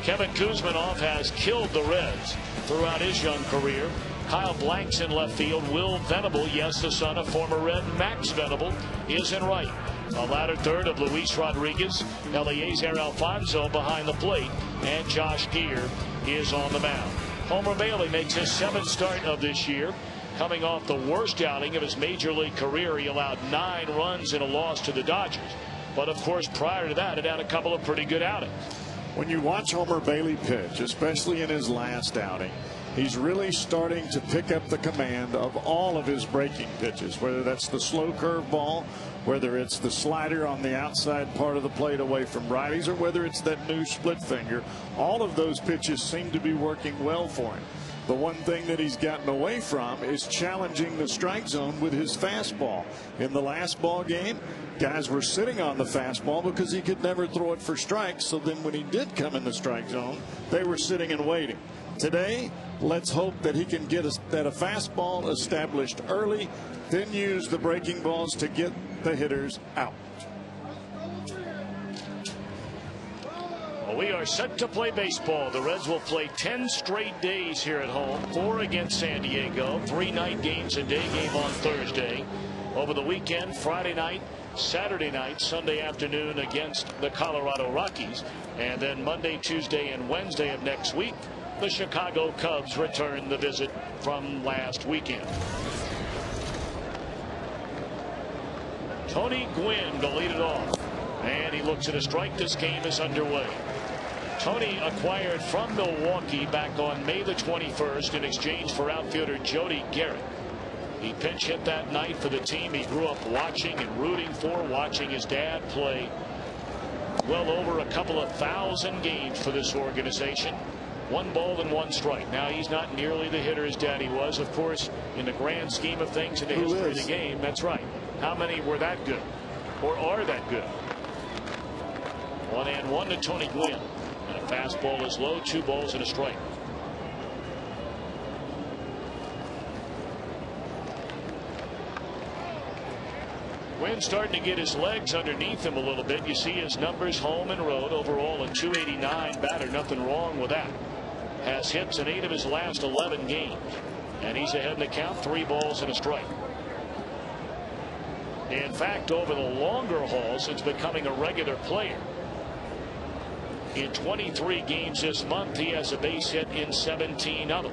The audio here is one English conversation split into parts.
Kevin Kuzminoff has killed the Reds throughout his young career. Kyle Blank's in left field. Will Venable, yes, the son of former Red Max Venable, is in right. A latter third of Luis Rodriguez, Eliezer Alfonso behind the plate, and Josh Geer is on the mound. Homer Bailey makes his 7th start of this year. Coming off the worst outing of his major league career, he allowed 9 runs in a loss to the Dodgers. But of course, prior to that, it had a couple of pretty good outings. When you watch Homer Bailey pitch, especially in his last outing, he's really starting to pick up the command of all of his breaking pitches, whether that's the slow curve ball, whether it's the slider on the outside part of the plate away from righties, or whether it's that new split finger. All of those pitches seem to be working well for him. The one thing that he's gotten away from is challenging the strike zone with his fastball. In the last ball game, guys were sitting on the fastball because he could never throw it for strikes. So then when he did come in the strike zone, they were sitting and waiting. Today, let's hope that he can get a fastball established early, then use the breaking balls to get the hitters out. We are set to play baseball. The Reds will play 10 straight days here at home. 4 against San Diego. 3 night games, a day game on Thursday. Over the weekend, Friday night, Saturday night, Sunday afternoon against the Colorado Rockies. And then Monday, Tuesday, and Wednesday of next week, the Chicago Cubs return the visit from last weekend. Tony Gwynn to lead it off. And he looks at a strike. This game is underway. Tony acquired from Milwaukee back on May the 21st in exchange for outfielder Jody Garrett. He pinch hit that night for the team he grew up watching and rooting for, watching his dad play well over a couple of thousand games for this organization. 1 ball and 1 strike. Now he's not nearly the hitter his daddy was, of course, in the grand scheme of things in the history of the game. That's right. How many were that good or are that good? 1-1 to Tony Gwynn. And a fastball is low. 2 balls and a strike. Gwynn starting to get his legs underneath him a little bit. You see his numbers home and road. Overall a .289 batter. Nothing wrong with that. Has hits in 8 of his last 11 games. And he's ahead in the count. 3 balls and a strike. In fact, over the longer haul, since becoming a regular player, in 23 games this month, he has a base hit in 17 of them.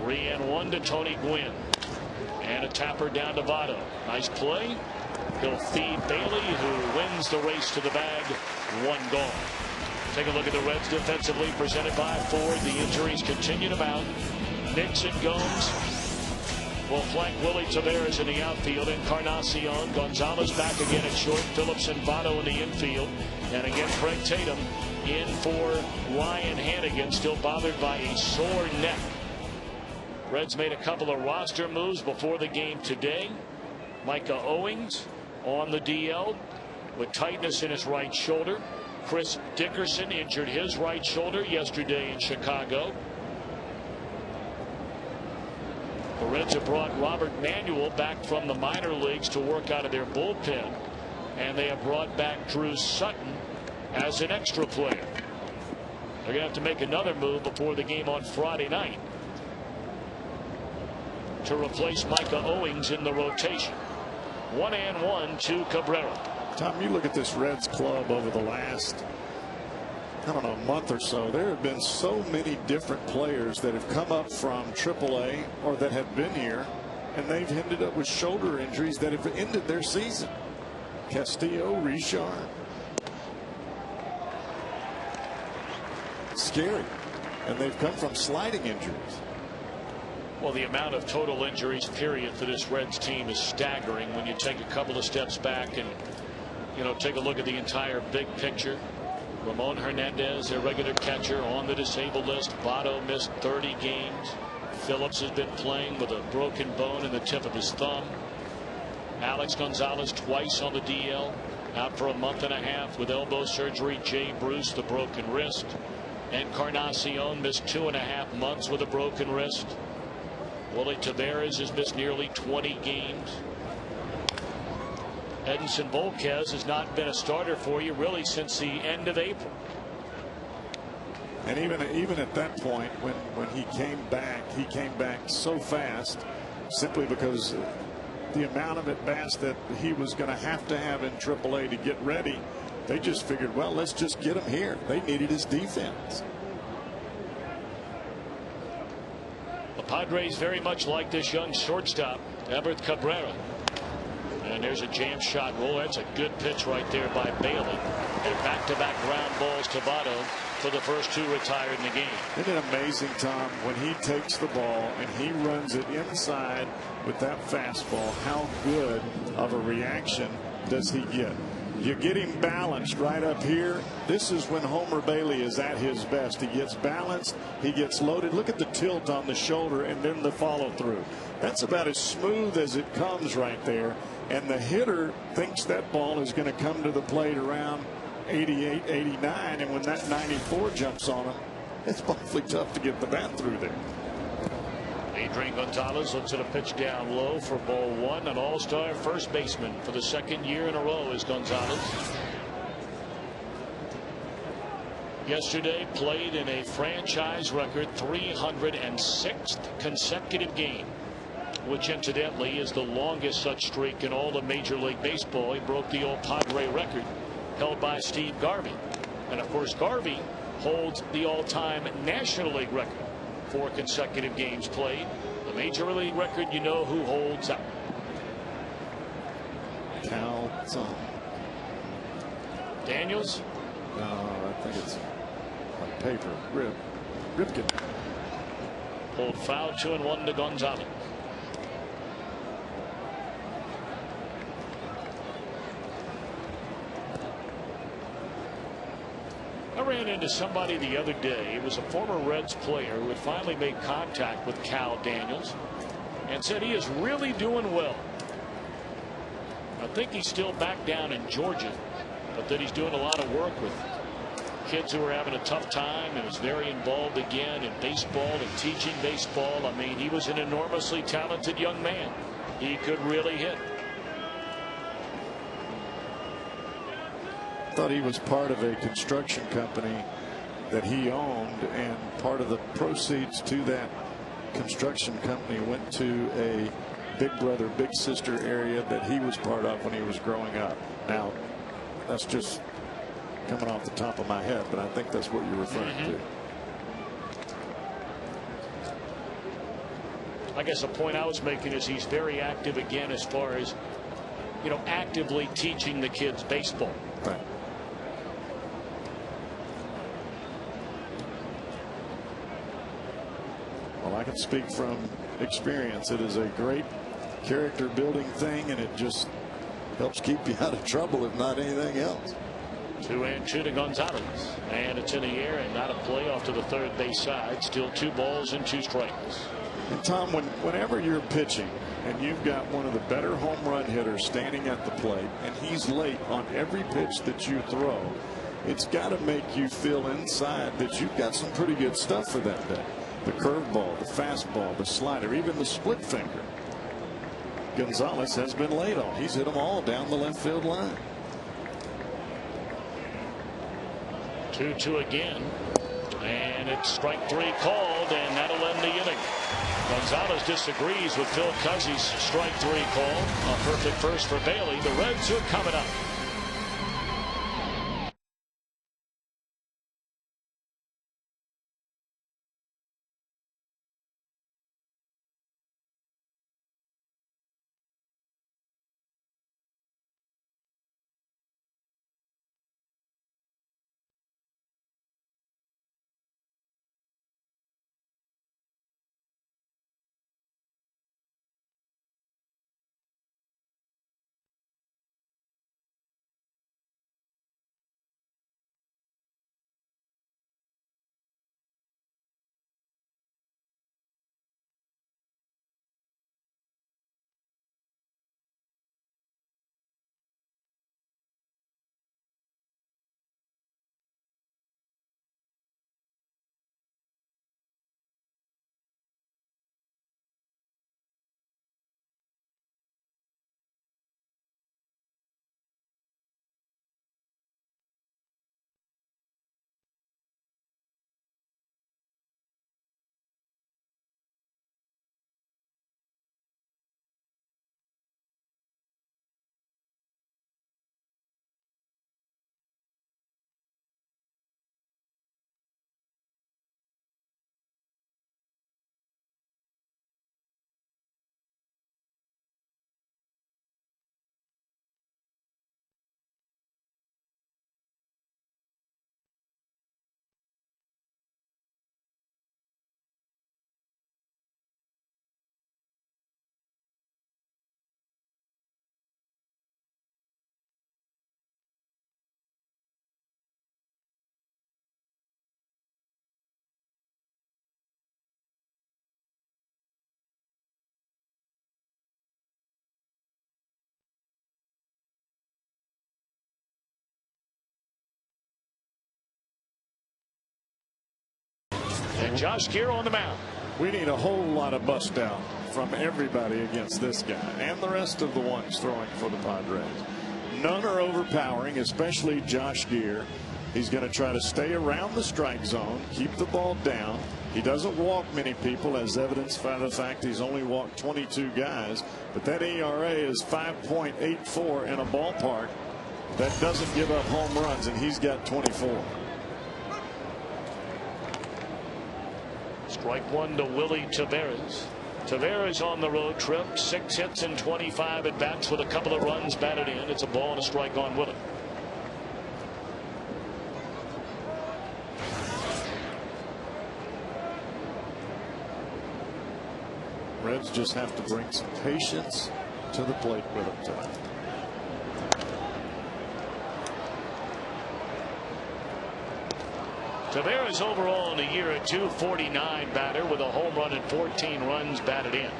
3-1 to Tony Gwynn. And a tapper down to Votto. Nice play. He'll feed Bailey, who wins the race to the bag. 1 gone. Take a look at the Reds defensively, presented by Ford. The injuries continue to mount. Nixon, Gomes will flank Willie Taveras in the outfield. Encarnacion, Gonzalez back again at short. Phillips and Votto in the infield. And again, Craig Tatum in for Ryan Hannigan, still bothered by a sore neck. Reds made a couple of roster moves before the game today. Micah Owings on the DL with tightness in his right shoulder. Chris Dickerson injured his right shoulder yesterday in Chicago. The Reds have brought Robert Manuel back from the minor leagues to work out of their bullpen. And they have brought back Drew Sutton as an extra player. They're going to have to make another move before the game on Friday night to replace Micah Owings in the rotation. 1-1 to Cabrera. Tom, you look at this Reds club over the last, I don't know, month or so. There have been so many different players that have come up from AAA or that have been here, and they've ended up with shoulder injuries that have ended their season. Castillo, Richard. Scary. And they've come from sliding injuries. Well, the amount of total injuries, period, for this Reds team is staggering when you take a couple of steps back and, take a look at the entire big picture. Ramon Hernandez, their regular catcher, on the disabled list. Votto missed 30 games. Phillips has been playing with a broken bone in the tip of his thumb. Alex Gonzalez twice on the DL, out for a month and a half with elbow surgery. Jay Bruce, the broken wrist. Encarnacion missed 2.5 months with a broken wrist. Willie Taveras has missed nearly 20 games. Edinson Volquez has not been a starter for you really since the end of April. And even at that point, when he came back so fast, simply because the amount of at-bats that he was going to have in AAA to get ready. They just figured, well, let's just get him here. They needed his defense. The Padres very much like this young shortstop, Everett Cabrera. And there's a jam shot roll. That's a good pitch right there by Bailey. And back-to-back ground balls to Votto for the first two retired in the game. Isn't it amazing, Tom, when he takes the ball and he runs it inside with that fastball, how good of a reaction does he get? You get him balanced right up here. This is when Homer Bailey is at his best. He gets balanced. He gets loaded. Look at the tilt on the shoulder and then the follow through. That's about as smooth as it comes right there. And the hitter thinks that ball is going to come to the plate around 88, 89. And when that 94 jumps on him, it's awfully tough to get the bat through there. Adrian Gonzalez looks at a pitch down low for ball one. An all-star first baseman for the second year in a row is Gonzalez. Yesterday played in a franchise record 306th consecutive game, which incidentally is the longest such streak in all of Major League Baseball. He broke the old Padre record held by Steve Garvey. And of course, Garvey holds the all-time National League record. 4 consecutive games played. The Major League record, you know who holds that. Calzone. Daniels? No, I think it's on paper. Ripken. Pulled foul, 2-1 to Gonzalez. I ran into somebody the other day. It was a former Reds player who had finally made contact with Cal Daniels and said he is really doing well. I think he's still back down in Georgia, but that he's doing a lot of work with kids who are having a tough time, and is very involved again in baseball and teaching baseball. I mean, he was an enormously talented young man. He could really hit. Thought he was part of a construction company that he owned, and part of the proceeds to that construction company went to a big brother big sister area that he was part of when he was growing up. Now that's just coming off the top of my head, but I think that's what you're referring to. I guess the point I was making is he's very active again as far as, you know, actively teaching the kids baseball. Right. Well, I can speak from experience. It is a great character building thing, and it just helps keep you out of trouble, if not anything else. 2-2 to Gonzalez, and it's in the air and not a play off to the third base side. Still 2 balls and 2 strikes. And Tom, whenever you're pitching and you've got one of the better home run hitters standing at the plate, and he's late on every pitch that you throw, it's got to make you feel inside that you've got some pretty good stuff for that day. The curveball, the fastball, the slider, even the split finger. Gonzalez has been late on. He's hit them all down the left field line. 2-2 again, and it's strike 3 called, and that'll end the inning. Gonzalez disagrees with Phil Cuzzy's strike 3 call. A perfect first for Bailey. The Reds are coming up. And Josh Gere on the mound. We need a whole lot of bust down from everybody against this guy and the rest of the ones throwing for the Padres. None are overpowering, especially Josh Gere. He's going to try to stay around the strike zone, keep the ball down. He doesn't walk many people, as evidenced by the fact he's only walked 22 guys. But that ERA is 5.84 in a ballpark that doesn't give up home runs, and he's got 24. Strike one to Willie Taveras. Taveras on the road trip, 6 hits and 25 at bats with a couple of runs batted in. It's a ball and a strike on Willie. Reds just have to bring some patience to the plate with him tonight. Taveras overall in the year a .249 batter with a home run and 14 runs batted in.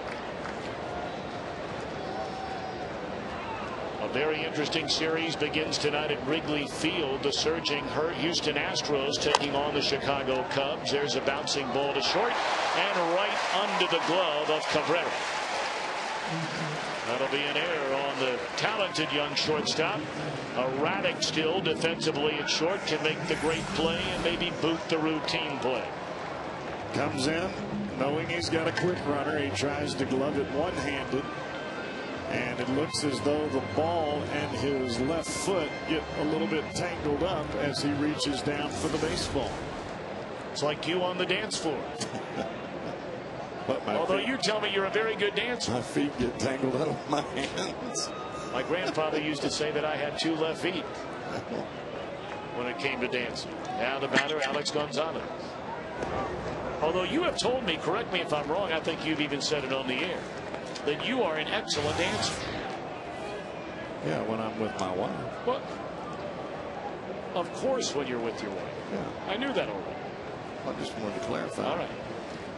A very interesting series begins tonight at Wrigley Field. The surging Houston Astros taking on the Chicago Cubs. There's a bouncing ball to short and right under the glove of Cabrera. That'll be an error on the talented young shortstop. Erratic still defensively at short, can make the great play and maybe boot the routine play. Comes in knowing he's got a quick runner. He tries to glove it one-handed, and it looks as though the ball and his left foot get a little bit tangled up as he reaches down for the baseball. It's like you on the dance floor. Although you tell me you're a very good dancer. My feet get tangled out of my hands. My grandfather used to say that I had 2 left feet when it came to dancing. Now the batter, Alex Gonzalez. Although you have told me, correct me if I'm wrong, I think you've even said it on the air, that you are an excellent dancer. Yeah, when I'm with my wife. Well, of course when you're with your wife. Yeah. I knew that already. I just wanted to clarify. All right.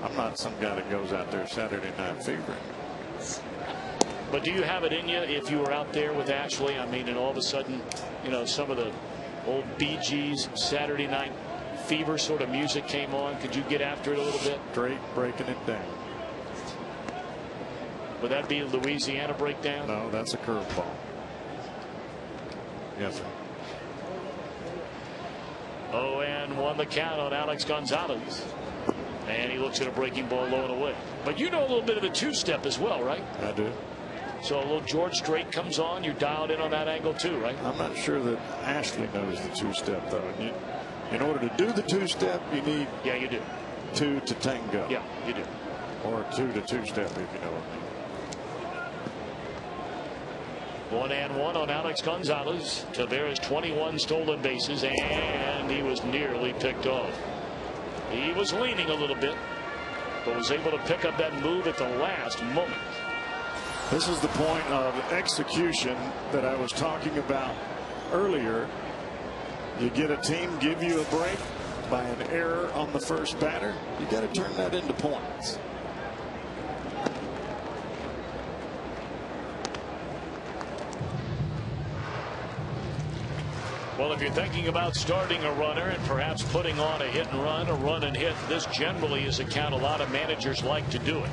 I'm not some guy that goes out there Saturday night fevering. But do you have it in you if you were out there with Ashley? I mean, and all of a sudden, you know, some of the old Bee Gees Saturday Night Fever sort of music came on. Could you get after it a little bit? Straight breaking it down. Would that be a Louisiana breakdown? No, that's a curveball. Yes, sir. 0-1 the count on Alex Gonzalez. And he looks at a breaking ball low and away. But you know a little bit of the two-step as well, right? I do. So a little George Strait comes on. You're dialed in on that angle too, right? I'm not sure that Ashley knows the two-step, though. In order to do the two-step, you need you do. 2 to tango. Yeah, you do. Or 2 to two-step, if you know what I mean. 1-1 on Alex Gonzalez. Taveras 21 stolen bases, and he was nearly picked off. He was leaning a little bit, but was able to pick up that move at the last moment. This is the point of execution that I was talking about earlier. You get a team give you a break by an error on the first batter. You got to turn that into points. Well, if you're thinking about starting a runner and perhaps putting on a hit and run, a run and hit, this generally is a count a lot of managers like to do it.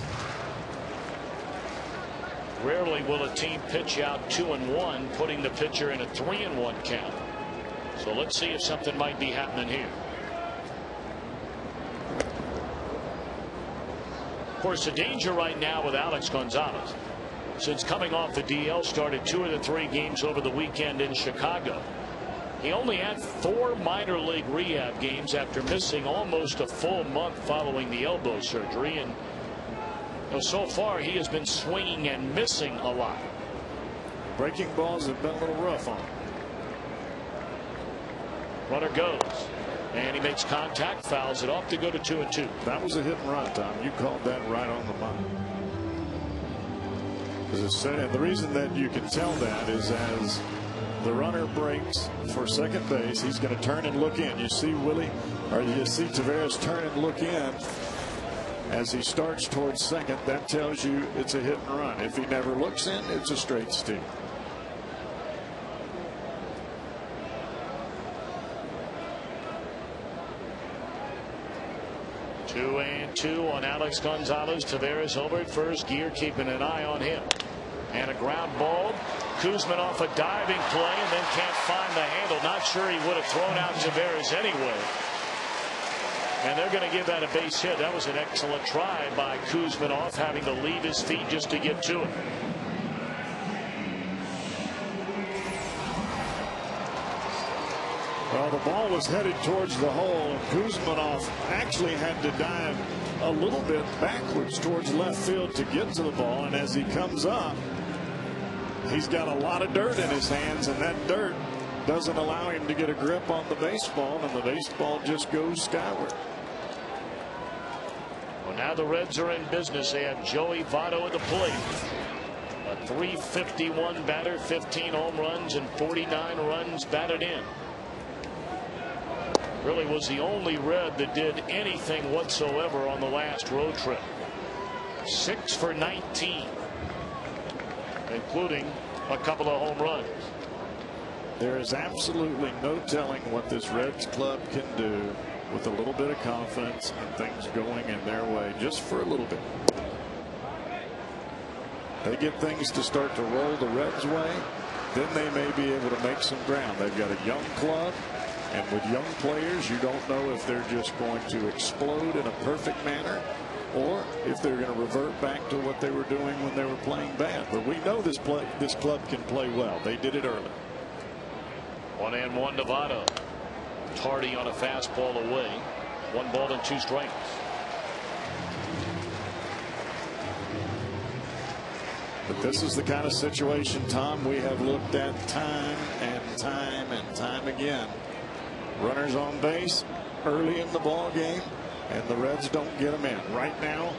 Rarely will a team pitch out 2-1, putting the pitcher in a 3-1 count. So let's see if something might be happening here. Of course, the danger right now with Alex Gonzalez, since coming off the DL, started 2 of the 3 games over the weekend in Chicago. He only had 4 minor league rehab games after missing almost a full month following the elbow surgery, and so far he has been swinging and missing a lot. Breaking balls have been a little rough on him. Runner goes, and he makes contact, fouls it off to go to 2-2. That was a hit and run, Tom. You called that right on the money. And the reason that you can tell that is as the runner breaks for second base, he's going to turn and look in. You see you see Taveras turn and look in as he starts towards second. That tells you it's a hit and run. If he never looks in, it's a straight steal. 2-2 on Alex Gonzalez. Taveras over at first, Gear keeping an eye on him. And a ground ball. Kuzminoff a diving play and then can't find the handle. Not sure he would have thrown out Taveras anyway. And they're going to give that a base hit. That was an excellent try by Kuzminoff, having to leave his feet just to get to it. Well, the ball was headed towards the hole, and Kuzminoff actually had to dive a little bit backwards towards left field to get to the ball. And as he comes up, he's got a lot of dirt in his hands, and that dirt doesn't allow him to get a grip on the baseball, and the baseball just goes skyward. Well, now the Reds are in business. They have Joey Votto at the plate. A .351 batter, 15 home runs, and 49 runs batted in. Really was the only Red that did anything whatsoever on the last road trip. 6 for 19, including a couple of home runs. There is absolutely no telling what this Reds club can do with a little bit of confidence and things going in their way just for a little bit. They get things to start to roll the Reds' way, then they may be able to make some ground. They've got a young club, and with young players, you don't know if they're just going to explode in a perfect manner or if they're going to revert back to what they were doing when they were playing bad. But we know this club can play well. They did it early. 1-1 to Votto. Tardy on a fastball away. 1 ball and 2 strikes. But this is the kind of situation, Tom, we have looked at time and time again. Runners on base early in the ball game, and the Reds don't get them in. Right now,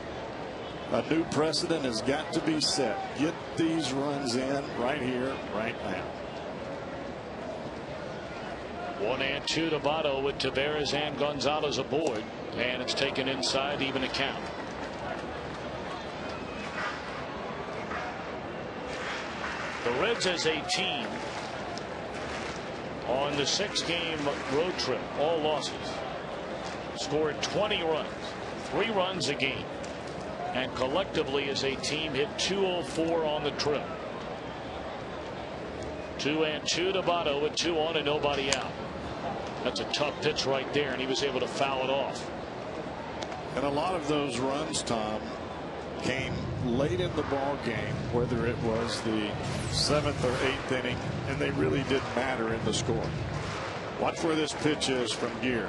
a new precedent has got to be set. Get these runs in right here, right now. 1-2 to Votto with Taveras and Gonzalez aboard, and it's taken inside, even a count. The Reds as a team on the 6-game road trip, all losses, scored 20 runs, 3 runs a game, and collectively as a team hit .204 on the trip. 2-2 to Votto with 2 on and nobody out. That's a tough pitch right there, and he was able to foul it off. And a lot of those runs, Tom, came late in the ball game, whether it was the 7th or 8th inning, and they really didn't matter in the score. Watch where this pitch is from Gear.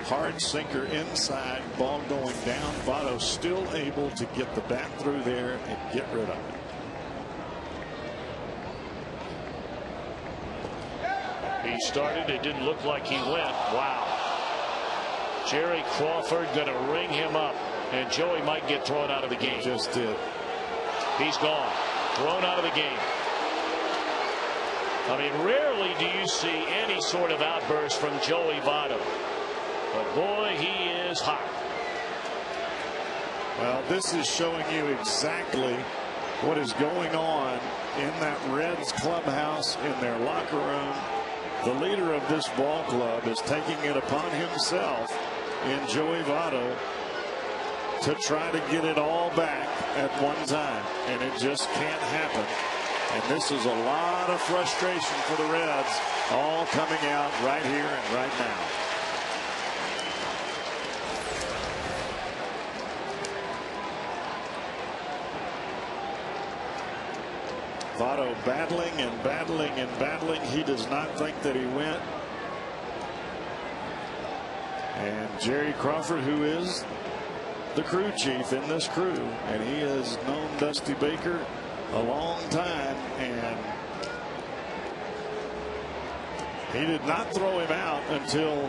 Hard sinker inside, ball going down. Votto still able to get the bat through there and get rid of it. He started. It didn't look like he went. Wow. Jerry Crawford going to ring him up, and Joey might get thrown out of the game. He just did. He's gone. Thrown out of the game. I mean, rarely do you see any sort of outburst from Joey Votto. But boy, he is hot. Well, this is showing you exactly what is going on in that Reds clubhouse, in their locker room. The leader of this ball club is taking it upon himself in Joey Votto to try to get it all back at one time, and it just can't happen. And this is a lot of frustration for the Reds, all coming out right here and right now. Votto battling and battling and battling. He does not think that he went. And Jerry Crawford, who is the crew chief in this crew, and he has known Dusty Baker a long time, and he did not throw him out until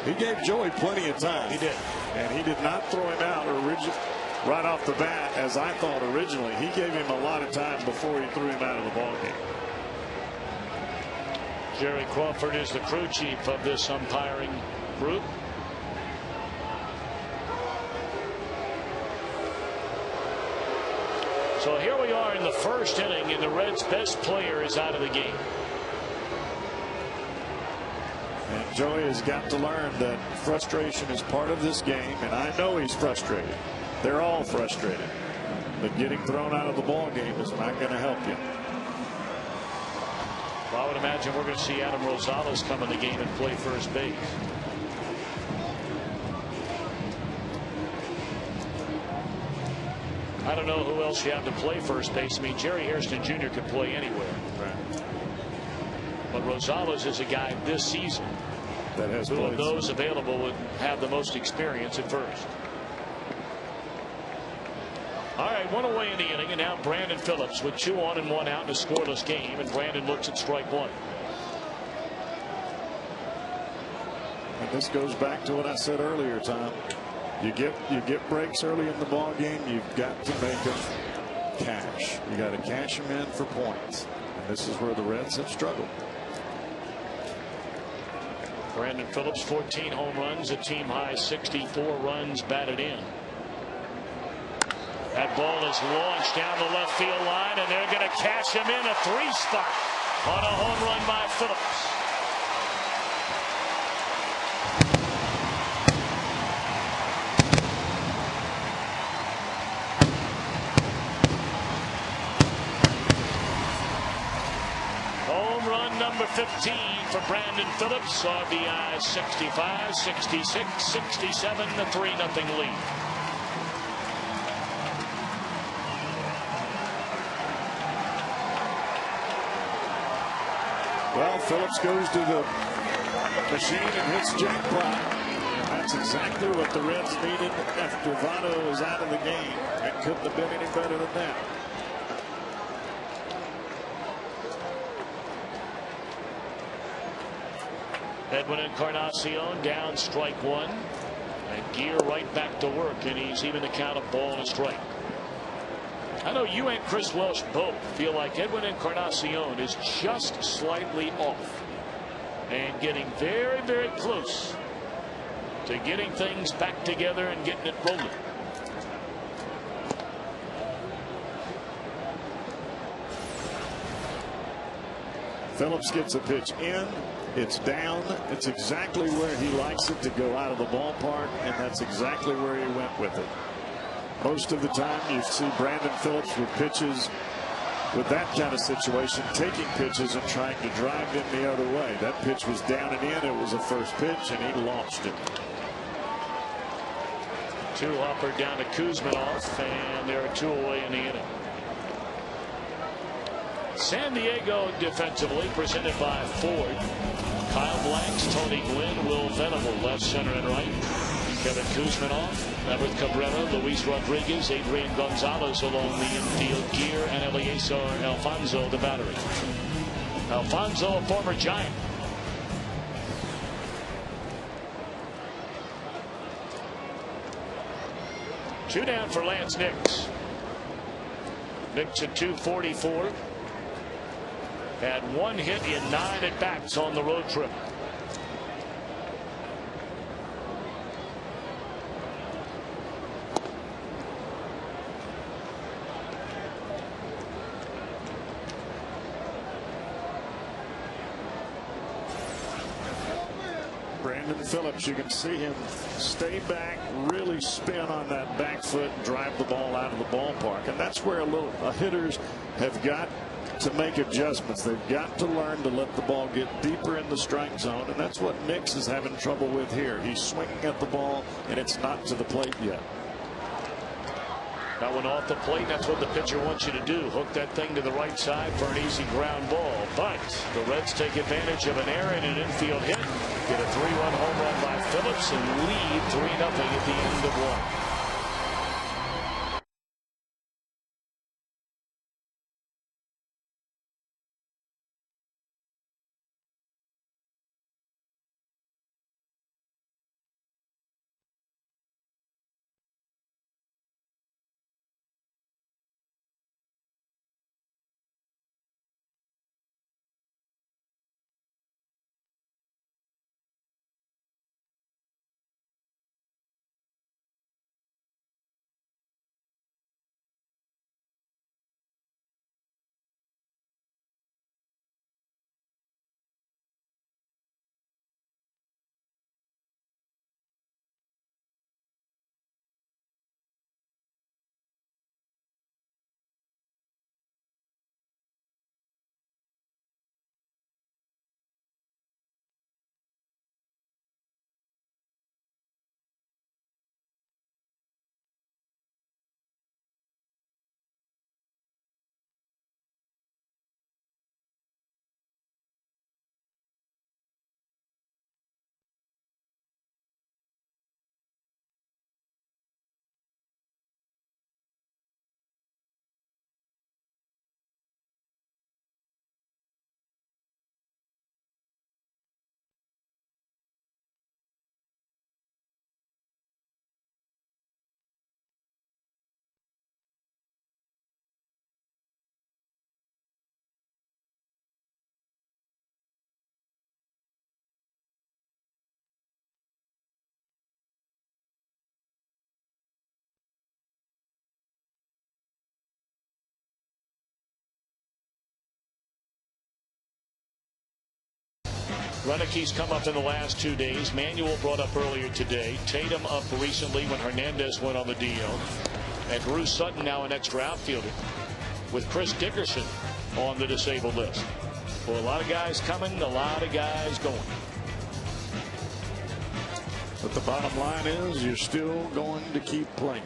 he gave Joey plenty of time. He did. And he did not throw him out right off the bat, as I thought originally. He gave him a lot of time before he threw him out of the ball game. Jerry Crawford is the crew chief of this umpiring group. So here we are in the first inning, and the Reds' best player is out of the game. And Joey has got to learn that frustration is part of this game, and I know he's frustrated. They're all frustrated. But getting thrown out of the ball game is not going to help you. Well, I would imagine we're going to see Adam Rosales come in the game and play first base. I don't know who else you have to play first base. I mean, Jerry Hairston Jr. could play anywhere. Right. But Rosales is a guy this season that has who of those available would have the most experience at first. All right, one away in the inning, and now Brandon Phillips with 2 on and 1 out in a scoreless game, and Brandon looks at strike 1. And this goes back to what I said earlier, Tom. You get breaks early in the ball game, you've got to make them cash. You got to cash them in for points. And this is where the Reds have struggled. Brandon Phillips, 14 home runs, a team high 64 runs batted in. That ball is launched down the left field line, and they're going to cash him in a 3 spot on a home run by Phillips. Home run number 15 for Brandon Phillips. RBI 65, 66, 67, the 3-0 lead. Well, Phillips goes to the machine and hits jackpot. And that's exactly what the Reds needed after Votto was out of the game. It couldn't have been any better than that. Edwin Encarnacion down strike 1. And Gear right back to work, and he's even to count a ball and a strike. I know you and Chris Welsh both feel like Edwin Encarnacion is just slightly off and getting very, very close to getting things back together and getting it rolling. Phillips gets a pitch in. It's down. It's exactly where he likes it to go out of the ballpark, and that's exactly where he went with it. Most of the time you see Brandon Phillips with pitches with that kind of situation, taking pitches and trying to drive them the other way. That pitch was down and in. It was a first pitch, and he launched it. 2-hopper down to Kuzminoff, and there are 2 away in the inning. San Diego defensively presented by Ford. Kyle Blanks, Tony Gwynn, Will Venable left, center, and right. Kevin Kuzminoff, Everett Cabrera, Luis Rodriguez, Adrian Gonzalez along the infield. Gear and Eliezer Alfonso the battery. Alfonso, a former Giant. Two down for Lance Nix. Nix at 244. Had 1 hit in 9 at bats on the road trip. Brandon Phillips, you can see him stay back, really spin on that back foot and drive the ball out of the ballpark. And that's where hitters have got to make adjustments. They've got to learn to let the ball get deeper in the strike zone, and that's what Nix is having trouble with here. He's swinging at the ball, and it's not to the plate yet. That one off the plate. That's what the pitcher wants you to do. Hook that thing to the right side for an easy ground ball. But the Reds take advantage of an error and an infield hit. Get a 3-run home run by Phillips and lead 3-0 at the end of 1. Renick's come up in the last 2 days. Manuel brought up earlier today. Tatum up recently when Hernandez went on the DL. And Drew Sutton now an extra outfielder with Chris Dickerson on the disabled list. Well, a lot of guys coming, a lot of guys going. But the bottom line is you're still going to keep playing.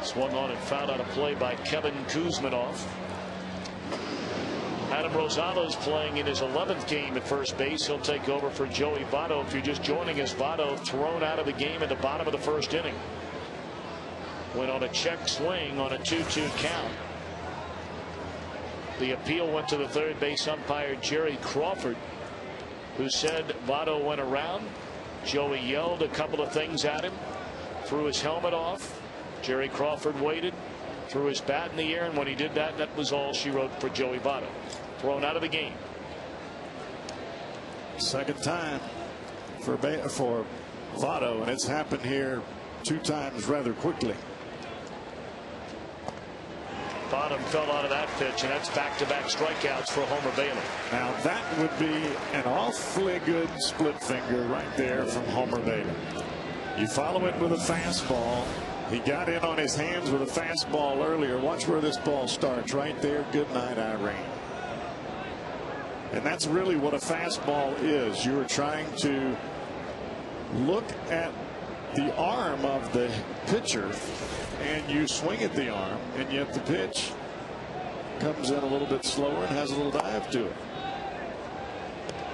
Swung on and fouled out a play by Kevin Kuzminoff. Adam Rosales playing in his 11th game at first base. He'll take over for Joey Votto. If you're just joining us, Votto thrown out of the game at the bottom of the first inning. Went on a check swing on a 2-2 count. The appeal went to the third base umpire Jerry Crawford, who said Votto went around. Joey yelled a couple of things at him, threw his helmet off. Jerry Crawford waited, threw his bat in the air, and when he did that, that was all she wrote for Joey Votto. Thrown out of the game. Second time for Votto, and it's happened here 2 times rather quickly. Bottom fell out of that pitch, and that's back-to-back strikeouts for Homer Bailey. Now that would be an awfully good split finger right there from Homer Bailey. You follow it with a fastball. He got in on his hands with a fastball earlier. Watch where this ball starts right there. Good night, Irene. And that's really what a fastball is. You are trying to look at the arm of the pitcher, and you swing at the arm, and yet the pitch comes in a little bit slower and has a little dive to it.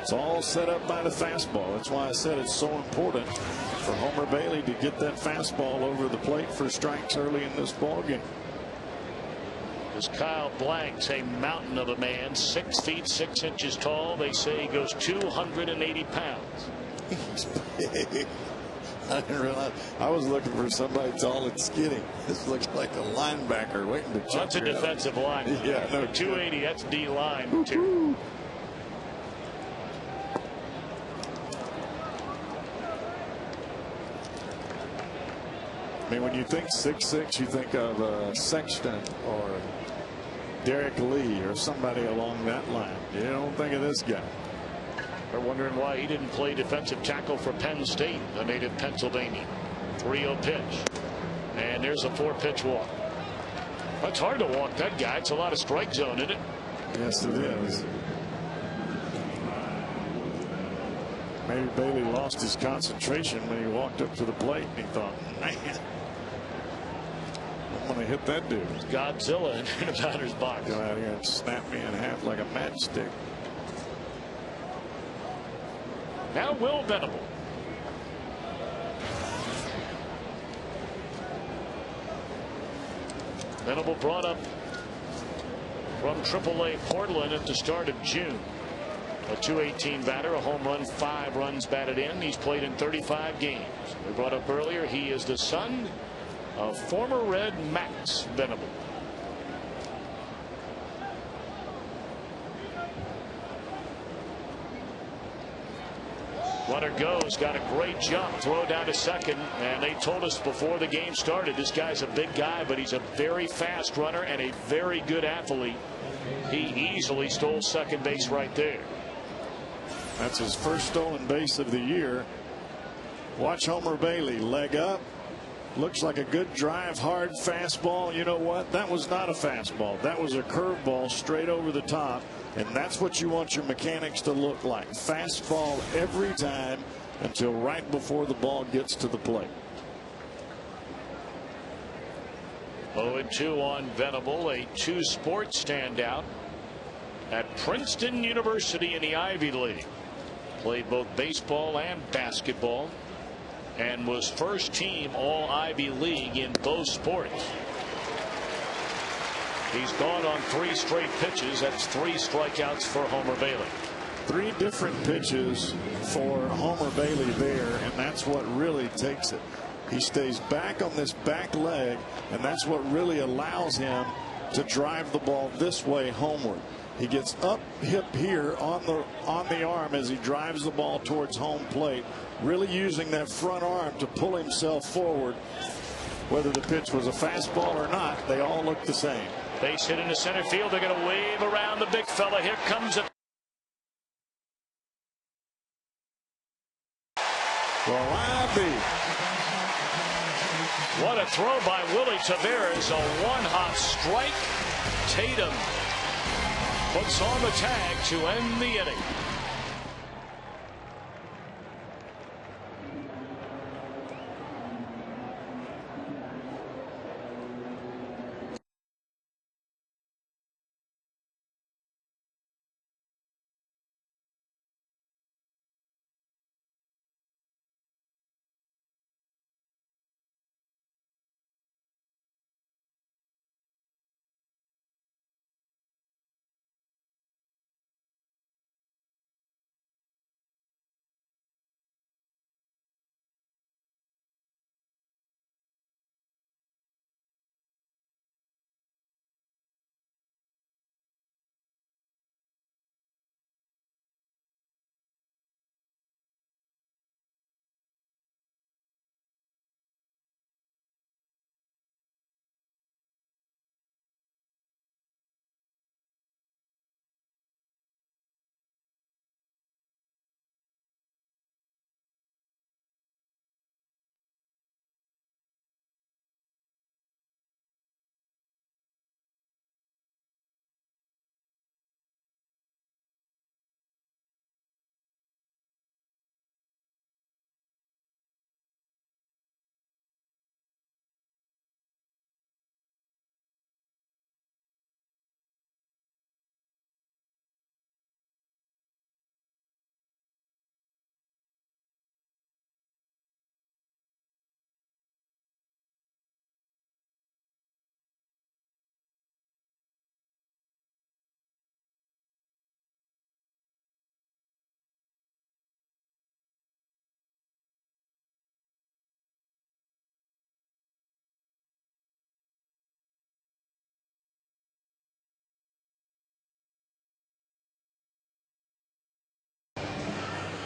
It's all set up by the fastball. That's why I said it's so important for Homer Bailey to get that fastball over the plate for strikes early in this ball game. As Kyle Blanks, a mountain of a man, 6 feet 6 inches tall. They say he goes 280 pounds. He's big. I didn't realize. I was looking for somebody tall and skinny. This looks like a linebacker waiting to check. That's a defensive line. Yeah, no, 280. That's D line too. I mean, when you think 6'6", you think of Sexton or Derek Lee or somebody along that line. You don't think of this guy. They're wondering why he didn't play defensive tackle for Penn State, the native Pennsylvania. 3-0 pitch. And there's a 4-pitch walk. It's hard to walk that guy. It's a lot of strike zone, isn't it? Yes, it is. Maybe Bailey lost his concentration when he walked up to the plate and he thought, man, I'm going to hit that dude. Godzilla in a batter's box. Go out here and snap me in half like a matchstick. Now Will Venable. Venable brought up from AAA Portland at the start of June. A .218 batter, a home run, 5 runs batted in. He's played in 35 games. We brought up earlier he is the son of former Red Max Venable. Runner goes, got a great jump, throw down to second, and they told us before the game started this guy's a big guy, but he's a very fast runner and a very good athlete. He easily stole second base right there. That's his first stolen base of the year. Watch Homer Bailey, leg up, looks like a good drive, hard fastball. You know what? That was not a fastball. That was a curveball straight over the top. And that's what you want your mechanics to look like. Fastball every time until right before the ball gets to the plate. 0-2 on Venable, a 2-sport standout at Princeton University in the Ivy League. Played both baseball and basketball and was first team all Ivy League in both sports. He's gone on 3 straight pitches. That's 3 strikeouts for Homer Bailey. 3 different pitches for Homer Bailey there, and that's what really takes it. He stays back on this back leg, and that's what really allows him to drive the ball this way homeward. He gets up hip here on the arm as he drives the ball towards home plate, really using that front arm to pull himself forward. Whether the pitch was a fastball or not, they all look the same. Base hit into center field. They're going to wave around the big fella. Here comes it. Well, I be. What a throw by Willie Taveras. A one-hop strike. Tatum puts on the tag to end the inning.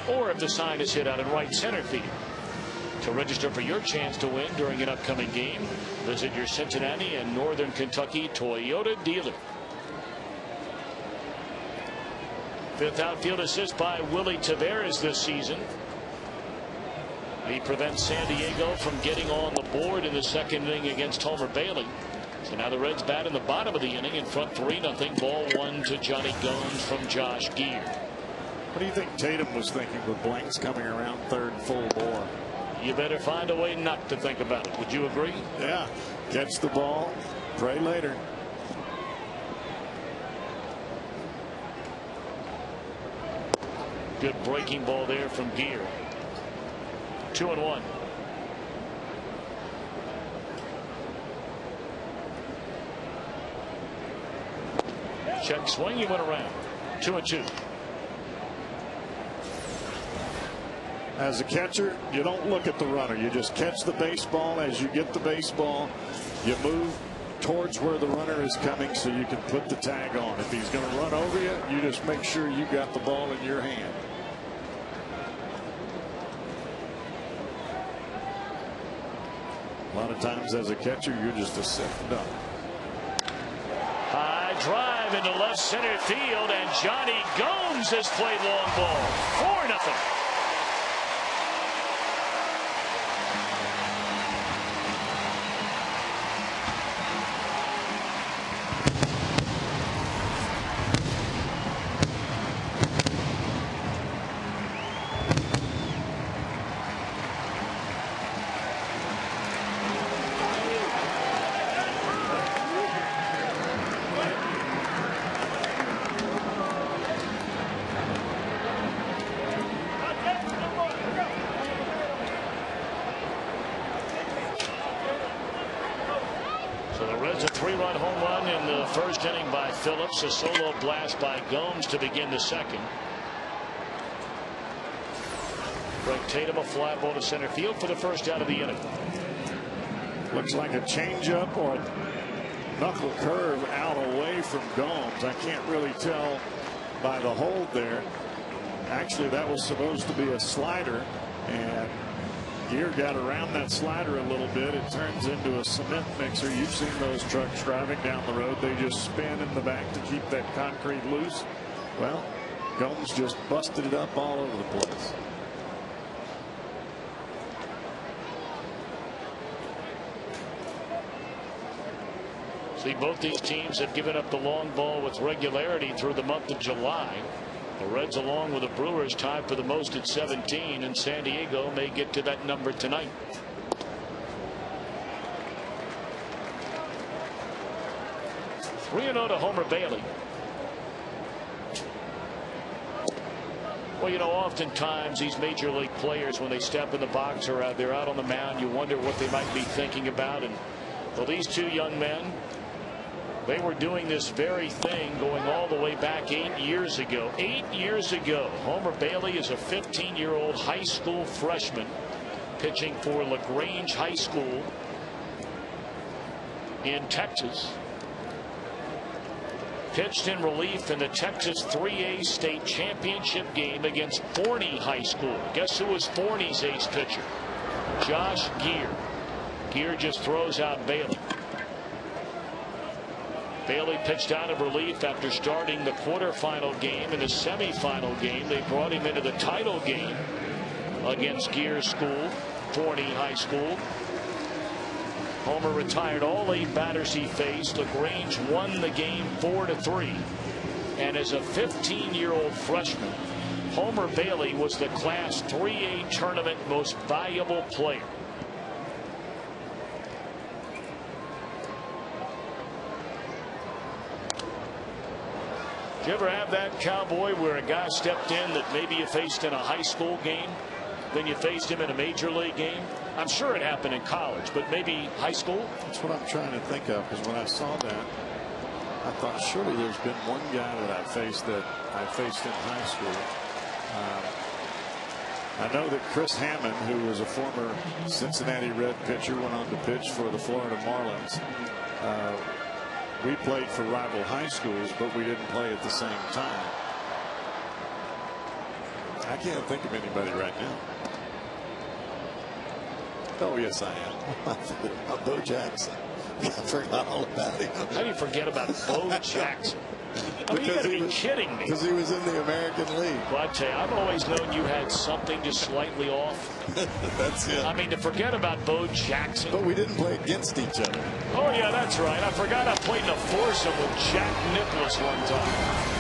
Or if the sign is hit out in right center field. To register for your chance to win during an upcoming game, visit your Cincinnati and Northern Kentucky Toyota dealer. Fifth outfield assist by Willie Taveras this season. He prevents San Diego from getting on the board in the second inning against Homer Bailey. So now the Reds bat in the bottom of the inning in front 3-0. Ball 1 to Johnny Gomes from Josh Geer. What do you think Tatum was thinking with blanks coming around third full bore? You better find a way not to think about it. Would you agree? Yeah. Catch the ball. Pray later. Good breaking ball there from Geer. 2-1. Check swing. He went around. 2-2. As a catcher, you don't look at the runner. You just catch the baseball. As you get the baseball, you move towards where the runner is coming so you can put the tag on. If he's going to run over you, you just make sure you got the ball in your hand. A lot of times as a catcher, you're just a sitting duck. High drive into left center field, and Johnny Gomes has played long ball. 4-0. A 3-run home run in the first inning by Phillips. A solo blast by Gomes to begin the second. Greg Tatum, a fly ball to center field for the first out of the inning. Looks like a changeup or a knuckle curve out away from Gomes. I can't really tell by the hold there. Actually, that was supposed to be a slider, and Geer got around that slider a little bit. It turns into a cement mixer. You've seen those trucks driving down the road. They just spin in the back to keep that concrete loose. Well, Gomes just busted it up all over the place. See, both these teams have given up the long ball with regularity through the month of July. The Reds, along with the Brewers, tied for the most at 17, and San Diego may get to that number tonight. (3-0) to Homer Bailey. Well, you know, oftentimes these major league players, when they step in the box or they're out on the mound, you wonder what they might be thinking about. And well, these two young men, they were doing this very thing going all the way back 8 years ago. 8 years ago, Homer Bailey is a 15-year-old high school freshman pitching for LaGrange High School in Texas. Pitched in relief in the Texas 3A state championship game against Forney High School. Guess who was Forney's ace pitcher? Josh Gear. Gear just throws out Bailey. Bailey pitched out of relief after starting the quarterfinal game. In the semifinal game, they brought him into the title game against Gear's school, Forney High School. Homer retired all 8 batters he faced. LaGrange won the game 4-3. And as a 15-year-old freshman, Homer Bailey was the Class 3A tournament most valuable player. Did you ever have that, Cowboy, where a guy stepped in that maybe you faced in a high school game, then you faced him in a major league game? I'm sure it happened in college, but maybe high school? That's what I'm trying to think of, because when I saw that, I thought surely there's been one guy that I faced in high school. I know that Chris Hammond, who was a former Cincinnati Red pitcher, went on to pitch for the Florida Marlins. We played for rival high schools, but we didn't play at the same time. I can't think of anybody right now. Oh, yes, I am. Bo Jackson. I forgot all about him. How do you forget about Bo Jackson? I mean, you got to be kidding me. Because he was in the American League. Well, I tell you, I've always known you had something just slightly off. That's it. I mean, to forget about Bo Jackson. But we didn't play against each other. Oh, yeah, that's right. I forgot I played in a foursome with Jack Nicklaus one time.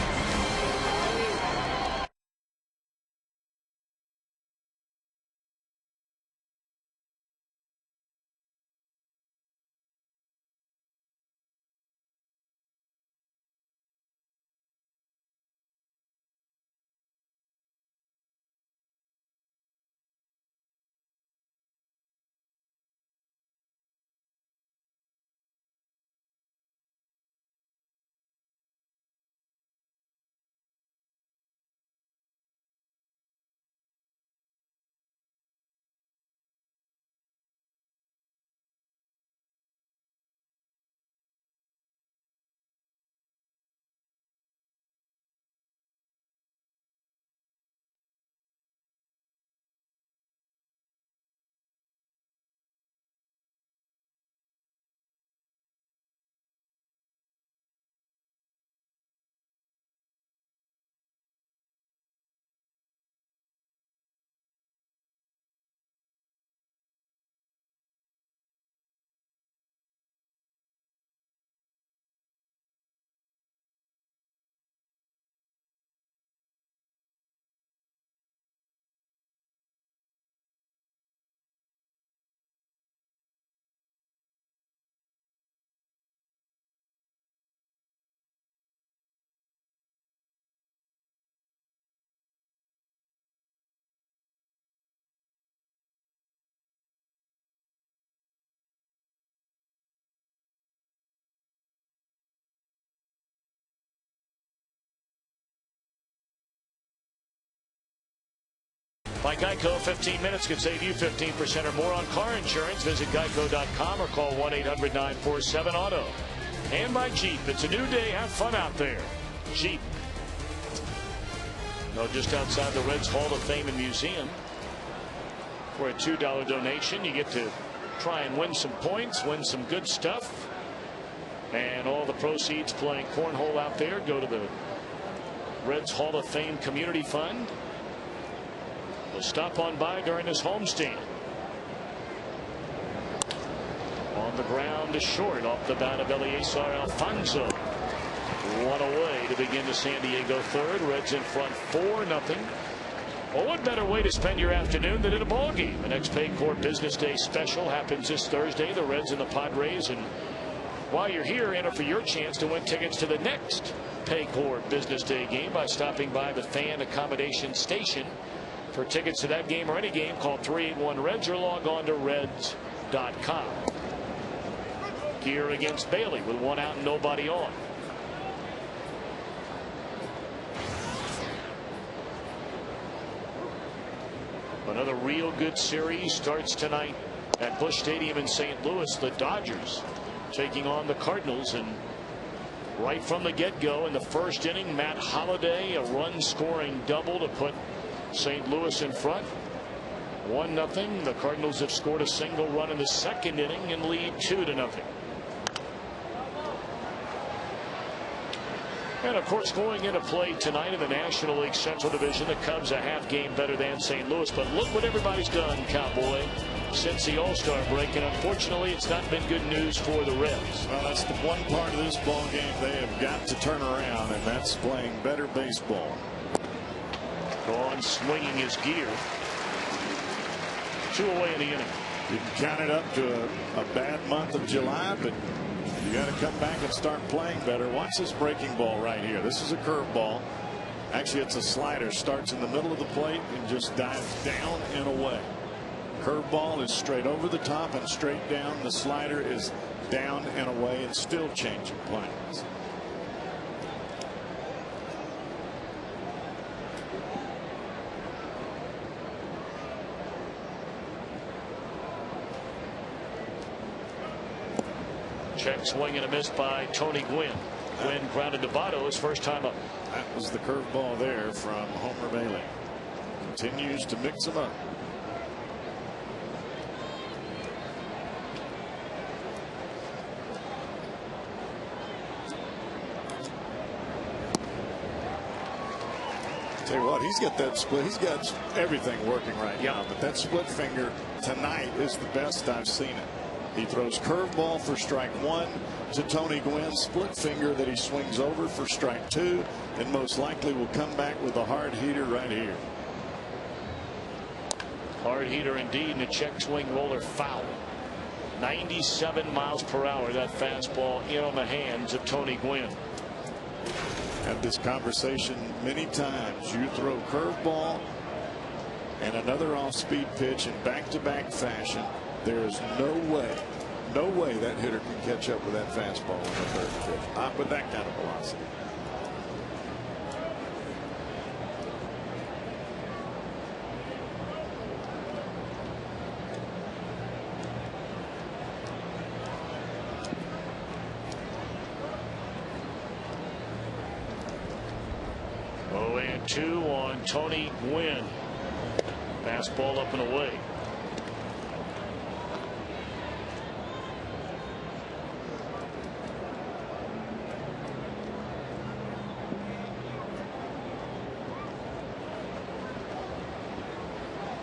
By Geico, 15 minutes could save you 15% or more on car insurance. Visit geico.com or call 1-800-947-AUTO. And by Jeep, it's a new day. Have fun out there. Jeep. No, just outside the Reds Hall of Fame and Museum. For a $2 donation, you get to try and win some points, win some good stuff. And all the proceeds playing cornhole out there go to the Reds Hall of Fame Community Fund. We'll stop on by during this homestand. On the ground to short off the bat of Eliezer Alfonso. One away to begin the San Diego third. Reds in front 4-0. Well, what better way to spend your afternoon than in a ball game? The next Paycor Business Day special happens this Thursday. The Reds and the Padres. And while you're here, enter for your chance to win tickets to the next Paycor Business Day game by stopping by the fan accommodation station. For tickets to that game or any game, call 381-REDS or log on to reds.com. Here against Bailey with one out and nobody on. Another real good series starts tonight at Busch Stadium in St. Louis. The Dodgers taking on the Cardinals, and right from the get-go in the first inning, Matt Holliday, a run-scoring double to put St. Louis in front. 1-0. The Cardinals have scored a single run in the second inning and lead 2-0. And of course, going into play tonight in the National League Central Division, the Cubs a half game better than St. Louis. But look what everybody's done, Cowboy, since the All-Star break. And unfortunately, it's not been good news for the Reds. Well, that's the one part of this ball game they have got to turn around, and that's playing better baseball. Gone swinging his gear. 2 away in the inning. You can count it up to a bad month of July, but you got to come back and start playing better. Watch this breaking ball right here. This is a curveball. Actually, it's a slider. Starts in the middle of the plate and just dives down and away. Curveball is straight over the top and straight down. The slider is down and away and still changing plans. Check swing and a miss by Tony Gwynn. Gwynn grounded to Votto his first time up. That was the curveball there from Homer Bailey. Continues to mix them up. Tell you what, he's got that split. He's got everything working right now. But that split finger tonight is the best I've seen it. He throws curveball for strike 1 to Tony Gwynn, split finger that he swings over for strike 2, and most likely will come back with a hard heater right here. Hard heater indeed, and a check swing roller foul. 97 miles per hour, that fastball in on the hands of Tony Gwynn. Had this conversation many times. You throw curveball and another off-speed pitch in back-to-back fashion. There is no way that hitter can catch up with that fastball on the third pitch. Not with that kind of velocity. Oh, and 2 on Tony Gwynn. Fastball up and away.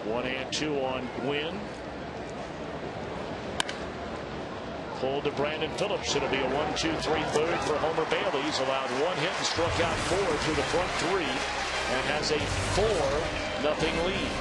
One and 2 on Gwynn. Pulled to Brandon Phillips. It'll be a 1-2-3 third for Homer Bailey. He's allowed 1 hit and struck out 4 through the front 3 and has a 4-0 lead.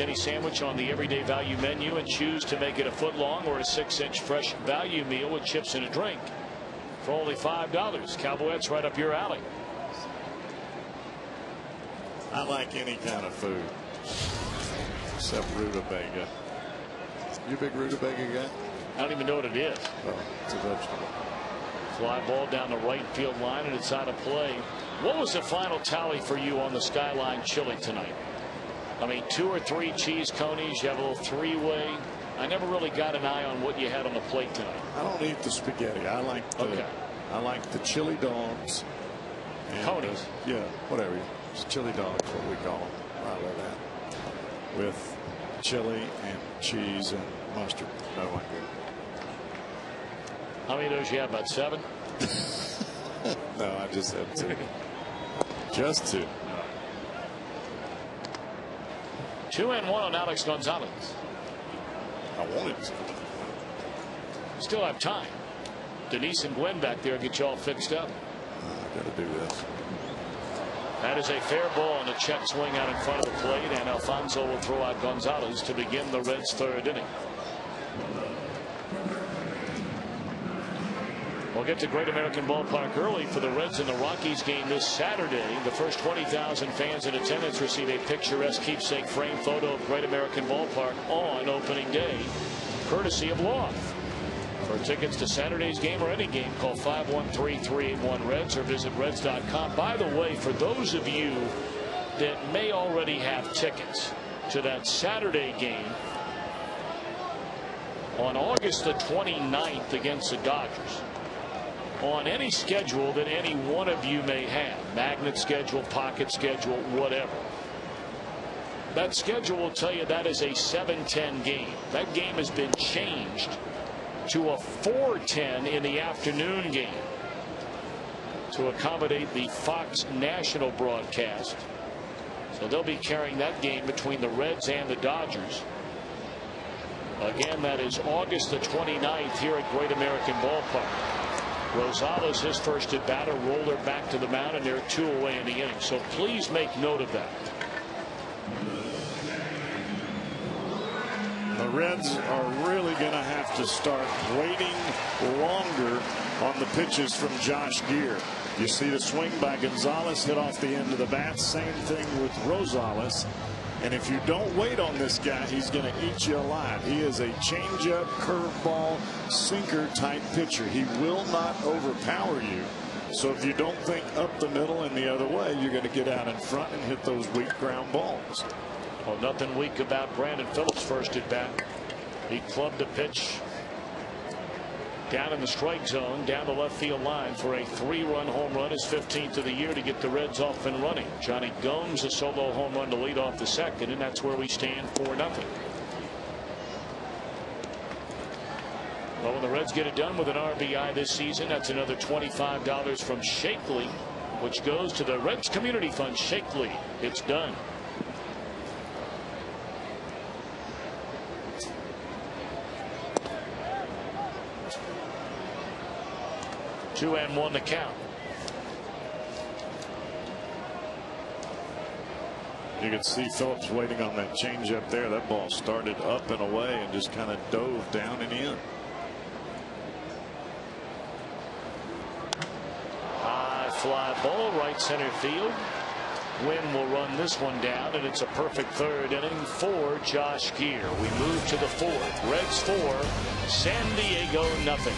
select any sandwich on the everyday value menu and choose to make it a foot long or a 6-inch fresh value meal with chips and a drink for only $5. Cowboyettes, right up your alley. I like any kind of food except rutabaga. You a big rutabaga guy? I don't even know what it is. Oh, it's a vegetable. Fly ball down the right field line, and it's out of play. What was the final tally for you on the Skyline chili tonight? I mean, 2 or 3 cheese conies. You have a little 3-way. I never really got an eye on what you had on the plate tonight. I don't eat the spaghetti. I like the chili dogs. Conies. Yeah, whatever. It's chili dogs, what we call them. I love that. With chili and cheese and mustard. No, I'm good. How many of those you have? About 7? No, I just had 2. Just 2. 2-1 on Alex Gonzalez. I wanted to. Still have time. Denise and Gwen back there get you all fixed up. I got to do this. That is a fair ball on the check swing out in front of the plate, and Alfonso will throw out Gonzalez to begin the Reds' 3rd inning. We'll get to Great American Ballpark early for the Reds and the Rockies game this Saturday. The first 20,000 fans in attendance receive a picturesque keepsake frame photo of Great American Ballpark on opening day, courtesy of Loft. For tickets to Saturday's game or any game, call 513-381-REDS or visit reds.com. By the way, for those of you that may already have tickets to that Saturday game on August the 29th against the Dodgers, on any schedule that any one of you may have, magnet schedule, pocket schedule, whatever, that schedule will tell you that is a 7:10 game. That game has been changed to a 4:10 in the afternoon game to accommodate the Fox national broadcast. So they'll be carrying that game between the Reds and the Dodgers. Again, that is August the 29th here at Great American Ballpark. Rosales, his first at bat, a roller back to the mound, and they're 2 away in the inning. So please make note of that. The Reds are really going to have to start waiting longer on the pitches from Josh Gear. You see the swing by Gonzalez hit off the end of the bat. Same thing with Rosales. And if you don't wait on this guy, he's going to eat you alive. He is a changeup, curveball, sinker type pitcher. He will not overpower you. So if you don't think up the middle and the other way, you're going to get out in front and hit those weak ground balls. Well, nothing weak about Brandon Phillips' first at bat. He clubbed a pitch down in the strike zone, down the left field line for a 3-run home run, his 15th of the year, to get the Reds off and running. Johnny Gomes a solo home run to lead off the second, and that's where we stand 4-0. Well, when the Reds get it done with an RBI this season, that's another $25 from Shakely, which goes to the Reds Community Fund. Shakely, it's done. 2-1 the count. You can see Phillips waiting on that changeup there. That ball started up and away and just kind of dove down and in. High fly ball, right center field. Wynn will run this one down, and it's a perfect 3rd inning for Josh Gear. We move to the 4th. Reds 4, San Diego nothing.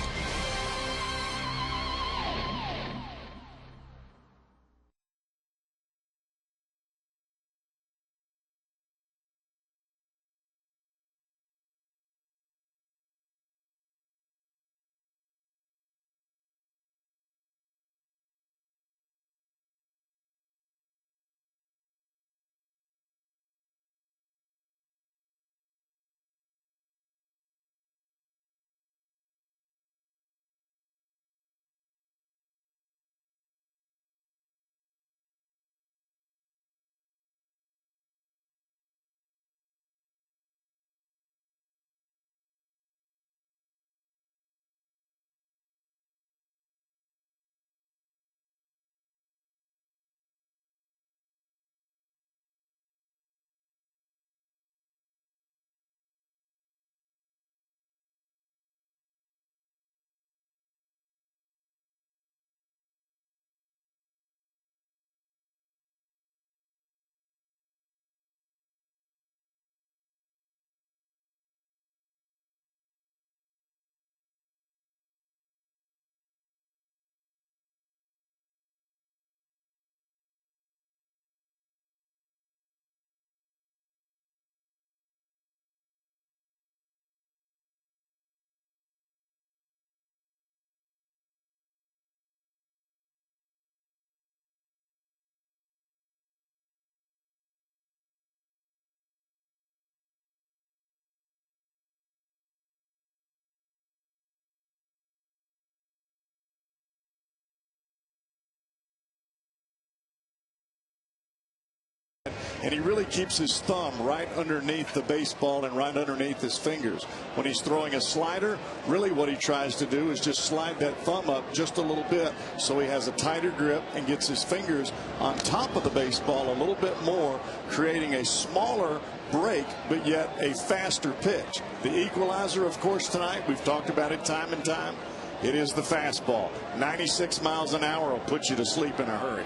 and he really keeps his thumb right underneath the baseball and right underneath his fingers. When he's throwing a slider, really what he tries to do is just slide that thumb up just a little bit so he has a tighter grip and gets his fingers on top of the baseball a little bit more, creating a smaller break but yet a faster pitch. The equalizer, of course, tonight, we've talked about it time and time, it is the fastball. 96 miles an hour will put you to sleep in a hurry.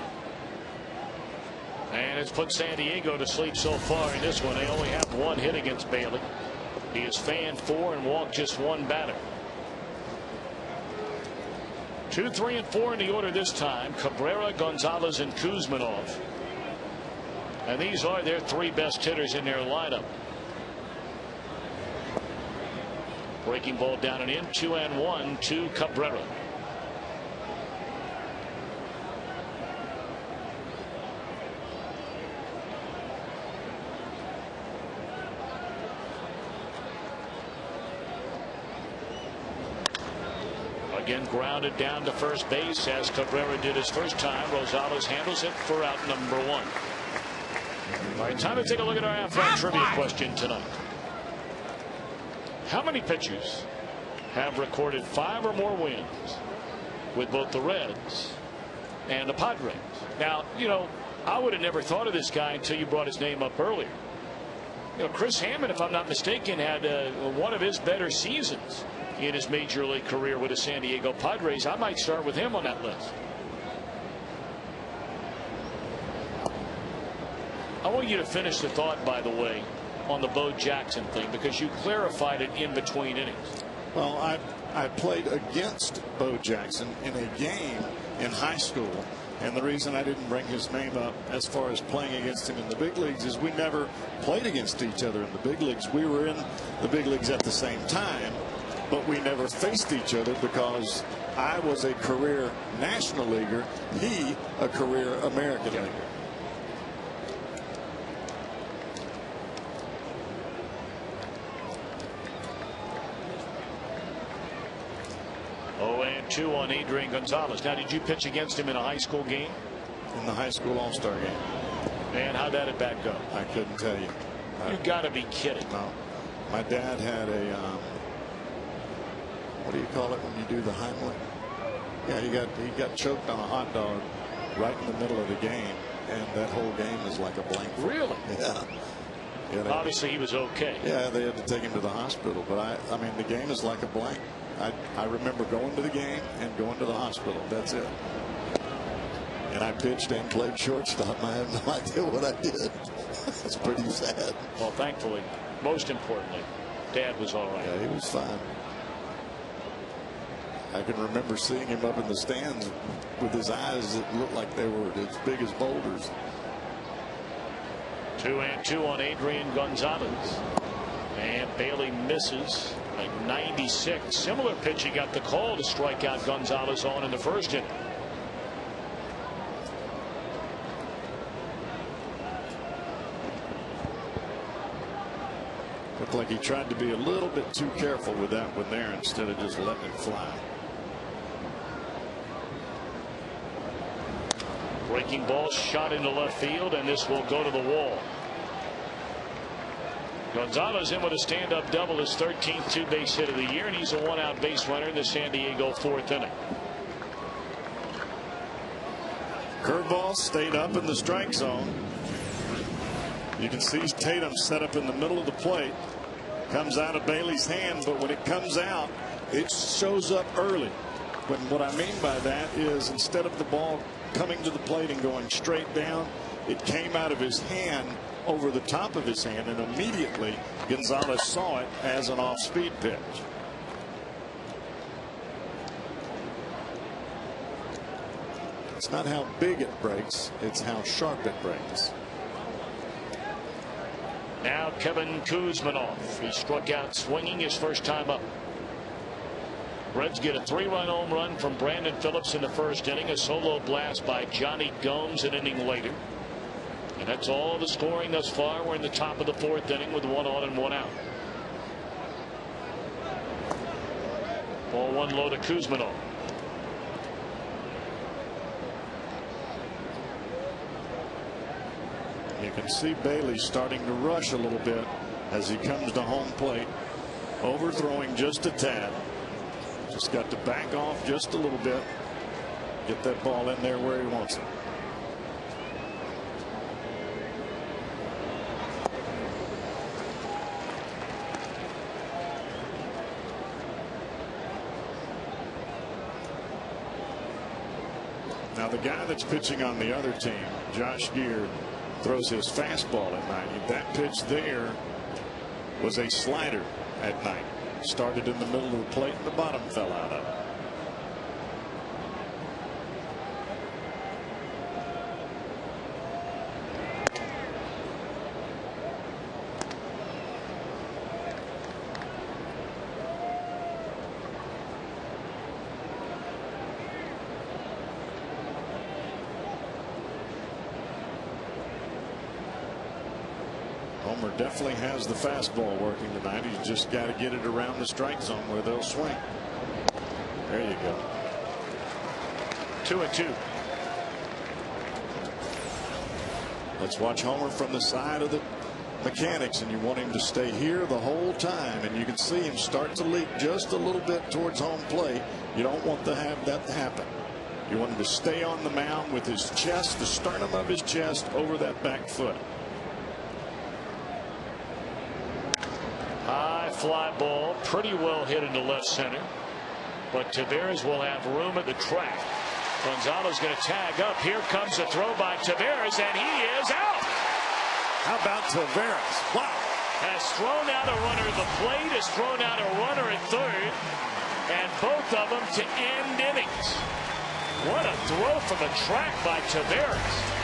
And it's put San Diego to sleep so far in this one. They only have one hit against Bailey. He has fanned 4 and walked just 1 batter. 2, 3, and 4 in the order this time. Cabrera, Gonzalez, and Kuzminov. And these are their 3 best hitters in their lineup. Breaking ball down and in. 2-1 to Cabrera. Again grounded down to first base as Cabrera did his first time. Rosales handles it for out number 1. All right, time to take a look at our Aflac trivia question tonight. How many pitchers have recorded 5 or more wins with both the Reds and the Padres? Now, you know, I would have never thought of this guy until you brought his name up earlier. You know, Chris Hammond, if I'm not mistaken, had one of his better seasons in his major league career with the San Diego Padres. I might start with him on that list. I want you to finish the thought, by the way, on the Bo Jackson thing, because you clarified it in between innings. Well, I played against Bo Jackson in a game in high school, and the reason I didn't bring his name up as far as playing against him in the big leagues is we never played against each other in the big leagues. We were in the big leagues at the same time, but we never faced each other because I was a career National Leaguer, he a career American Leaguer. 0-2 on Adrian Gonzalez. Now, did you pitch against him in a high school game? In the high school All-Star game. And how'd that at bat go? I couldn't tell you. You got to be kidding. No. My dad had a, what do you call it when you do the Heimlich? Yeah, he got choked on a hot dog right in the middle of the game, and that whole game is like a blank. Really? Yeah. Yeah, obviously he was okay. Yeah, they had to take him to the hospital, but I mean the game is like a blank. I remember going to the game and going to the hospital. That's it. And I pitched and played shortstop. I have no idea what I did. It's pretty sad. Well, thankfully, most importantly, Dad was all right. Yeah, he was fine. I can remember seeing him up in the stands with his eyes that looked like they were as big as boulders. 2-2 on Adrian Gonzalez. And Bailey misses like 96. Similar pitch he got the call to strike out Gonzalez on in the first inning. Looked like he tried to be a little bit too careful with that one there instead of just letting it fly. Breaking ball shot into left field, and this will go to the wall. Gonzalez in with a stand-up double, his 13th two-base hit of the year, and he's a one-out base runner in the San Diego fourth inning. Curveball stayed up in the strike zone. You can see Tatum set up in the middle of the plate. Comes out of Bailey's hand, but when it comes out, it shows up early. But what I mean by that is instead of the ball coming to the plate and going straight down, it came out of his hand over the top of his hand, and immediately Gonzalez saw it as an off-speed pitch. It's not how big it breaks, it's how sharp it breaks. Now Kevin Kuzminov. He struck out swinging his first time up. Reds get a 3-run home run from Brandon Phillips in the first inning. A solo blast by Johnny Gomes an inning later. And that's all the scoring thus far. We're in the top of the fourth inning with 1 on and 1 out. Ball 1 low to Kuzminov. You can see Bailey starting to rush a little bit as he comes to home plate, overthrowing just a tad. Just got to back off just a little bit, get that ball in there where he wants it. Now the guy that's pitching on the other team, Josh Gear, throws his fastball at 90. That pitch there was a slider at 90. Started in the middle of the plate and the bottom fell out of it. Homer definitely has the fastball working tonight. He's just got to get it around the strike zone where they'll swing. There you go. 2-2. Let's watch Homer from the side of the mechanics, and you want him to stay here the whole time, and you can see him start to leak just a little bit towards home plate. You don't want to have that happen. You want him to stay on the mound with his chest, the sternum of his chest, over that back foot. High fly ball, pretty well hit into left center, but Taveras will have room at the track. Gonzalo's going to tag up. Here comes a throw by Taveras, and he is out. How about Taveras? Wow. Has thrown out a runner at the plate, has thrown out a runner at third, and both of them to end innings. What a throw from the track by Taveras.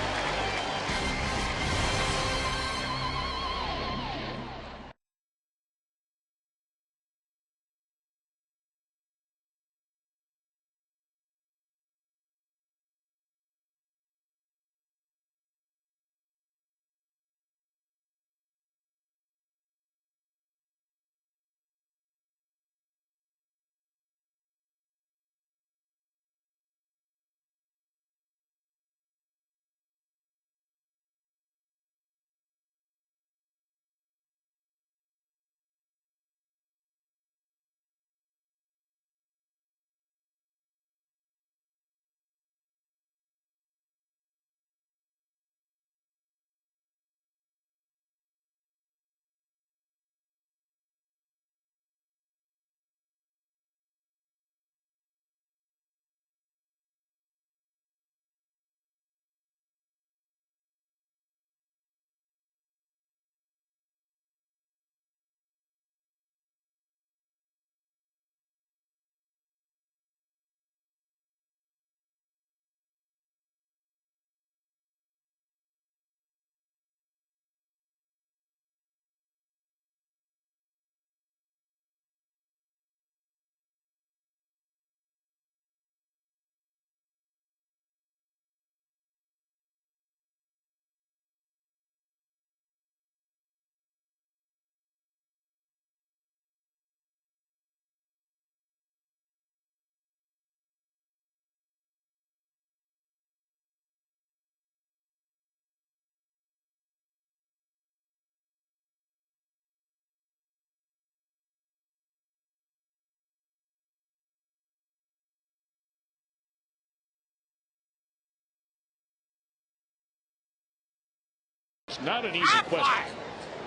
It's not an easy question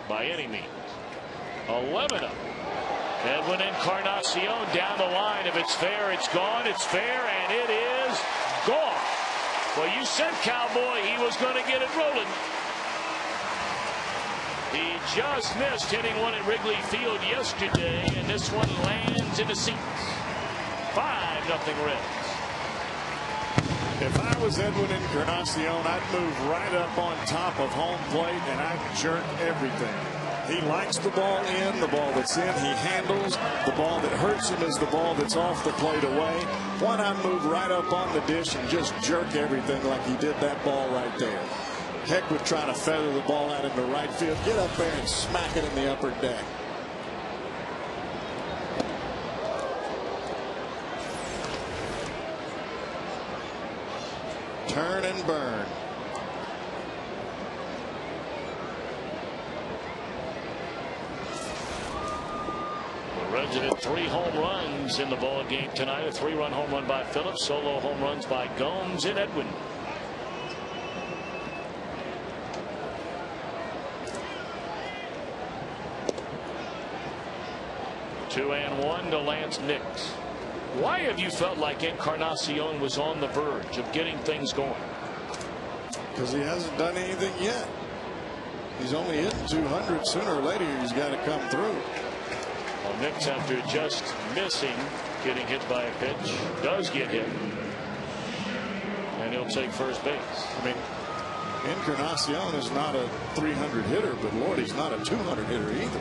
by any means. 11 up. Edwin Encarnacion down the line. If it's fair, it's gone. It's fair, and it is gone. Well, you said, Cowboy, he was going to get it rolling. He just missed hitting one at Wrigley Field yesterday, and this one lands in the seats. 5-0 Reds. If I was Edwin Encarnacion, I'd move right up on top of home plate and I'd jerk everything. He likes the ball in, the ball that's in, he handles. The ball that hurts him is the ball that's off the plate away. Why not move right up on the dish and just jerk everything like he did that ball right there? Heck with trying to feather the ball out into right field. Get up there and smack it in the upper deck. Turn and burn. Reds hit 3 home runs in the ball game tonight. A 3-run home run by Phillips. Solo home runs by Gomes and Edwin. Two and one to Lance Nix. Why have you felt like Encarnacion was on the verge of getting things going? Because he hasn't done anything yet. He's only hitting 200. Sooner or later, he's got to come through. Well, Nix, after just missing getting hit by a pitch, does get hit. And he'll take first base. I mean, Encarnacion is not a 300 hitter, but Lord, he's not a 200 hitter either.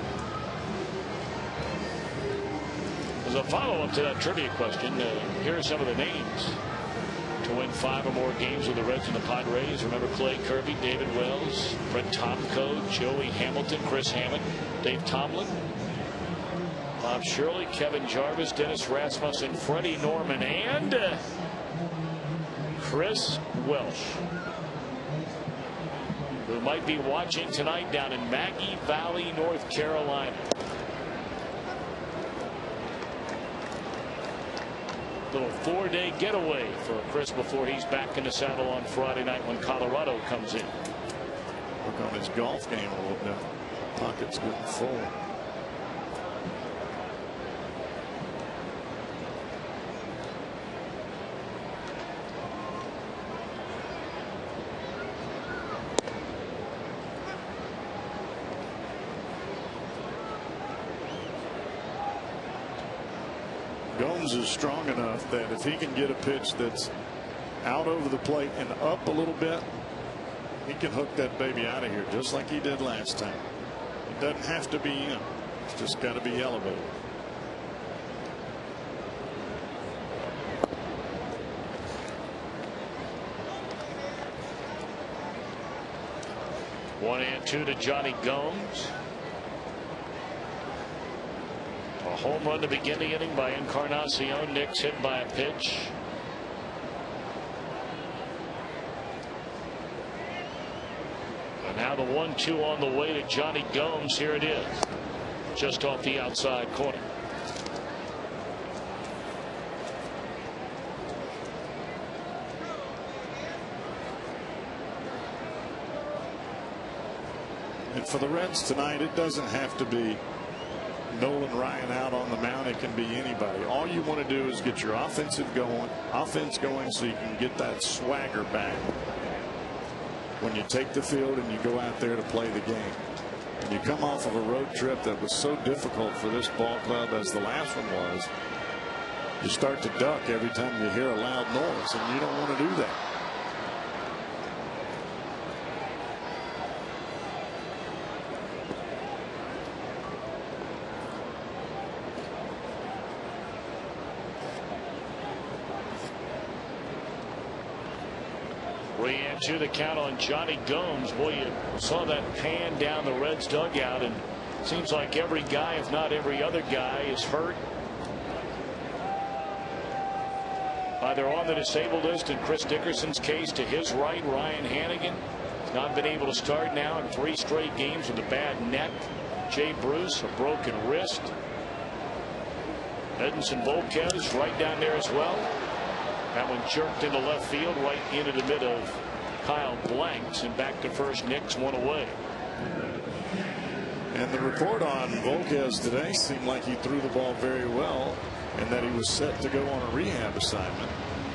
As a follow-up to that trivia question, here are some of the names to win 5 or more games with the Reds and the Padres. Remember Clay Kirby, David Wells, Brett Tomko, Joey Hamilton, Chris Hammond, Dave Tomlin, Bob Shirley, Kevin Jarvis, Dennis Rasmussen, Freddie Norman, and Chris Welsh, who might be watching tonight down in Maggie Valley, North Carolina. Little 4-day getaway for Chris before he's back in the saddle on Friday night when Colorado comes in. Work on his golf game a little bit. Pocket's getting full. Gomes is strong enough that if he can get a pitch that's out over the plate and up a little bit, he can hook that baby out of here just like he did last time. It doesn't have to be in. It's just got to be elevated. One and two to Johnny Gomes. A home run to begin the inning by Encarnacion. Nix hit by a pitch. And now the 1-2 on the way to Johnny Gomes. Here it is, just off the outside corner. And for the Reds tonight, it doesn't have to be Nolan Ryan out on the mound. It can be anybody. All you want to do is get your offense going so you can get that swagger back when you take the field and you go out there to play the game. And you come off of a road trip that was so difficult for this ball club as the last one was. You start to duck every time you hear a loud noise, and you don't want to do that. To the count on Johnny Gomes. Boy, you saw that pan down the Reds dugout, and it seems like every guy, if not every other guy, is hurt, either on the disabled list in Chris Dickerson's case. To his right, Ryan Hannigan has not been able to start now in 3 straight games with a bad neck. Jay Bruce, a broken wrist. Edinson Volquez right down there as well. That one jerked into left field, right into the mid of Kyle Blanks, and back to first. Nix, 1 away. And the report on Volquez today seemed like he threw the ball very well and that he was set to go on a rehab assignment.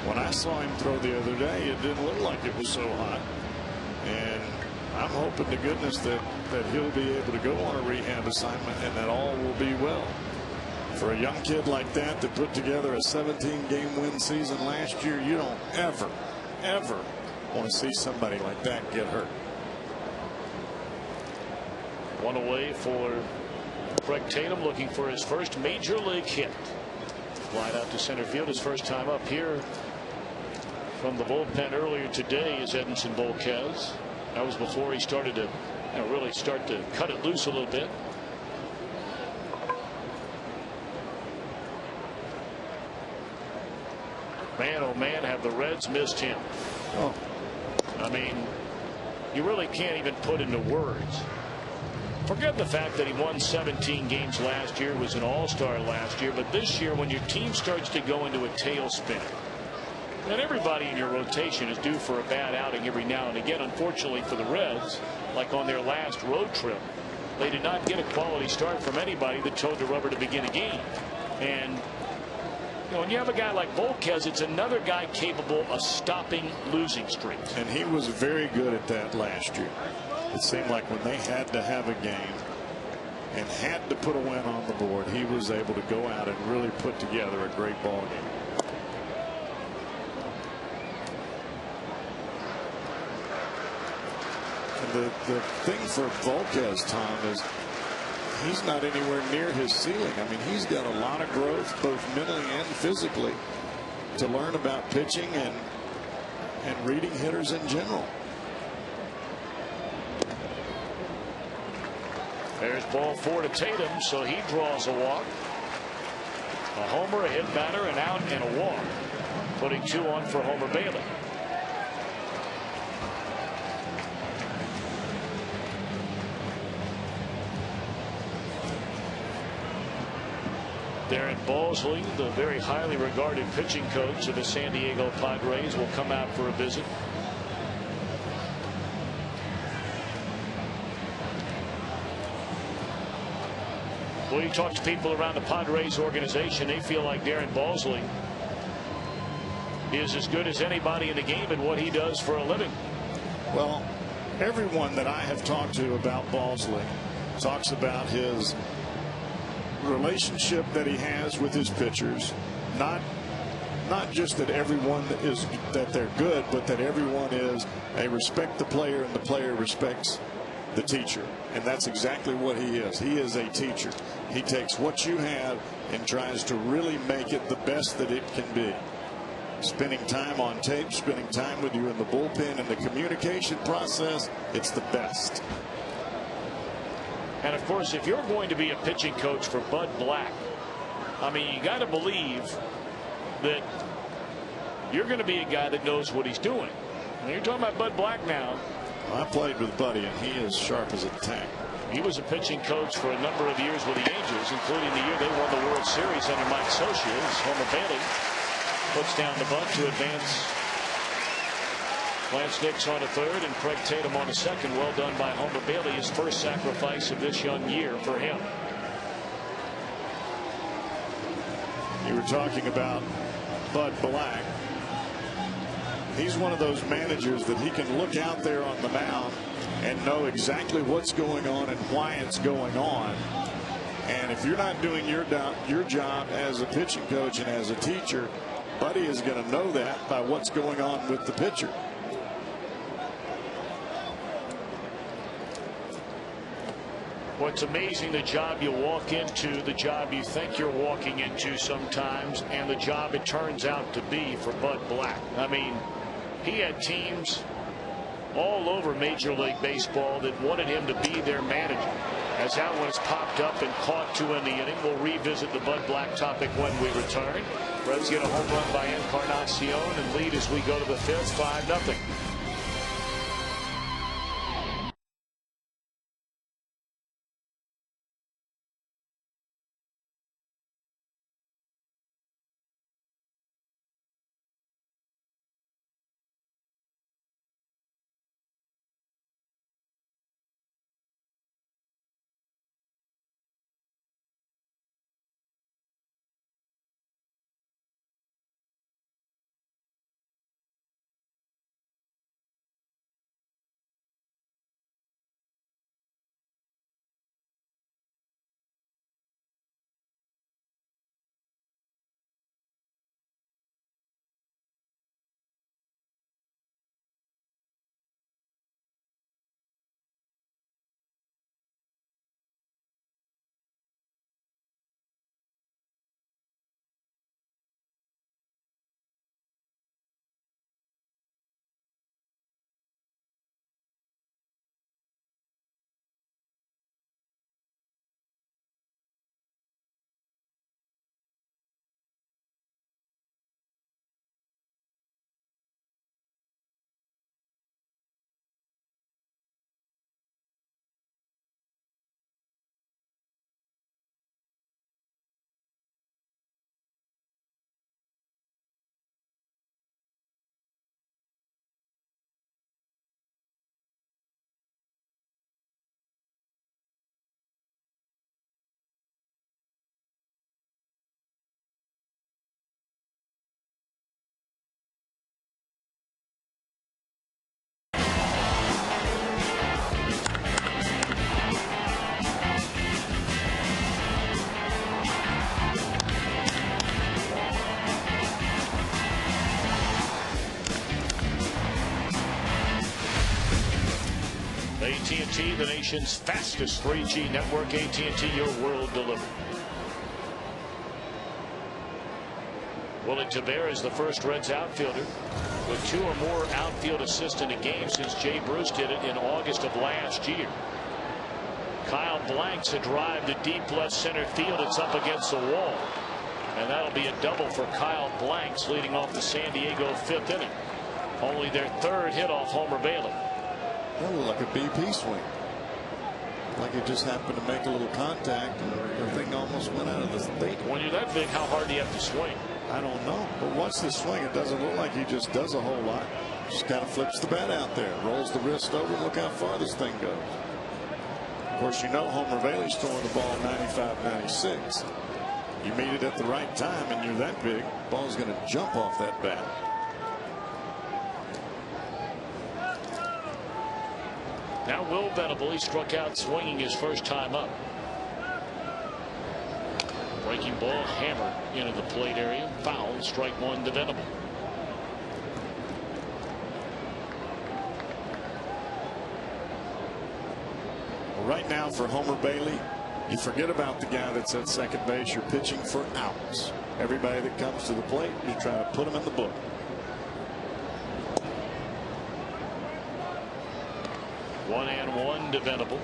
When I saw him throw the other day, it didn't look like it was so hot. And I'm hoping to goodness that he'll be able to go on a rehab assignment and that all will be well. For a young kid like that put together a 17-game win season last year, you don't ever want to see somebody like that get hurt. 1 away for Craig Tatum, looking for his first major league hit. Flied out to center field, his first time up here from the bullpen earlier today is Edinson Volquez. That was before he started to really start to cut it loose a little bit. Man, oh man, have the Reds missed him. Oh. I mean, you really can't even put into words Forget the fact that he won 17 games last year, was an all-star last year, but this year when your team starts to go into a tailspin, then everybody in your rotation is due for a bad outing every now and again. Unfortunately for the Reds, like on their last road trip, they did not get a quality start from anybody that toed the rubber to begin a game. And you know, when you have a guy like Volquez, it's another guy capable of stopping losing streaks. And he was very good at that last year. It seemed like when they had to have a game and had to put a win on the board, he was able to go out and really put together a great ball game. And the thing for Volquez, Tom, is he's not anywhere near his ceiling. I mean, he's got a lot of growth, both mentally and physically, to learn about pitching and reading hitters in general. There's ball 4 to Tatum, so he draws a walk. A homer, a hit batter, an out, and a walk. Putting 2 on for Homer Bailey. Darren Balsley, the very highly regarded pitching coach of the San Diego Padres, will come out for a visit. Well, you talk to people around the Padres organization, they feel like Darren Balsley is as good as anybody in the game at what he does for a living. Well, everyone that I have talked to about Balsley talks about his relationship that he has with his pitchers. Not just that everyone is that they're good, but that everyone is they respect the player and the player respects the teacher. And that's exactly what he is. He is a teacher. He takes what you have and tries to really make it the best that it can be. Spending time on tape, spending time with you in the bullpen, and the communication process, it's the best. And of course, if you're going to be a pitching coach for Bud Black, I mean, you got to believe that you're going to be a guy that knows what he's doing. And you're talking about Bud Black now. I played with Buddy, and he is sharp as a tack. He was a pitching coach for a number of years with the Angels, including the year they won the World Series under Mike Socia. Homer Bailey puts down the bunt to advance. Lance Nix on a third and Craig Tatum on a second. Well done by Homer Bailey, his first sacrifice of this young year for him. You were talking about Bud Black. He's one of those managers that he can look out there on the mound and know exactly what's going on and why it's going on. And if you're not doing your job as a pitching coach and as a teacher, Buddy is going to know that by what's going on with the pitcher. Well, it's amazing the job you walk into, the job you think you're walking into sometimes, and the job it turns out to be for Bud Black. I mean, he had teams all over Major League Baseball that wanted him to be their manager. As that one has popped up and caught 2 in the inning, we'll revisit the Bud Black topic when we return. Reds get a home run by Encarnacion and lead as we go to the 5th, 5-0. AT&T, the nation's fastest 3G network. AT&T, your world delivered. Willie Tavera is the first Reds outfielder with 2 or more outfield assists in a game since Jay Bruce did it in August of last year. Kyle Blanks a drive to deep left center field. It's up against the wall. And that'll be a double for Kyle Blanks, leading off the San Diego 5th inning. Only their 3rd hit off Homer Bailey. That looked like a BP swing. Like it just happened to make a little contact and the thing almost went out of the thing. When you're that big, how hard do you have to swing? I don't know. But watch this swing. It doesn't look like he just does a whole lot. Just kind of flips the bat out there, rolls the wrist over, and look how far this thing goes. Of course, you know Homer Bailey's throwing the ball 95, 96. You meet it at the right time and you're that big, ball's going to jump off that bat. Now Will Venable, he struck out swinging his first time up. Breaking ball hammered into the plate area. Foul, strike 1 to Venable. Well, right now for Homer Bailey, you forget about the guy that's at second base. You're pitching for outs. Everybody that comes to the plate, you're trying to put them in the book. One and one to Venable.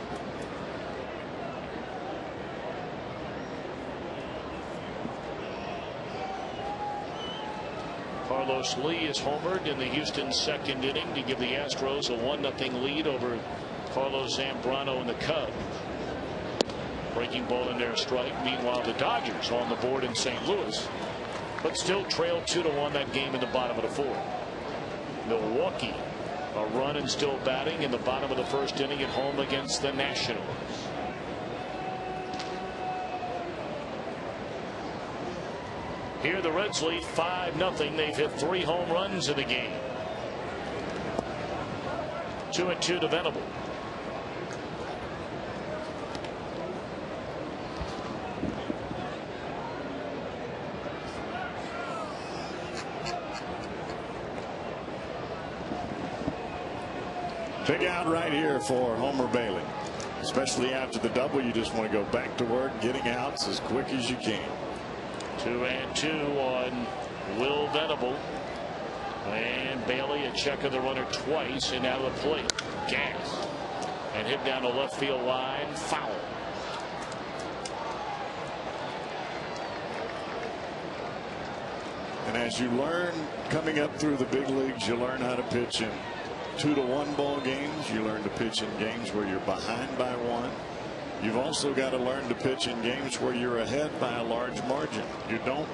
Carlos Lee is homered in the Houston 2nd inning to give the Astros a 1-0 lead over Carlos Zambrano and the Cubs. Breaking ball in there, strike. Meanwhile, the Dodgers on the board in St. Louis, but still trail 2-1 that game in the bottom of the 4th. Milwaukee a run and still batting in the bottom of the 1st inning at home against the Nationals. Here the Reds lead 5-0. They've hit 3 home runs in the game. 2-2 to Venable. Big out right here for Homer Bailey, especially after the double. You just want to go back to work getting outs as quick as you can. 2-2 on Will Venable, and Bailey a check of the runner twice and out of the plate. Gas and hit down the left field line. Foul. And as you learn coming up through the big leagues, you learn how to pitch in 2-1 ball games. You learn to pitch in games where you're behind by 1. You've also got to learn to pitch in games where you're ahead by a large margin. You don't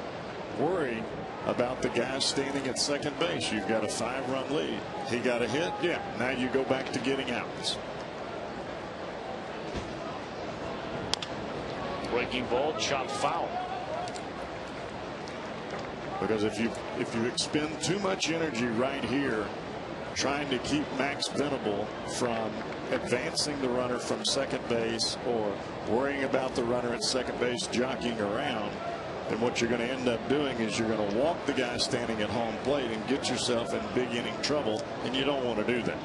worry about the guy standing at second base. You've got a 5-run lead. He got a hit. Yeah, now you go back to getting outs. Breaking ball, chop foul. Because if you expend too much energy right here trying to keep Max Venable from advancing the runner from second base or worrying about the runner at second base jockeying around, then what you're going to end up doing is you're going to walk the guy standing at home plate and get yourself in big inning trouble, and you don't want to do that.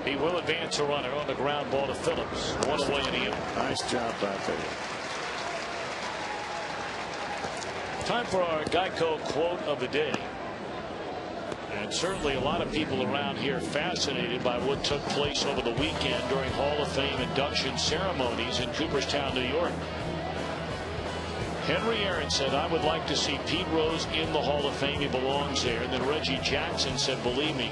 He will advance a runner on the ground ball to Phillips. 1 away in the inning. Nice job by Bailey. Time for our Geico quote of the day. And certainly a lot of people around here fascinated by what took place over the weekend during Hall of Fame induction ceremonies in Cooperstown, New York. Henry Aaron said, "I would like to see Pete Rose in the Hall of Fame. He belongs there." And then Reggie Jackson said, "Believe me,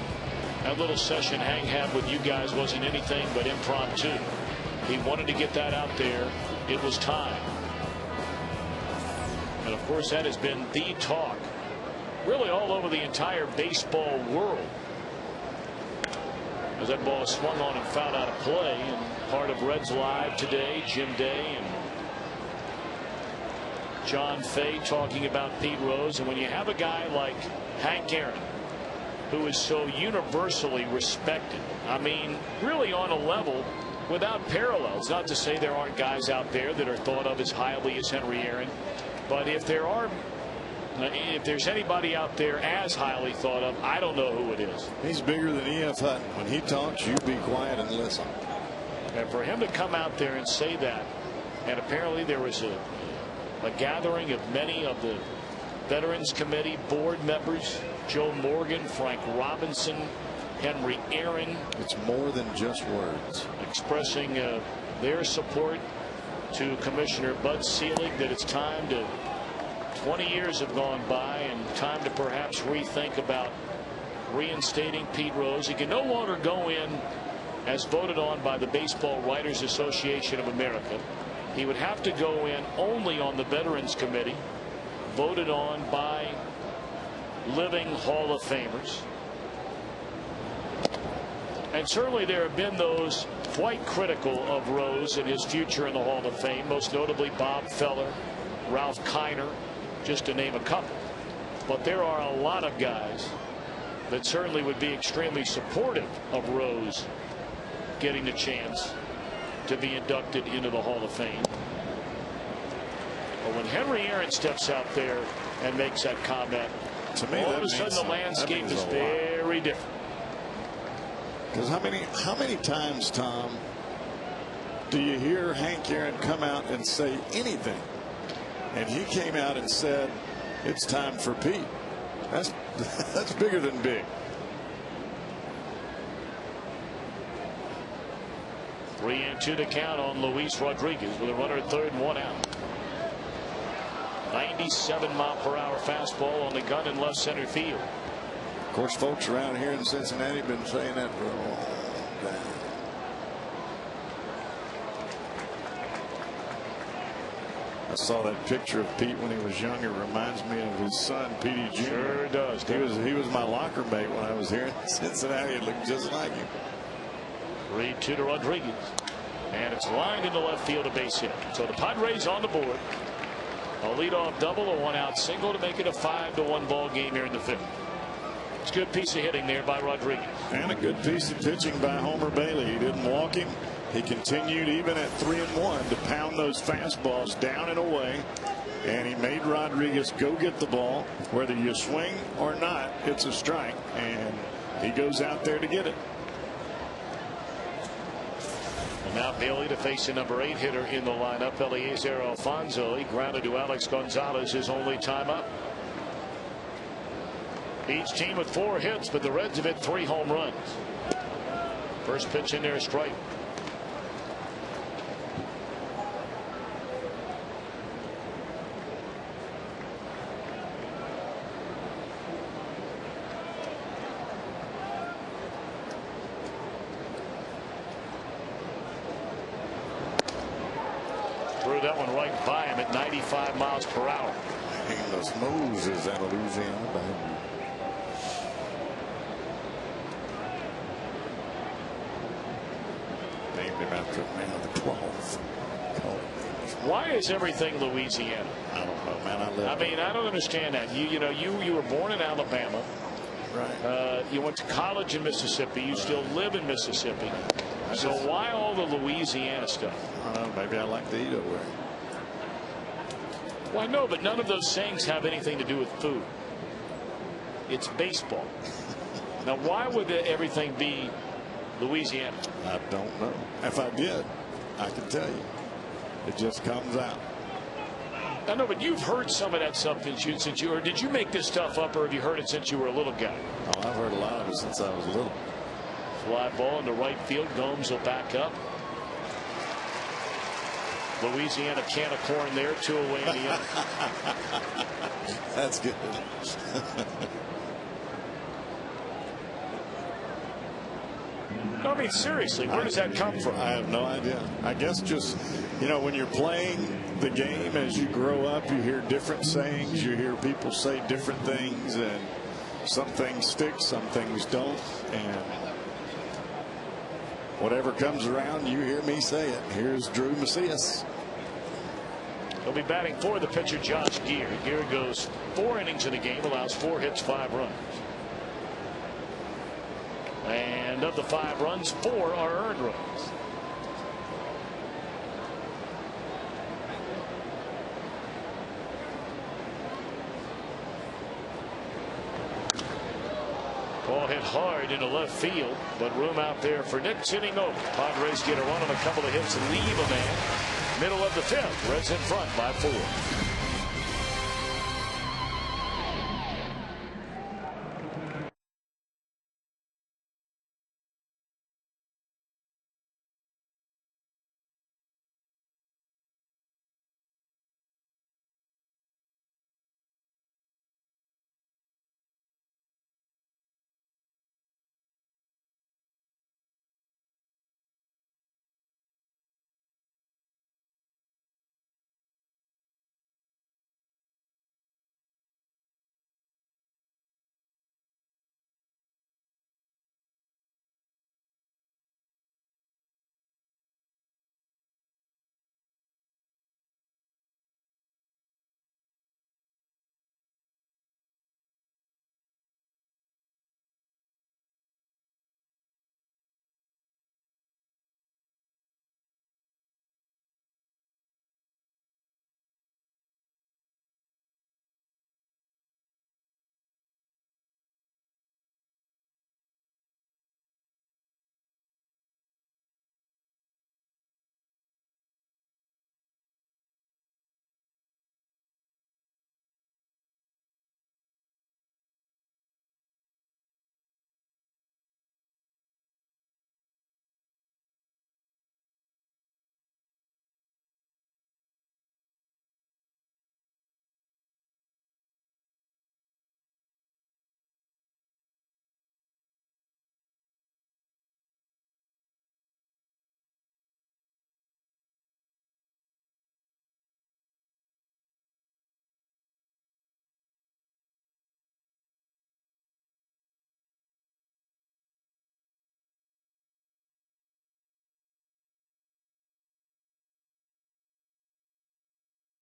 that little session Hank had with you guys wasn't anything but impromptu. He wanted to get that out there. It was time." And of course, that has been the talk really all over the entire baseball world, as that ball is swung on and fouled out of play. And part of Reds Live today, Jim Day and John Fay talking about Pete Rose. And when you have a guy like Hank Aaron, who is so universally respected, I mean, really on a level without parallels. Not to say there aren't guys out there that are thought of as highly as Henry Aaron, but if there's anybody out there as highly thought of, I don't know who it is. He's bigger than E.F. Hutton. When he talks, you be quiet and listen. And for him to come out there and say that, and apparently there was a gathering of many of the Veterans Committee board members, Joe Morgan, Frank Robinson, Henry Aaron. It's more than just words. Expressing their support to Commissioner Bud Selig, that it's time to, 20 years have gone by, and time to perhaps rethink about reinstating Pete Rose. He can no longer go in as voted on by the Baseball Writers Association of America. He would have to go in only on the Veterans Committee, voted on by living Hall of Famers. And certainly there have been those quite critical of Rose and his future in the Hall of Fame, most notably Bob Feller, Ralph Kiner, just to name a couple. But there are a lot of guys that certainly would be extremely supportive of Rose getting the chance to be inducted into the Hall of Fame. But when Henry Aaron steps out there and makes that comment, to me, all of a sudden the landscape is very different. Because how many times, Tom, do you hear Hank Aaron come out and say anything? And he came out and said, it's time for Pete. That's bigger than big. 3-2 to count on Luis Rodriguez with a runner at third and one out. 97-mile-per-hour fastball on the gun in left center field. Of course, folks around here in Cincinnati have been saying that for a long time. I saw that picture of Pete when he was younger. Reminds me of his son, Petey Jr. Sure does. He was my locker mate when I was here in Cincinnati. It looked just like him. 3-2 to Rodriguez. And it's lined into left field, a base hit. So the Padres on the board. A leadoff double, a one-out single to make it a 5-1 ball game here in the fifth. It's a good piece of hitting there by Rodriguez. And a good piece of pitching by Homer Bailey. He didn't walk him. He continued even at 3-1 to pound those fastballs down and away. And he made Rodriguez go get the ball. Whether you swing or not, it's a strike. And he goes out there to get it. And now Bailey to face the number 8 hitter in the lineup, Eliezer Alfonso. He grounded to Alex Gonzalez his only time up. Each team with 4 hits, but the Reds have hit 3 home runs. First pitch in there, a strike. Threw that one right by him at 95 miles per hour. Los Moses out of Louisiana. Named him after man of the 12th. Why is everything Louisiana? I don't know, man. I don't understand that. You were born in Alabama. Right. You went to college in Mississippi. You still live in Mississippi. So why all the Louisiana stuff? I don't know. Maybe I like to eat over there. Well, I know, but none of those sayings have anything to do with food. It's baseball. Now, why would everything be Louisiana? I don't know. If I did, I could tell you. It just comes out. I know, but you've heard some of that stuff or did you make this stuff up, or have you heard it since you were a little guy? Oh, I've heard a lot of it since I was little. Fly ball into right field. Gomes will back up. Louisiana can of corn there, 2 away in the end. That's good. No, I mean, seriously, where does that come from? I have no idea. I guess just, when you're playing the game as you grow up, you hear different sayings. You hear people say different things, and some things stick, some things don't. And whatever comes around, you hear me say it. Here's Drew Macias. He'll be batting for the pitcher, Josh Gear. Gear goes 4 innings in the game, allows 4 hits, 5 runs. And of the 5 runs, 4 are earned runs. it hard into left field, but room out there for Nick sitting over. Padres get a run on a couple of hits and leave a man. Middle of the fifth. Reds in front by 4.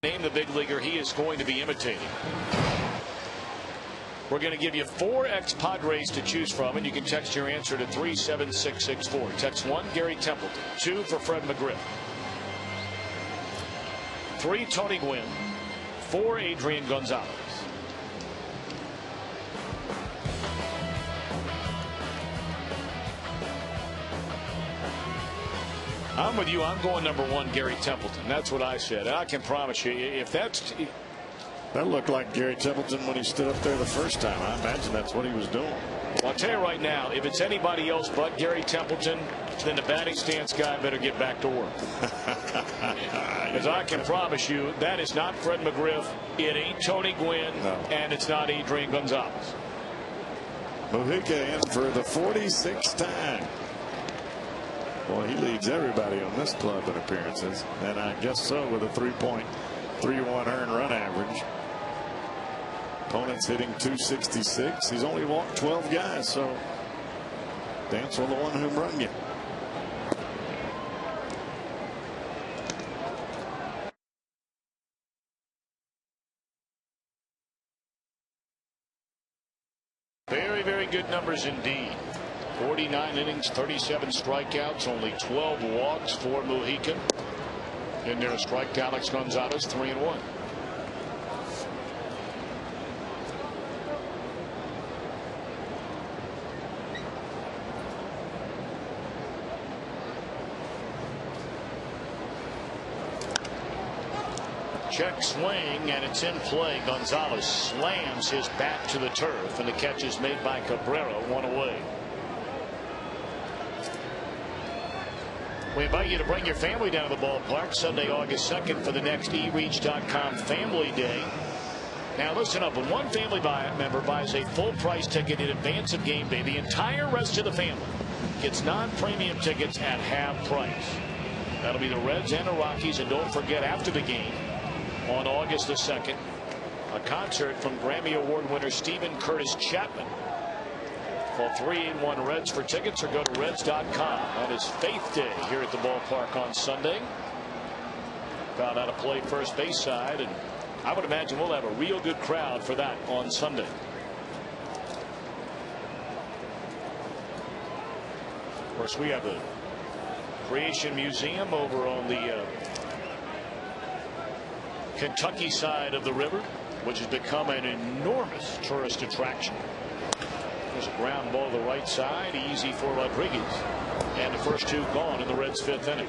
Name the big leaguer he is going to be imitating. We're going to give you 4 ex-Padres to choose from, and you can text your answer to 37664. Text 1, Gary Templeton. 2 for Fred McGriff. 3, Tony Gwynn. 4, Adrian Gonzalez. I'm with you. I'm going number 1, Gary Templeton. That's what I said. And I can promise you, if that's... That looked like Gary Templeton when he stood up there the first time. I imagine that's what he was doing. Well, I'll tell you right now, if it's anybody else but Gary Templeton, then the batting stance guy better get back to work. Because I can promise you, that is not Fred McGriff, it ain't Tony Gwynn, no. And it's not Adrian Gonzalez. Mujica in for the 46th time. Well, he leads everybody on this club in appearances, and I guess so with a 3.31 earned run average. Opponent's hitting 266. He's only walked 12 guys, so dance on the one home run game. Very, very good numbers indeed. 49 innings, 37 strikeouts, only 12 walks for Mujica. In there, strike Alex Gonzalez, 3-1. Check swing, and it's in play. Gonzalez slams his bat to the turf, and the catch is made by Cabrera, 1 away. We invite you to bring your family down to the ballpark Sunday, August 2nd for the next eReach.com Family Day. Now listen up, when one family member buys a full price ticket in advance of game day, the entire rest of the family gets non-premium tickets at half price. That'll be the Reds and the Rockies, and don't forget after the game on August the 2nd, a concert from Grammy Award winner Stephen Curtis Chapman. Call 381 Reds for tickets or go to Reds.com on his Faith Day here at the ballpark on Sunday. Found out to play first base side, and I would imagine we'll have a real good crowd for that on Sunday. Of course, we have the Creation Museum over on the Kentucky side of the river, which has become an enormous tourist attraction. There's a ground ball to the right side, easy for Rodriguez. And the first two gone in the Reds' fifth inning.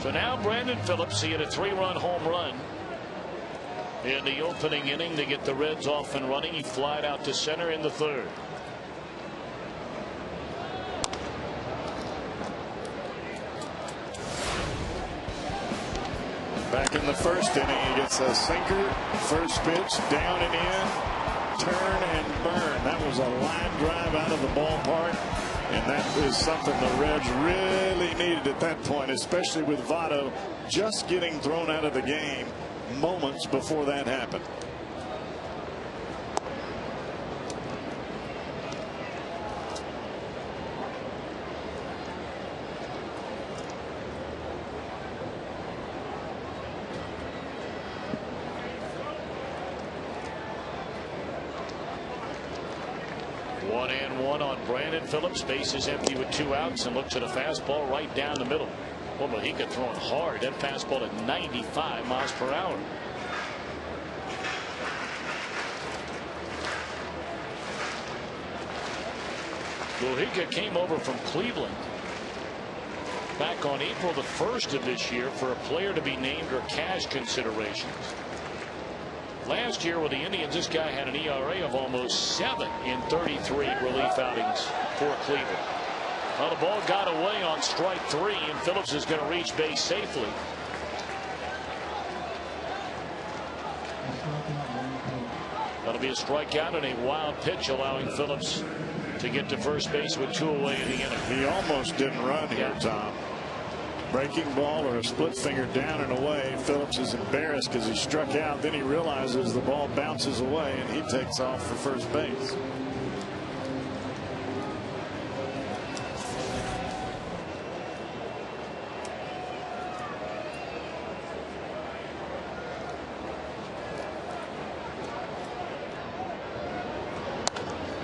So now Brandon Phillips, he had a 3-run home run in the opening inning to get the Reds off and running. He flied out to center in the third. Back in the first inning, he gets a sinker, first pitch, down and in, turn and burn. That was a line drive out of the ballpark. And that is something the Reds really needed at that point, especially with Votto just getting thrown out of the game moments before that happened. One and one on Brandon Phillips. Base is empty with 2 outs, and looks at a fastball right down the middle. Well, but he could throw it hard. That fastball at 95 miles per hour. Mujica came over from Cleveland back on April the 1st of this year for a player to be named or cash considerations. Last year with the Indians, this guy had an ERA of almost 7 in 33 relief outings for Cleveland. Well, the ball got away on strike 3, and Phillips is going to reach base safely. That'll be a strikeout and a wild pitch, allowing Phillips to get to first base with 2 away in the inning. He almost didn't run here, Tom. Breaking ball or a split finger down and away. Phillips is embarrassed because he struck out. Then he realizes the ball bounces away and he takes off for first base.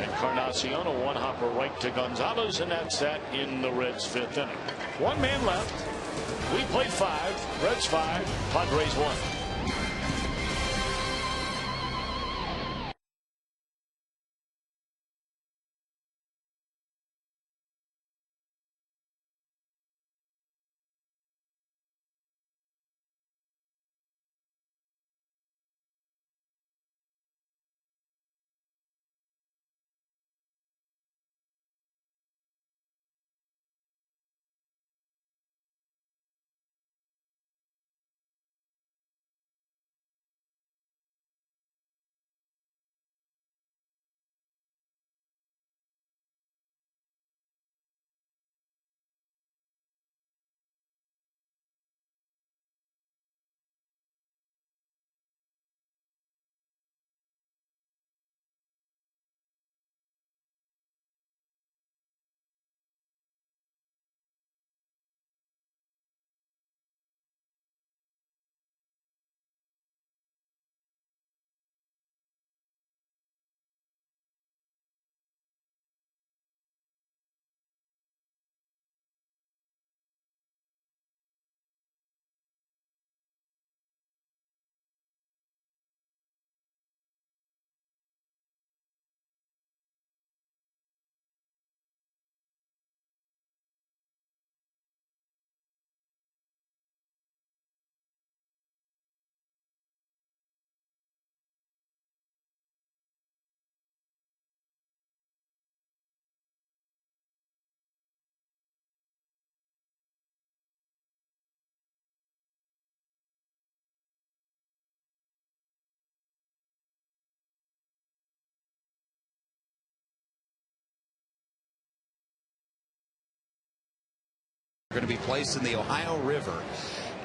Encarnacion, a one-hopper right to Gonzalez, and that's that in the Reds' 5th inning. 1 man left. We played 5. Reds 5. Padres 1. Going to be placed in the Ohio River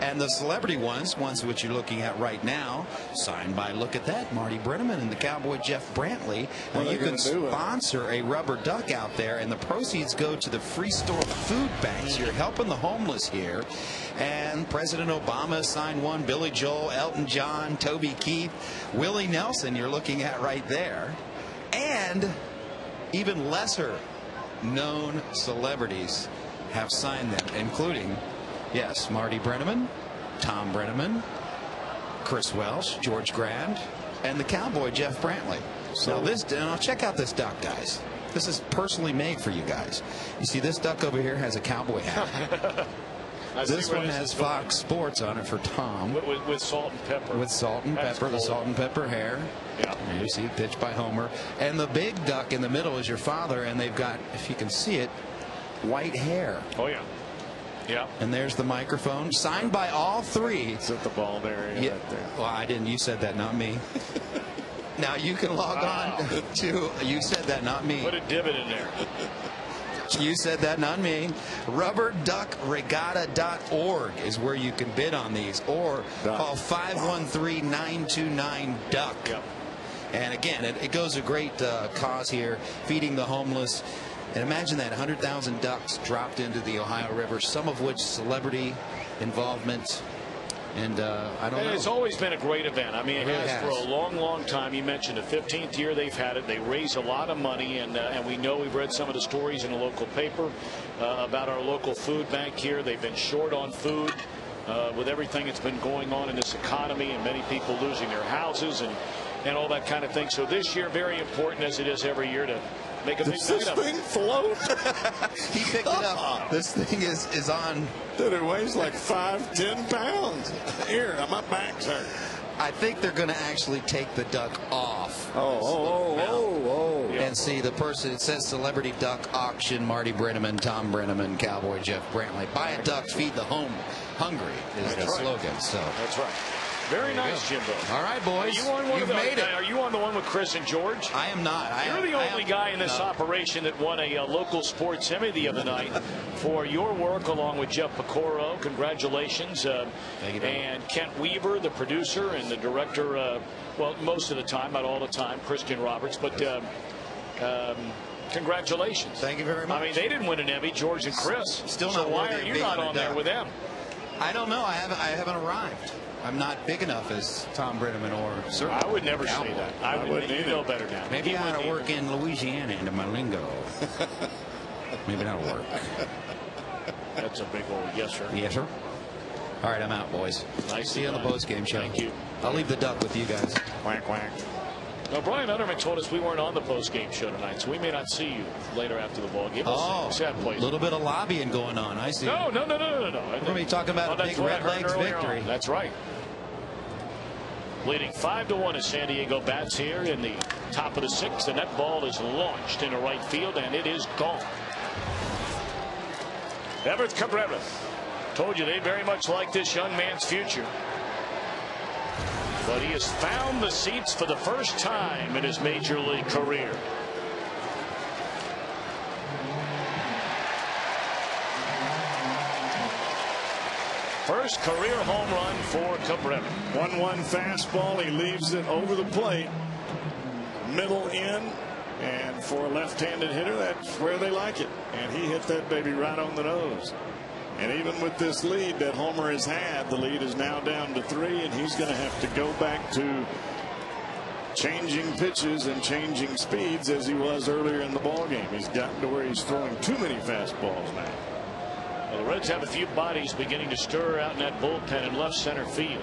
And the celebrity ones which you're looking at right now, signed by, look at that, Marty Brennaman and the Cowboy Jeff Brantley. Well, Now you can sponsor a rubber duck out there, and the proceeds go to the Free Store Food Banks. You're helping the homeless here. And President Obama signed one, Billy Joel, Elton John, Toby Keith, Willie Nelson you're looking at right there. And even lesser known celebrities have signed them, including, yes, Marty Brennaman, Tom Brennaman, Chris Welsh, George Grand, and the Cowboy Jeff Brantley. So now check out this duck, guys. This is personally made for you guys. You see, this duck over here has a cowboy hat. This one has Fox Sports on it for Tom. With salt and pepper. With salt and pepper, the salt and pepper hair. Yeah. And you see, pitched by Homer. And the big duck in the middle is your father, and they've got, if you can see it, white hair. Oh, yeah. Yeah. And there's the microphone, signed by all three. It's at the bald area right there. Well, I didn't. You said that, not me. Now you can log on to, you said that, not me. Put a divot in there. You said that, not me. RubberDuckRegatta.org is where you can bid on these, or call 513-929-DUCK. Yep. And again, it goes a great cause here, feeding the homeless. And imagine that 100,000 ducks dropped into the Ohio River, some of which celebrity involvement. And I don't know. It's always been a great event. I mean, it really has for a long, long time. You mentioned the 15th year they've had it. They raise a lot of money, and we know we've read some of the stories in the local paper about our local food bank here. They've been short on food with everything that's been going on in this economy, and many people losing their houses and all that kind of thing. So this year, very important as it is every year to make a big Does this thing float? He picked it up. This thing is on. Dude, it weighs like 5-10 pounds. Here, my back's hurt. I think they're going to actually take the duck off. Oh. And see the person, it says Celebrity Duck Auction, Marty Brennaman, Tom Brennaman, Cowboy Jeff Brantley. Buy a duck, feed the hungry is the slogan. So that's right. Very nice, Jimbo. All right, boys. You've made it. Are you on the one with Chris and George? I am not. You're the only guy in this operation that won a local sports Emmy the other night for your work along with Jeff Pecoro. Congratulations. Thank you. And Kent Weaver, the producer and the director, well, most of the time, not all the time, Christian Roberts, but congratulations. Thank you very much. I mean, they didn't win an Emmy, George and Chris. Still so not why worthy are of you being not on on the there duck. with them? I don't know. I haven't arrived. I'm not big enough as Tom Brennaman or certainly. I would never say that. I wouldn't. You know better now. Maybe I ought to work in Louisiana into my lingo. Maybe that'll work. That's a big old yes, sir. Yes, sir. All right, I'm out, boys. Nice. See you on the post-game show. Thank you. I'll leave the duck with you guys. Quack, quack. Now, Brian Utterman told us we weren't on the post-game show tonight, so we may not see you later after the ball game. Oh, a little bit of lobbying going on. I see. No. We're going to be talking about a big Red Legs victory. That's right. Leading 5-1 as San Diego bats here in the top of the sixth, and that ball is launched into right field, and it is gone. Everett Cabrera. Told you they very much like this young man's future. But he has found the seats for the first time in his major league career. First career home run for Cabrera. 1-1 fastball. He leaves it over the plate. Middle in. And for a left-handed hitter, that's where they like it. And he hit that baby right on the nose. And even with this lead that Homer has had, the lead is now down to 3, and he's going to have to go back to changing pitches and changing speeds as he was earlier in the ballgame. He's gotten to where he's throwing too many fastballs now. Well, the Reds have a few bodies beginning to stir out in that bullpen in left center field.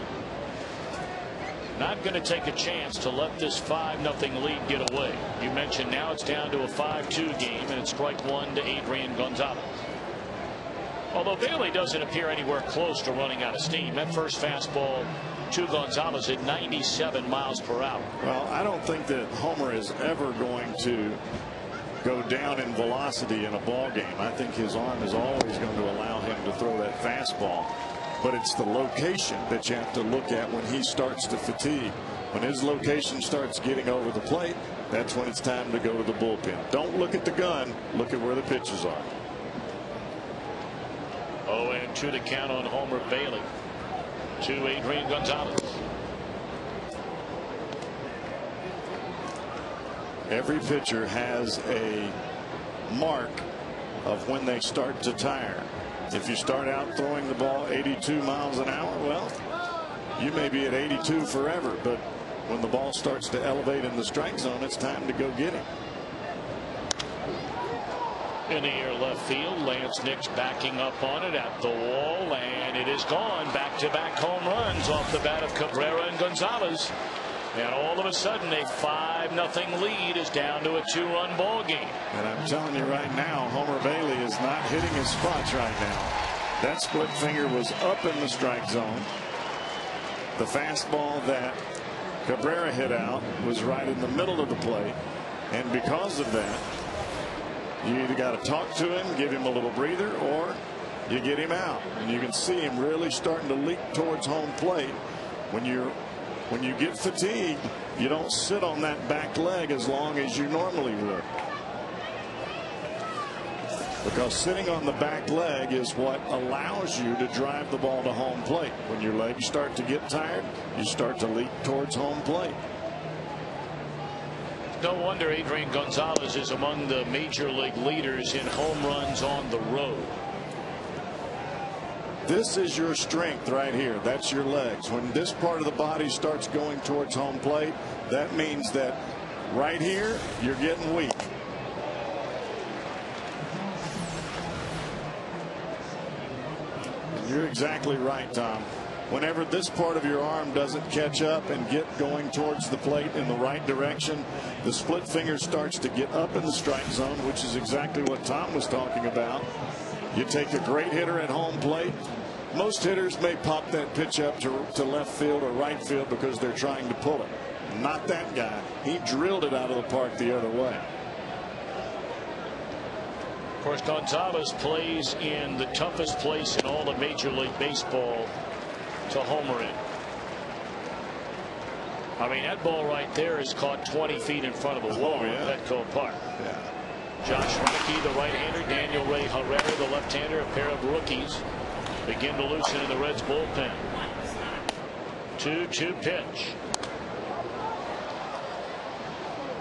Not going to take a chance to let this 5-0 lead get away. You mentioned now it's down to a 5-2 game, and it's strike one to Adrian Gonzalez. Although Bailey doesn't appear anywhere close to running out of steam. That first fastball to Gonzalez at 97 miles per hour. Well, I don't think that Homer is ever going to go down in velocity in a ball game. I think his arm is always going to allow him to throw that fastball. But it's the location that you have to look at when he starts to fatigue. When his location starts getting over the plate, that's when it's time to go to the bullpen. Don't look at the gun. Look at where the pitches are. 0-2 to count on Homer Bailey. to Adrian Gonzalez. Every pitcher has a mark of when they start to tire. If you start out throwing the ball 82 miles an hour, well, you may be at 82 forever, but when the ball starts to elevate in the strike zone, it's time to go get him. In the air left field, Lance Nix backing up on it at the wall, and it is gone. Back-to-back home runs off the bat of Cabrera and Gonzalez. And all of a sudden, a 5-0 lead is down to a 2-run ball game. And I'm telling you right now, Homer Bailey is not hitting his spots right now. That split finger was up in the strike zone. The fastball that Cabrera hit out was right in the middle of the plate. And because of that, you either got to talk to him, give him a little breather, or you get him out. And you can see him really starting to leak towards home plate. When you get fatigued, you don't sit on that back leg as long as you normally would. Because sitting on the back leg is what allows you to drive the ball to home plate. When your legs start to get tired, you start to leak towards home plate. No wonder Adrian Gonzalez is among the major league leaders in home runs on the road. This is your strength right here. That's your legs. When this part of the body starts going towards home plate, that means that right here you're getting weak. And you're exactly right, Tom. Whenever this part of your arm doesn't catch up and get going towards the plate in the right direction, the split finger starts to get up in the strike zone, which is exactly what Tom was talking about. You take a great hitter at home plate. Most hitters may pop that pitch up to left field or right field because they're trying to pull it. Not that guy. He drilled it out of the park the other way. Of course, Gonzalez plays in the toughest place in all of Major League Baseball to homer in. I mean, that ball right there is caught 20 feet in front of the wall at Petco Park. Yeah. Josh Rocky, the right-hander, Daniel Ray Herrera, the left-hander, a pair of rookies, begin to loosen in the Reds bullpen. 2-2 pitch.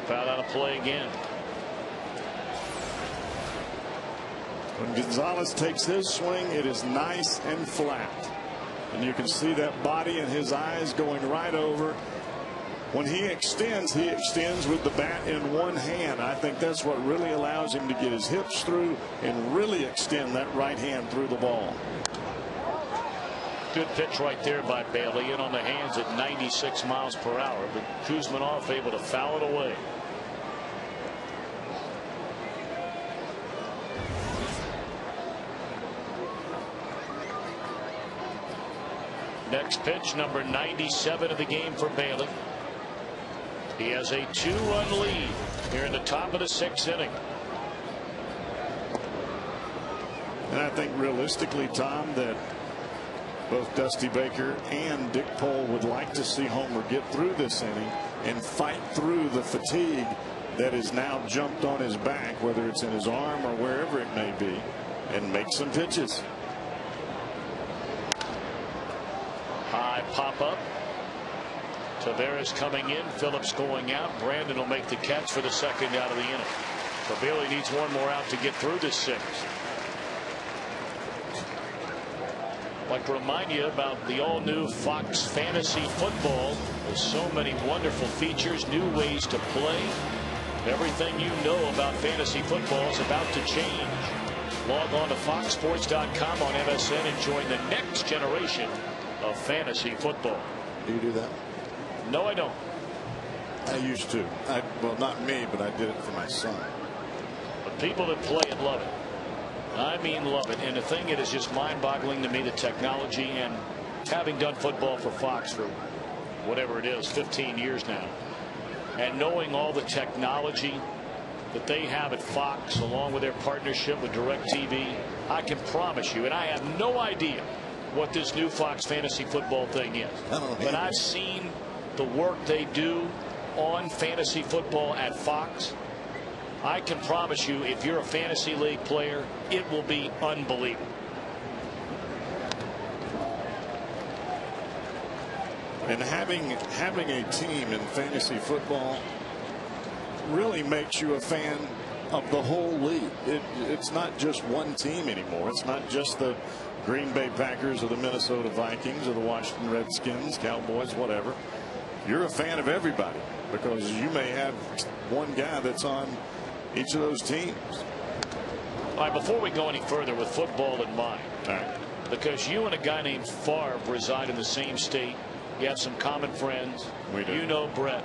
Foul out of play again. When Gonzalez takes his swing, it is nice and flat. And you can see that body and his eyes going right over. When he extends with the bat in one hand. I think that's what really allows him to get his hips through and really extend that right hand through the ball. Good pitch right there by Bailey, in on the hands at 96 miles per hour, but Kuzminoff able to foul it away. Next pitch, number 97 of the game for Bailey. He has a 2-run lead here in the top of the 6th inning. And I think realistically, Tom, that both Dusty Baker and Dick Pole would like to see Homer get through this inning and fight through the fatigue that is now jumped on his back, whether it's in his arm or wherever it may be, and make some pitches. High pop up. Taveras coming in, Phillips going out. Brandon will make the catch for the second out of the inning. But Bailey needs one more out to get through this 6th. I'd like to remind you about the all-new Fox Fantasy Football. There's so many wonderful features, new ways to play. Everything you know about fantasy football is about to change. Log on to foxsports.com on MSN and join the next generation of fantasy football. Do you do that? No, I don't. I used to. Well, not me, but I did it for my son. But people that play it love it. I mean, love it. And the thing, it is just mind-boggling to me, the technology, and having done football for Fox for whatever it is, 15 years now, and knowing all the technology that they have at Fox, along with their partnership with DirecTV, I can promise you, and I have no idea what this new Fox Fantasy Football thing is, but I've seen the work they do on fantasy football at Fox. I can promise you, if you're a fantasy league player, it will be unbelievable. And having a team in fantasy football really makes you a fan of the whole league. It's not just one team anymore. It's not just the Green Bay Packers or the Minnesota Vikings or the Washington Redskins, Cowboys, whatever. You're a fan of everybody because you may have one guy that's on each of those teams. All right, before we go any further with football in mind, because you and a guy named Favre reside in the same state, you have some common friends. We do. You know Brett.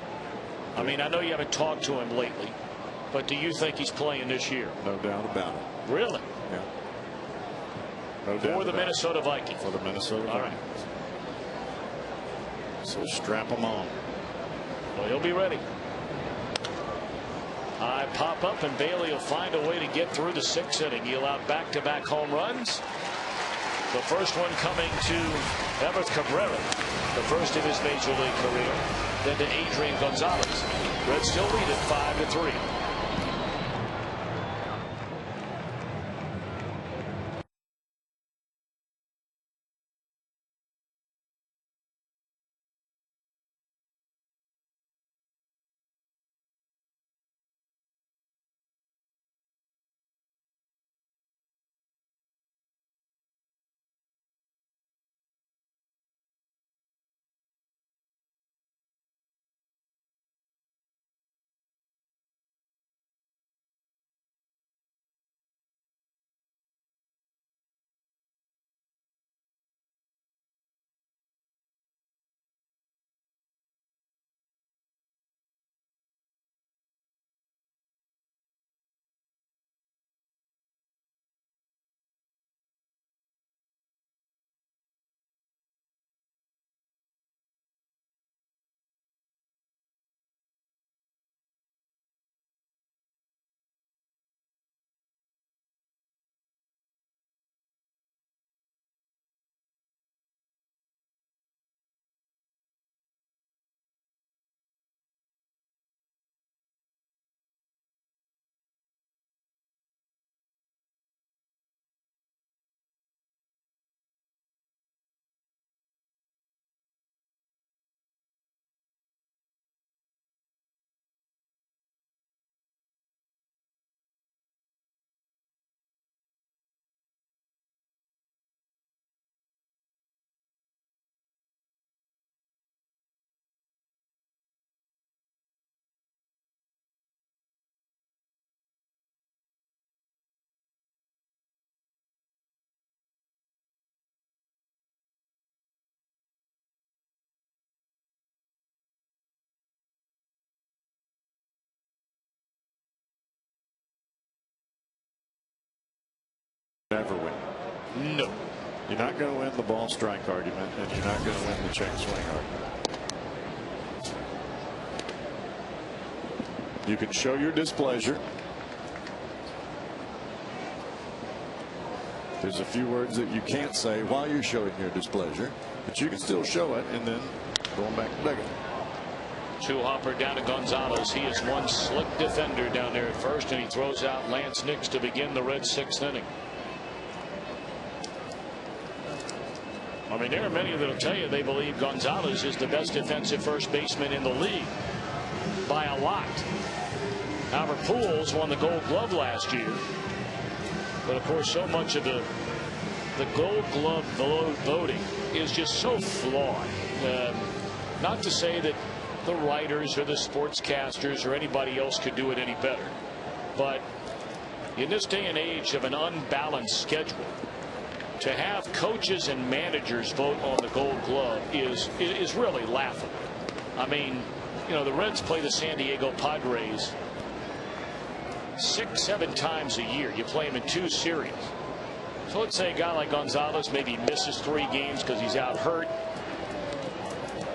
I mean, I know you haven't talked to him lately, but do you think he's playing this year? No doubt about it. Really? Yeah. No doubt for the Minnesota Vikings. For the Minnesota Vikings. Right. So strap them on. Well, he'll be ready. High pop up, and Bailey will find a way to get through the 6th inning. He'll out back-to-back home runs. The first one coming to Everth Cabrera, the first of his major league career. Then to Adrian Gonzalez. Reds still lead it 5-3. Never win. No. You're not going to win the ball strike argument, and you're not going to win the check swing argument. You can show your displeasure. There's a few words that you can't say while you're showing your displeasure, but you can still show it and then going back to dugout. Two-hopper down to Gonzalez. He is one slick defender down there at first, and he throws out Lance Nix to begin the Reds' 6th inning. I mean, there are many that will tell you they believe Gonzalez is the best defensive first baseman in the league by a lot. Albert Pujols won the Gold Glove last year, but of course so much of the Gold Glove voting is just so flawed. Not to say that the writers or the sportscasters or anybody else could do it any better, but in this day and age of an unbalanced schedule, to have coaches and managers vote on the Gold Glove is really laughable. I mean, you know, the Reds play the San Diego Padres 6-7 times a year. You play them in 2 series. So let's say a guy like Gonzalez maybe misses 3 games because he's out hurt,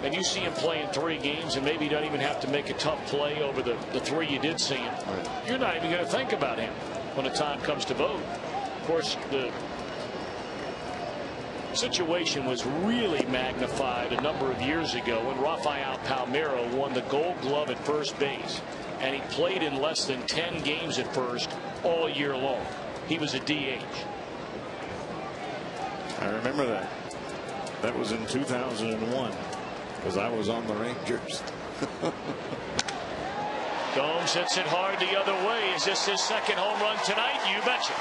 and you see him play in 3 games, and maybe he doesn't even have to make a tough play over the 3 you did see him. Right. You're not even going to think about him when the time comes to vote. Of course, the situation was really magnified a number of years ago when Rafael Palmeiro won the Gold Glove at first base, and he played in less than 10 games at first all year long. He was a DH. I remember that. That was in 2001. because I was on the Rangers. Gomes hits it hard the other way. Is this his second home run tonight? You betcha.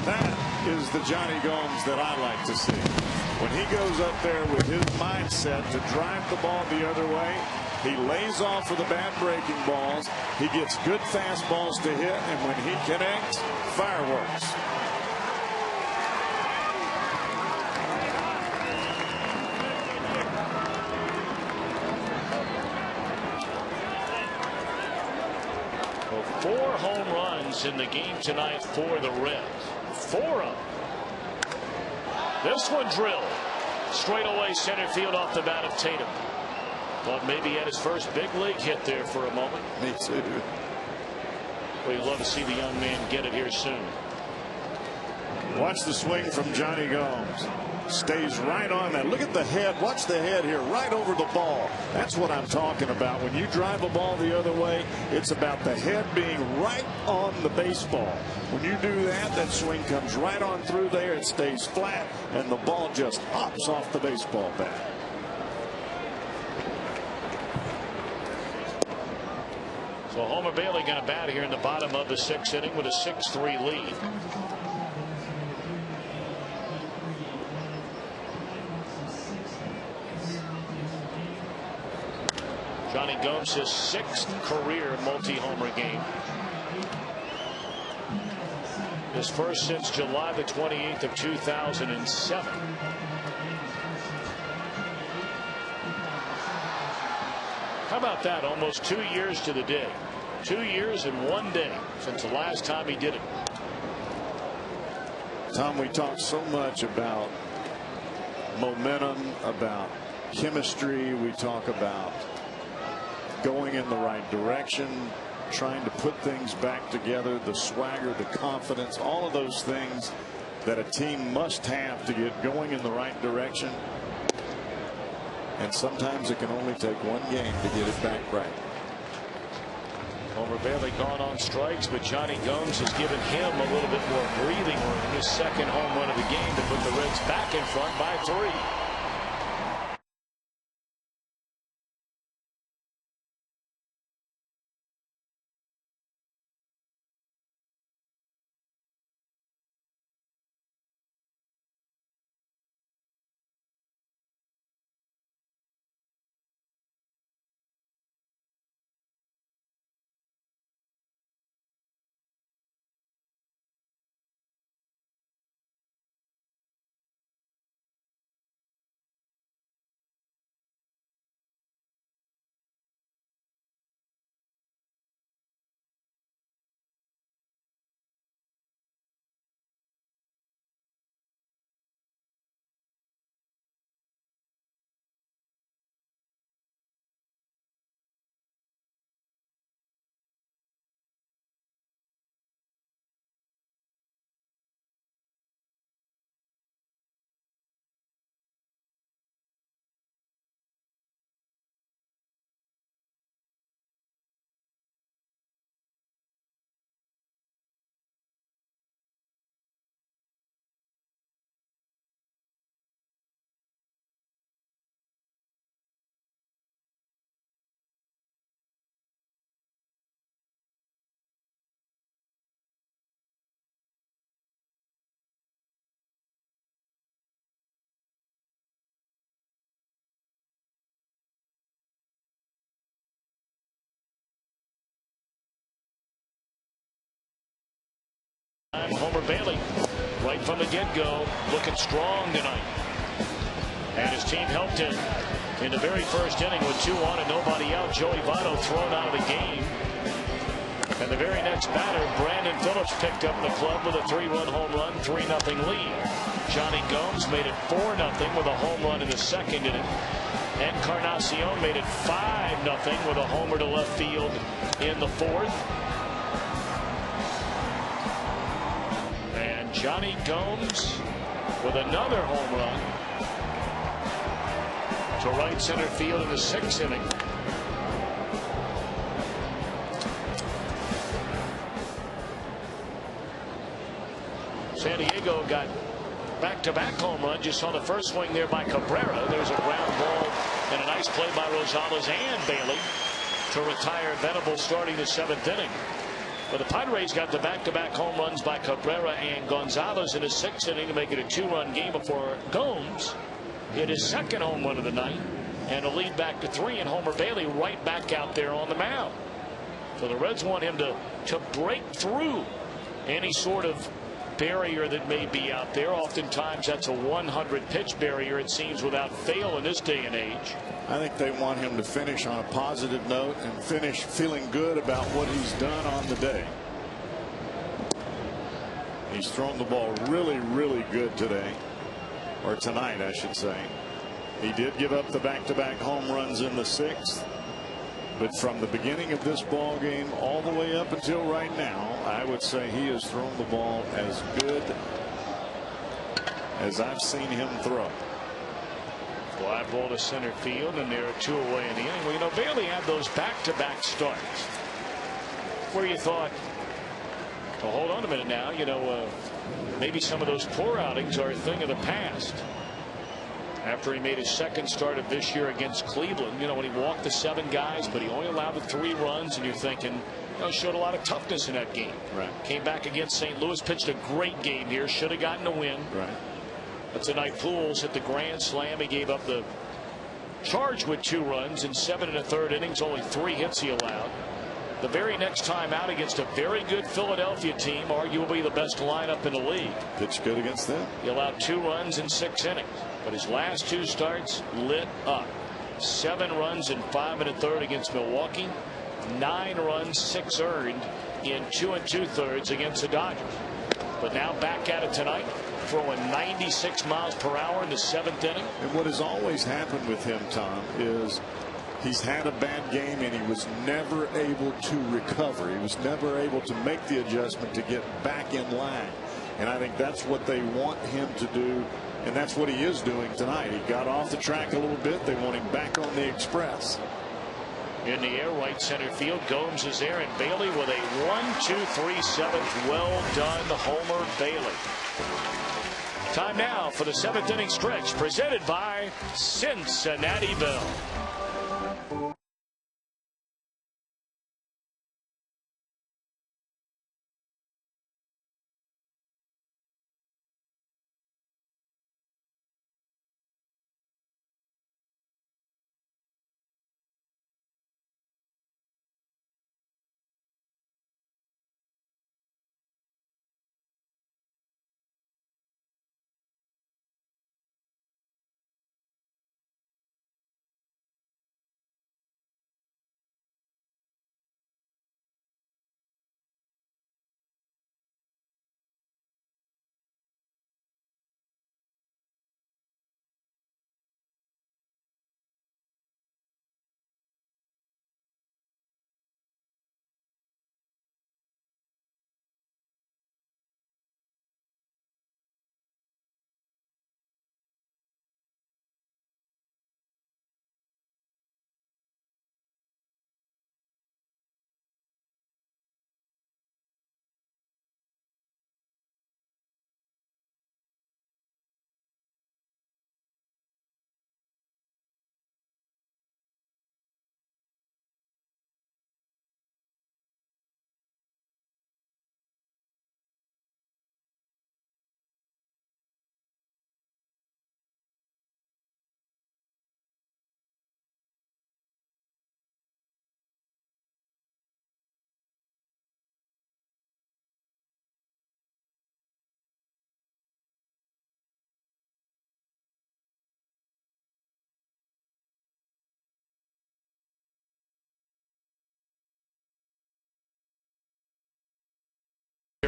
That is the Johnny Gomes that I like to see. When he goes up there with his mindset to drive the ball the other way, he lays off for the bad breaking balls. He gets good fastballs to hit, and when he connects, fireworks. Well, 4 home runs in the game tonight for the Reds. 4 of them. This one drilled straight away center field off the bat of Tatum. Thought maybe he had his first big league hit there for a moment. Me too. Well, you'd love to see the young man get it here soon. Watch the swing from Johnny Gomes. Stays right on that. Look at the head. Watch the head here, right over the ball. That's what I'm talking about. When you drive a ball the other way, it's about the head being right on the baseball. When you do that, that swing comes right on through there. It stays flat, and the ball just hops off the baseball bat. So Homer Bailey going to bat here in the bottom of the 6th inning with a 6-3 lead. Johnny Gomes, his 6th career multi-homer game. His first since July the 28th of 2007. How about that? Almost 2 years to the day. 2 years and 1 day since the last time he did it. Tom, we talk so much about momentum, about chemistry. We talk about going in the right direction, trying to put things back together, the swagger, the confidence, all of those things that a team must have to get going in the right direction. And sometimes it can only take one game to get it back right. Homer Bailey gone on strikes, but Johnny Gomes has given him a little bit more breathing room. His second home run of the game to put the Reds back in front by 3. Homer Bailey, right from the get-go, looking strong tonight. And his team helped him in the very first inning with 2 on and nobody out. Joey Votto thrown out of the game. And the very next batter, Brandon Phillips, picked up the club with a 3-run home run, 3-0 lead. Johnny Gomes made it 4-0 with a home run in the second inning. Encarnacion made it 5-0 with a homer to left field in the 4th. And Johnny Gomes with another home run to right center field in the 6th inning. San Diego got back-to-back home runs. You saw the first swing there by Cabrera. There's a ground ball and a nice play by Rosales and Bailey to retire Venable starting the 7th inning. But the Padres got the back-to-back home runs by Cabrera and Gonzalez in the 6th inning to make it a 2-run game before Gomes hit his 2nd home run of the night and a lead back to 3, and Homer Bailey right back out there on the mound. So the Reds want him to break through any sort of barrier that may be out there. Oftentimes that's a 100 pitch barrier, it seems, without fail in this day and age. I think they want him to finish on a positive note and finish feeling good about what he's done on the day. He's thrown the ball really good today, or tonight I should say. He did give up the back-to-back home runs in the 6th, but from the beginning of this ball game all the way up until right now, I would say he has thrown the ball as good as I've seen him throw. Fly ball to center field, and there are 2 away in the inning. Well, you know, Bailey had those back-to-back starts where you thought, well, hold on a minute now, you know, maybe some of those poor outings are a thing of the past. After he made his 2nd start of this year against Cleveland, you know, when he walked the 7 guys, but he only allowed the 3 runs, and you're thinking, you know, showed a lot of toughness in that game. Right. Came back against St. Louis, pitched a great game here, should have gotten a win. Right. But tonight, Pujols hit the grand slam. He gave up the charge with 2 runs in 7 1/3 innings. Only 3 hits he allowed. The very next time out against a very good Philadelphia team, arguably the best lineup in the league. Pitched good against them. He allowed 2 runs in 6 innings. But his last 2 starts lit up. 7 runs in 5 1/3 against Milwaukee. 9 runs, 6 earned in 2 2/3 against the Dodgers. But now back at it tonight, throwing 96 miles per hour in the 7th inning. And what has always happened with him, Tom, is he's had a bad game and he was never able to recover. He was never able to make the adjustment to get back in line. And I think that's what they want him to do. And that's what he is doing tonight. He got off the track a little bit. They want him back on the express. In the air, right center field. Gomes is there, and Bailey with a 1-2-3 7th. Well done, Homer Bailey. Time now for the 7th inning stretch, presented by Cincinnati Bell.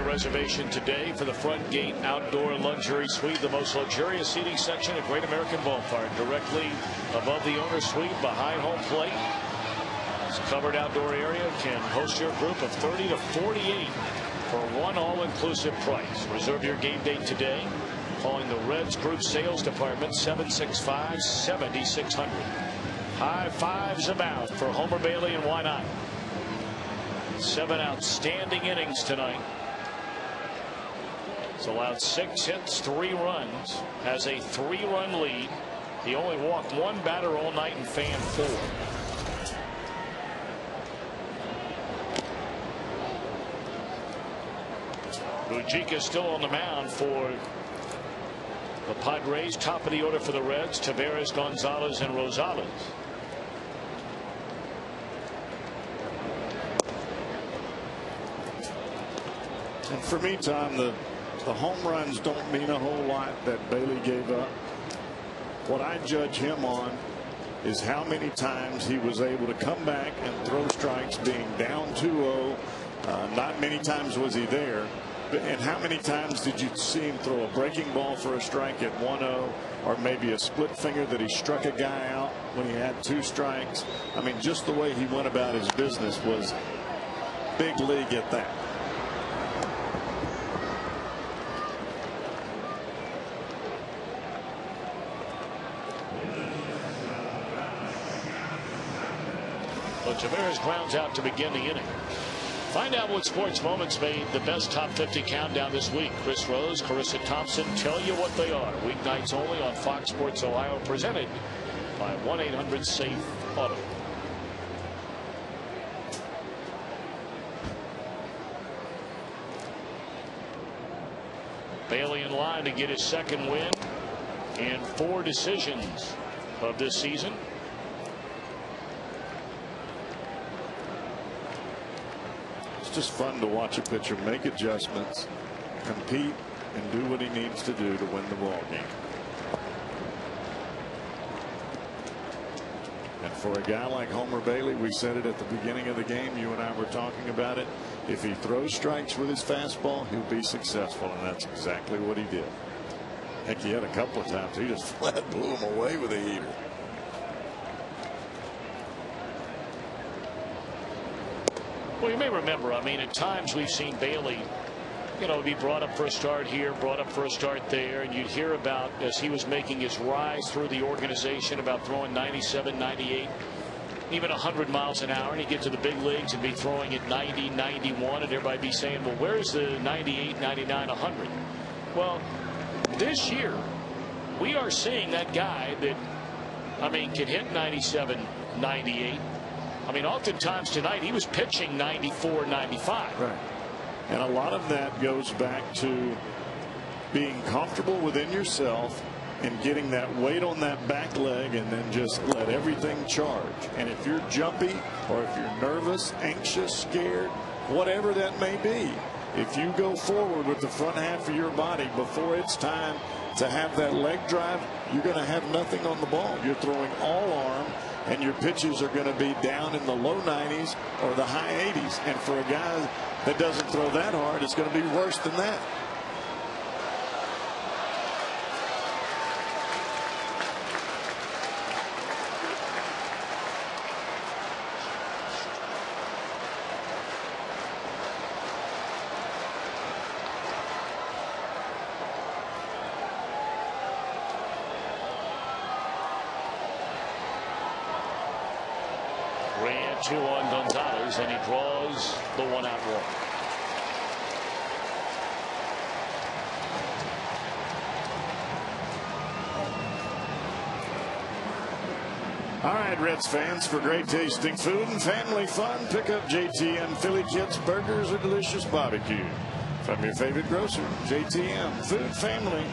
Reservation today for the Front Gate Outdoor Luxury Suite, the most luxurious seating section at Great American Ballpark, directly above the owner's suite behind home plate. This covered outdoor area can host your group of 30 to 48 for one all-inclusive price. Reserve your game date today, calling the Reds Group Sales Department 765-7600. High fives about for Homer Bailey, and why not? 7 outstanding innings tonight. He's allowed 6 hits, 3 runs, has a 3-run lead. He only walked 1 batter all night and fanned 4. Mujica still on the mound for the Padres. Top of the order for the Reds, Taveras, Gonzalez, and Rosales. And for me, Tom, the home runs don't mean a whole lot that Bailey gave up. What I judge him on is how many times he was able to come back and throw strikes being down 2-0. Not many times was he there. And how many times did you see him throw a breaking ball for a strike at 1-0, or maybe a split finger that he struck a guy out when he had 2 strikes? I mean, just the way he went about his business was big league at that. But Taveras grounds out to begin the inning. Find out what sports moments made the best top 50 countdown this week. Chris Rose, Carissa Thompson tell you what they are. Weeknights only on Fox Sports Ohio, presented by 1-800-SAFE-AUTO. Bailey in line to get his 2nd win in 4 decisions of this season. It's just fun to watch a pitcher make adjustments, compete, and do what he needs to do to win the ball game. And for a guy like Homer Bailey, we said it at the beginning of the game, you and I were talking about it, if he throws strikes with his fastball, he'll be successful, and that's exactly what he did. Heck, he had a couple of times he just flat blew him away with a heater. Well, you may remember, I mean, at times we've seen Bailey, you know, be brought up for a start here, brought up for a start there, and you'd hear about, as he was making his rise through the organization, about throwing 97, 98, even 100 miles an hour, and he'd get to the big leagues and be throwing at 90, 91, and everybody be saying, well, where's the 98, 99, 100? Well, this year, we are seeing that guy that, I mean, can hit 97, 98. I mean, oftentimes tonight he was pitching 94, 95. Right. And a lot of that goes back to being comfortable within yourself and getting that weight on that back leg and then just let everything charge. And if you're jumpy or if you're nervous, anxious, scared, whatever that may be, if you go forward with the front half of your body before it's time to have that leg drive, you're going to have nothing on the ball. You're throwing all arm, and your pitches are going to be down in the low 90s or the high 80s. And for a guy that doesn't throw that hard, it's going to be worse than that. Ran 2 on Gonzalez, and he draws the 1-out walk. All right, Reds fans, for great tasting food and family fun, pick up JTM Philly Kits Burgers or Delicious Barbecue from your favorite grocer. JTM, food, family,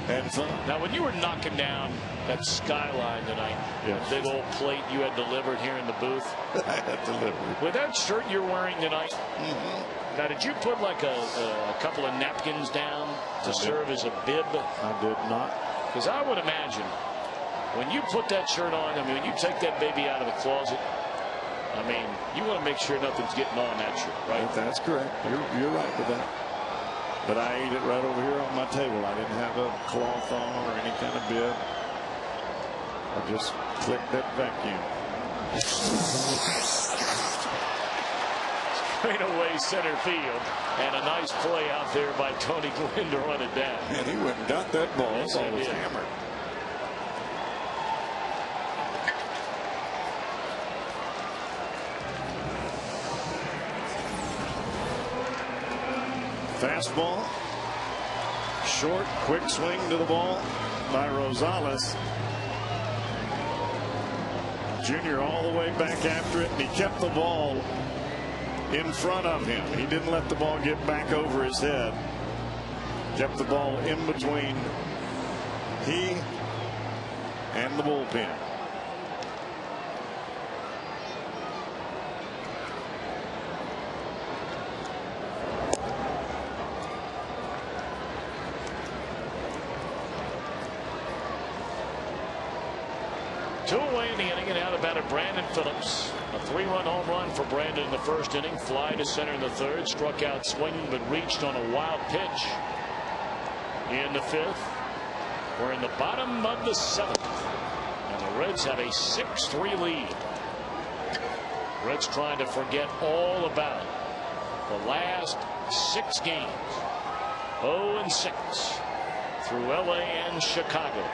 and fun. Now, when you were knocking down that skyline tonight, yes, big old plate you had delivered here in the booth. I had delivered. With that shirt you're wearing tonight, now did you put like a couple of napkins down to serve as a bib? I did not. Because I would imagine when you put that shirt on, I mean, when you take that baby out of the closet, I mean, you want to make sure nothing's getting on that shirt, right? That's correct. You're right with that. But I ate it right over here on my table. I didn't have a cloth on or any kind of bib. I just clicked that vacuum. Straight away center field, and a nice play out there by Tony Gwynn to run it down. And he went and got that ball. Yes, That ball he was did. hammered. Fastball. Short, quick swing to the ball by Rosales. Junior all the way back after it, and he kept the ball in front of him. He didn't let the ball get back over his head. Kept the ball in between he and the bullpen. Two away in the inning, and out of batter Brandon Phillips. A 3-run home run for Brandon in the first inning. Fly to center in the third. Struck out swinging, but reached on a wild pitch in the fifth. We're in the bottom of the seventh, and the Reds have a 6-3 lead. Reds trying to forget all about the last 6 games. 0-6 through LA and Chicago.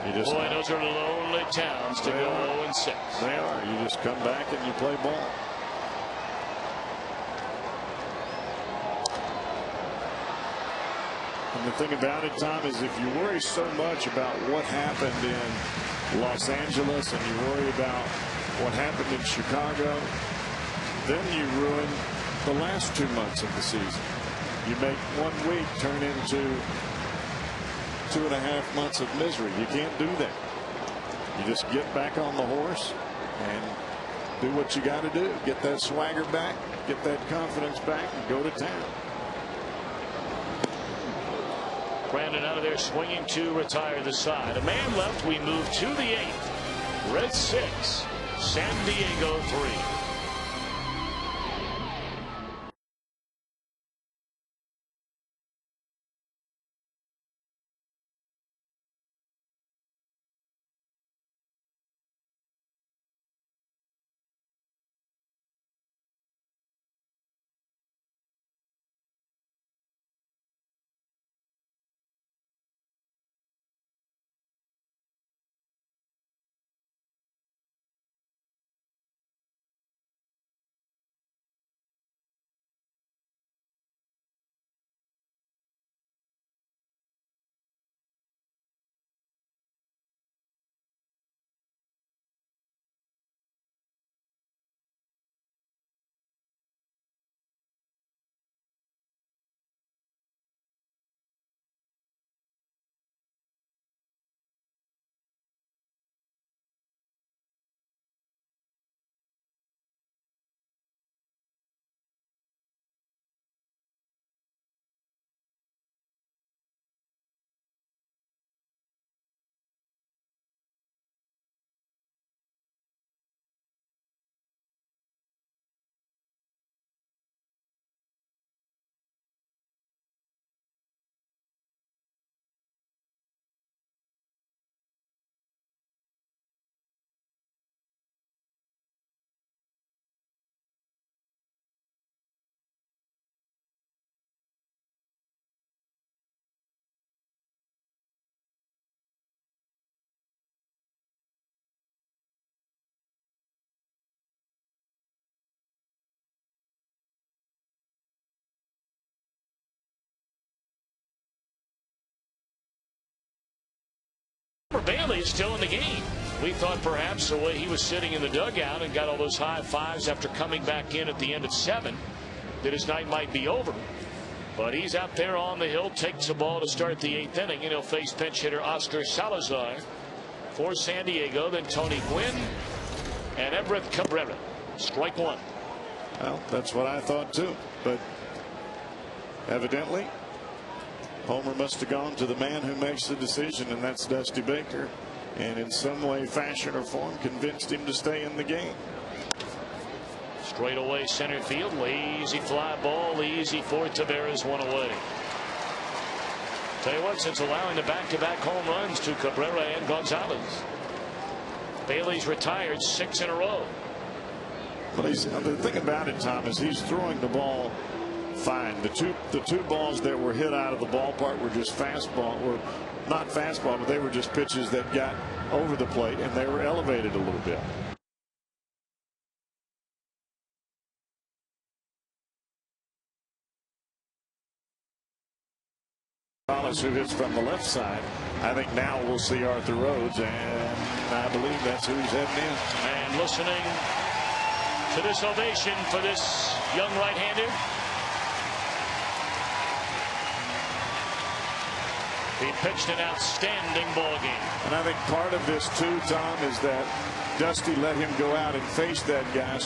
Boy, those are lonely towns to go 0-6. They are. You just come back and you play ball. And the thing about it, Tom, is if you worry so much about what happened in Los Angeles and you worry about what happened in Chicago, then you ruin the last 2 months of the season. You make 1 week turn into 2.5 months of misery. You can't do that. You just get back on the horse and do what you got to do. Get that swagger back, get that confidence back, and go to town. Brandon out of there swinging to retire the side. A man left. We move to the 8th. Reds 6, San Diego 3. Bailey is still in the game. We thought perhaps the way he was sitting in the dugout and got all those high fives after coming back in at the end of 7 that his night might be over. But he's out there on the hill, takes the ball to start the 8th inning, and he'll face pinch hitter Oscar Salazar for San Diego. Then Tony Gwynn and Everett Cabrera. Strike 1. Well, that's what I thought too, but evidently Homer must have gone to the man who makes the decision, and that's Dusty Baker, and in some way, fashion, or form convinced him to stay in the game. Straight away center field, lazy fly ball, easy for Taveras, 1 away. Tell you what, since allowing the back-to-back home runs to Cabrera and Gonzalez, Bailey's retired 6 in a row. But the thing about it, Tom, is he's throwing the ball fine. The two balls that were hit out of the ballpark were just fastball, were not fastball, but they were just pitches that got over the plate and they were elevated a little bit. Gonzalez, who hits from the left side. I think now we'll see Arthur Rhodes, and I believe that's who he's heading in. And listening to this ovation for this young right-hander. He pitched an outstanding ball game. And I think part of this too, Tom, is that Dusty let him go out and face that guy.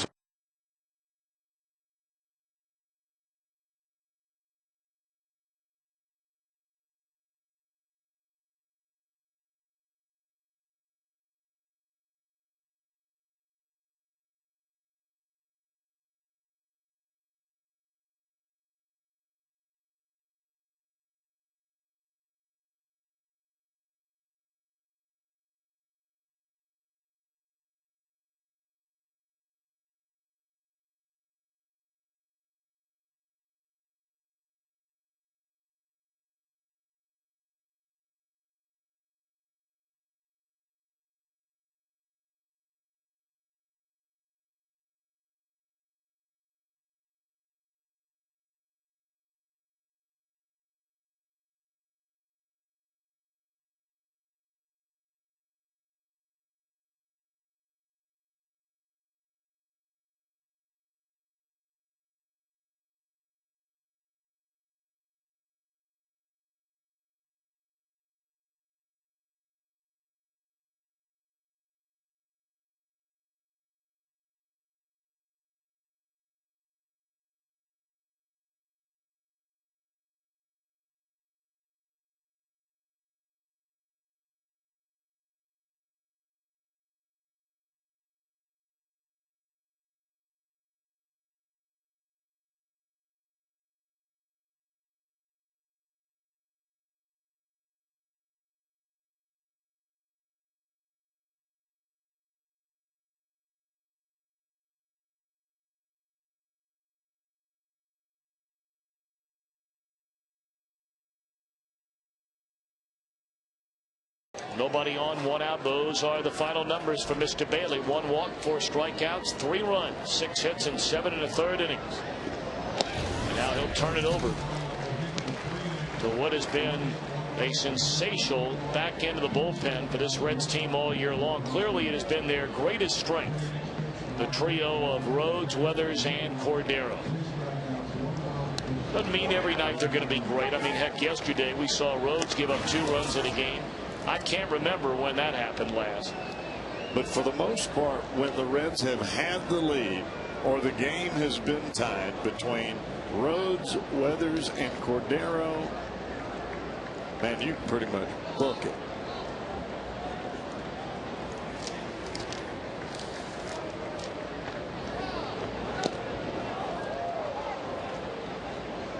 Nobody on, one out. Those are the final numbers for Mr. Bailey. 1 walk, 4 strikeouts, 3 runs, 6 hits, and 7 1/3 innings. And now he'll turn it over to what has been a sensational back end of the bullpen for this Reds team all year long. Clearly, it has been their greatest strength. The trio of Rhodes, Weathers, and Cordero. Doesn't mean every night they're going to be great. I mean, heck, yesterday we saw Rhodes give up 2 runs in a game. I can't remember when that happened last. But for the most part, when the Reds have had the lead or the game has been tied between Rhodes, Weathers, and Cordero, man, you can pretty much book it.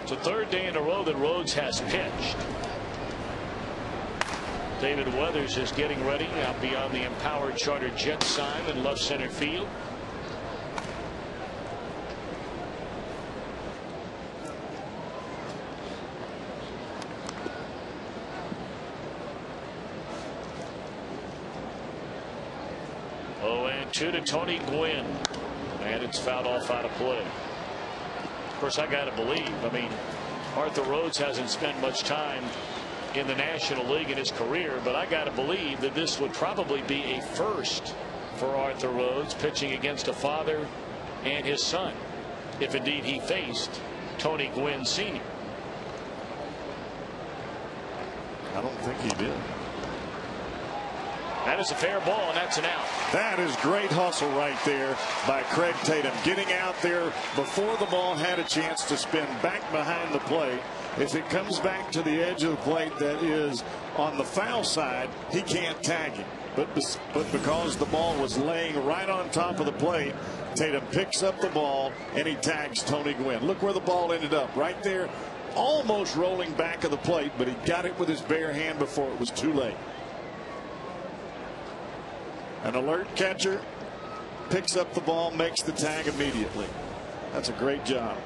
It's the 3rd day in a row that Rhodes has pitched. David Weathers is getting ready out beyond the empowered charter jet sign in left center field. Oh, and 2 to Tony Gwynn, and it's fouled off out of play. Of course, I got to believe. I mean, Arthur Rhodes hasn't spent much time in the National League in his career, but I got to believe that this would probably be a first for Arthur Rhodes, pitching against a father and his son, if indeed he faced Tony Gwynn Sr. I don't think he did. That is a fair ball, and that's an out. That is great hustle right there by Craig Tatum, getting out there before the ball had a chance to spin back behind the plate. If it comes back to the edge of the plate that is on the foul side, he can't tag him. But because the ball was laying right on top of the plate, Tatum picks up the ball and he tags Tony Gwynn. Look where the ball ended up, right there, almost rolling back of the plate, but he got it with his bare hand before it was too late. An alert catcher picks up the ball, makes the tag immediately. That's a great job.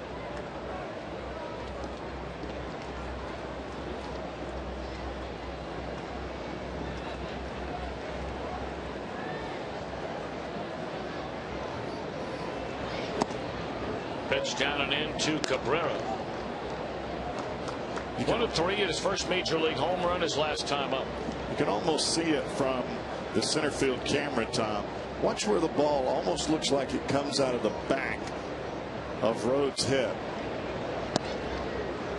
Pitch down and in to Cabrera. 1 of 3 at his first major league home run his last time up. You can almost see it from the center field camera, Tom. Watch where the ball almost looks like it comes out of the back of Rhodes' head.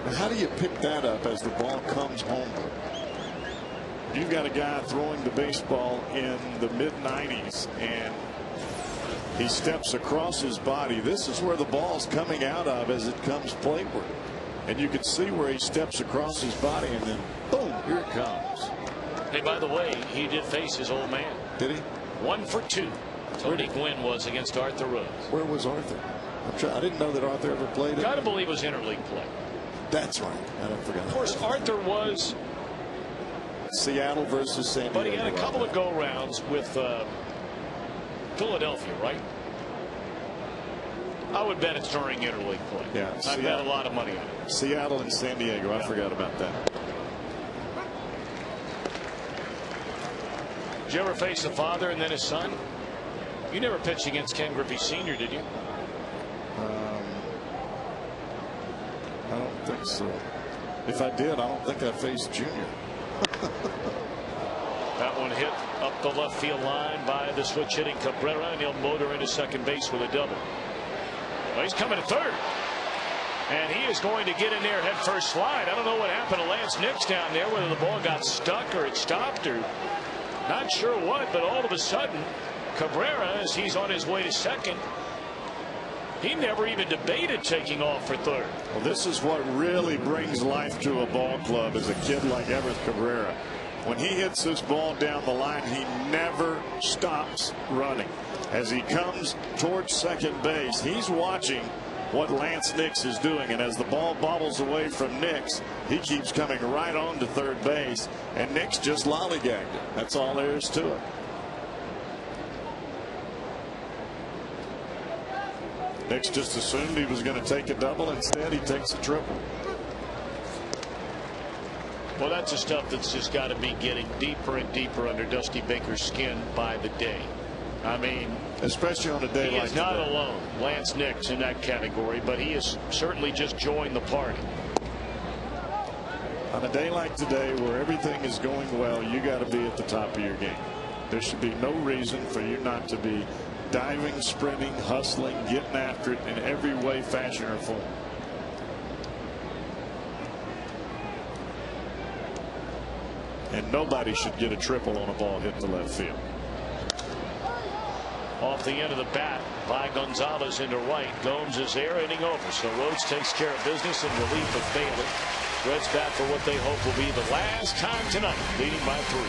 Now, how do you pick that up as the ball comes homeward? You've got a guy throwing the baseball in the mid-90s, and he steps across his body. This is where the ball's coming out of as it comes plateward. And you can see where he steps across his body, and then boom, here it comes. Hey, by the way, he did face his old man. Did he? 1 for 2. Tony Gwynn was against Arthur Rhodes. Where was Arthur? I didn't know that Arthur ever played it. Got to believe it was interleague play. That's right. I don't forget. Of course, Arthur was Seattle versus San Diego. But he had a couple of go-rounds with Philadelphia, right? I would bet it's during interleague play. Yeah, I bet a lot of money on it. Seattle and San Diego. I forgot about that. Did you ever face a father and then his son? You never pitched against Ken Griffey Sr., did you? I don't think so. If I did, I don't think I faced Junior. That one hit up the left field line by the switch hitting Cabrera, and he'll motor into second base with a double. Well, he's coming to third, and he is going to get in there head first slide. I don't know what happened to Lance Nix down there, whether the ball got stuck or it stopped or not sure what, but all of a sudden Cabrera, as he's on his way to second, he never even debated taking off for third. Well, this is what really brings life to a ball club as a kid like Everett Cabrera. When he hits this ball down the line, he never stops running. As he comes towards second base, he's watching what Lance Nix is doing, and as the ball bobbles away from Nix, he keeps coming right on to third base, and Nix just lollygagged it. That's all there is to it. Nix just assumed he was going to take a double. Instead, he takes a triple. Well, that's the stuff that's just got to be getting deeper and deeper under Dusty Baker's skin by the day. I mean, especially on a day like today. He is not alone, Lance Nix, in that category, but he has certainly just joined the party. On a day like today, where everything is going well, you got to be at the top of your game. There should be no reason for you not to be diving, sprinting, hustling, getting after it in every way, fashion, or form. And nobody should get a triple on a ball hit to left field. Off the end of the bat by Gonzalez into right. Gomes is there, inning over. So Rhodes takes care of business in relief of Bailey. Reds back for what they hope will be the last time tonight, leading by 3.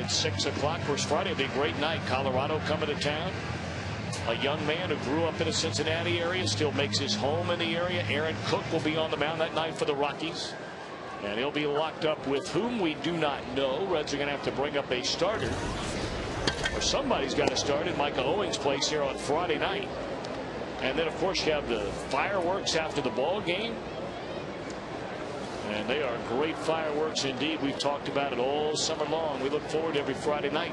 at 6 o'clock. First Friday will be a great night. Colorado coming to town. A young man who grew up in the Cincinnati area, still makes his home in the area. Aaron Cook will be on the mound that night for the Rockies. And he'll be locked up with whom we do not know. Reds are going to have to bring up a starter. Or somebody's got to start at Micah Owings' place here on Friday night. And then, of course, you have the fireworks after the ball game. And they are great fireworks indeed. We've talked about it all summer long. We look forward to every Friday night.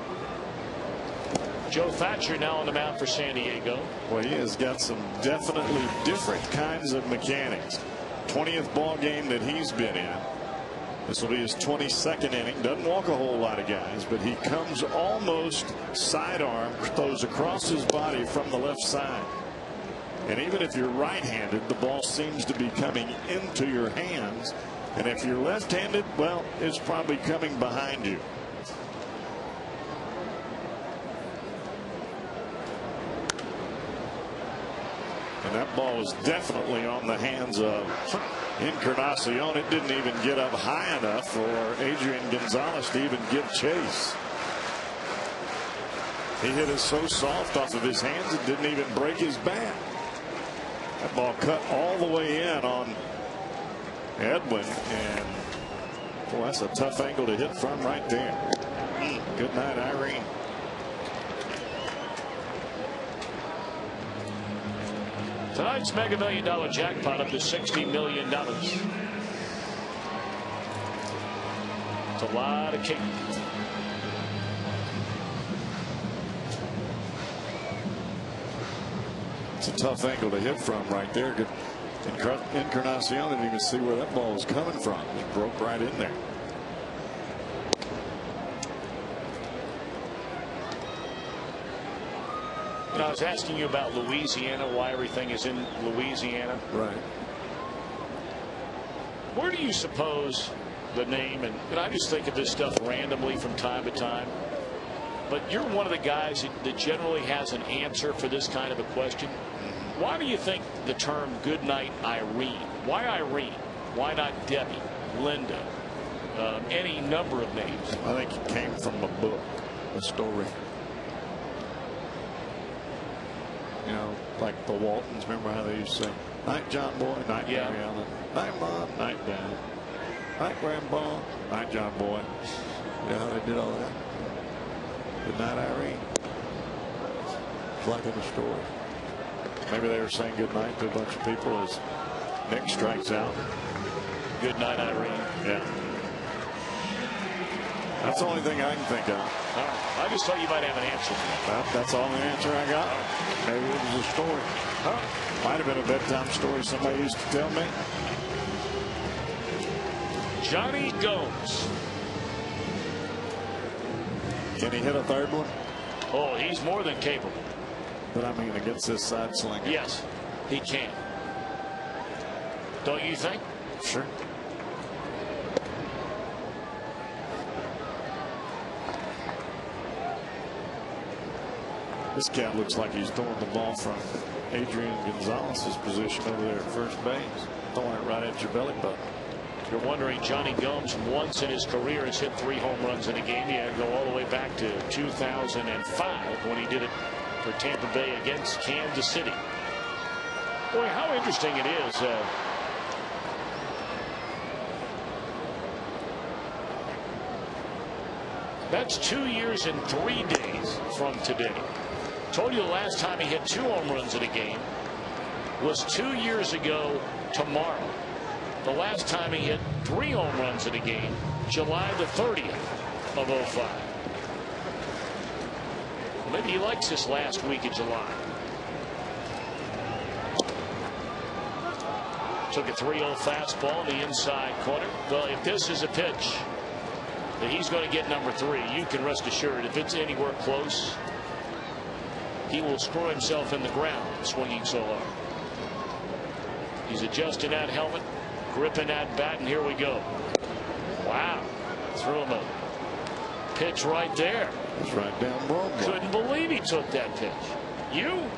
Joe Thatcher now on the mound for San Diego. Well, he has got some definitely different kinds of mechanics. 20th ball game that he's been in. This will be his 22nd inning. Doesn't walk a whole lot of guys, but he comes almost sidearm, throws across his body from the left side. And even if you're right-handed, the ball seems to be coming into your hands. And if you're left-handed, well, it's probably coming behind you. And that ball was definitely on the hands of Encarnacion. It didn't even get up high enough for Adrian Gonzalez to even give chase. He hit it so soft off of his hands it didn't even break his bat. That ball cut all the way in on Edwin, and boy, that's a tough angle to hit from right there. Good night, Irene. Tonight's Mega $1 Million jackpot up to $60 million. It's a lot of cake. It's a tough angle to hit from right there. Good. Encarnacion didn't even see where that ball was coming from. It broke right in there. You know, I was asking you about Louisiana, why everything is in Louisiana. Right. Where do you suppose the name, and I just think of this stuff randomly from time to time, but you're one of the guys that generally has an answer for this kind of a question. Why do you think the term Goodnight Irene? Why Irene? Why not Debbie, Linda, any number of names? I think it came from a book, a story. You know, like the Waltons. Remember how they used to say, "Night, John Boy, night, yeah. Mary Ellen, night, Mom, night, Dad, night, Grandpa, night, John Boy." You know how they did all that? Good night, Irene. It's like in a story. Maybe they were saying good night to a bunch of people as Nick strikes out. Good night, Irene. Yeah. That's the only thing I can think of. All right. I just thought you might have an answer. Well, that's all the answer I got. Maybe it was a story. Might have been a bedtime story somebody used to tell me. Johnny Gomes. Can he hit a third one? Oh, he's more than capable. But I mean, against this side slinger. Yes, he can. Don't you think? Sure. This cat looks like he's throwing the ball from Adrian Gonzalez's position over there at first base. Throwing it right at your belly button. You're wondering, Johnny Gomes once in his career has hit 3 home runs in a game. He had to go all the way back to 2005 when he did it for Tampa Bay against Kansas City. Boy, how interesting it is. That's 2 years and 3 days from today. Told you the last time he hit 2 home runs in a game was 2 years ago tomorrow. The last time he hit 3 home runs in a game, July the 30th of 05. Maybe he likes this last week of July. Took a 3-0 fastball in the inside corner. Well, if this is a pitch that he's going to get number 3, you can rest assured if it's anywhere close, he will screw himself in the ground swinging so hard. He's adjusting that helmet, gripping that bat, and here we go. Wow. Threw him a pitch right there. It's right down Broadway. Couldn't believe he took that pitch. You?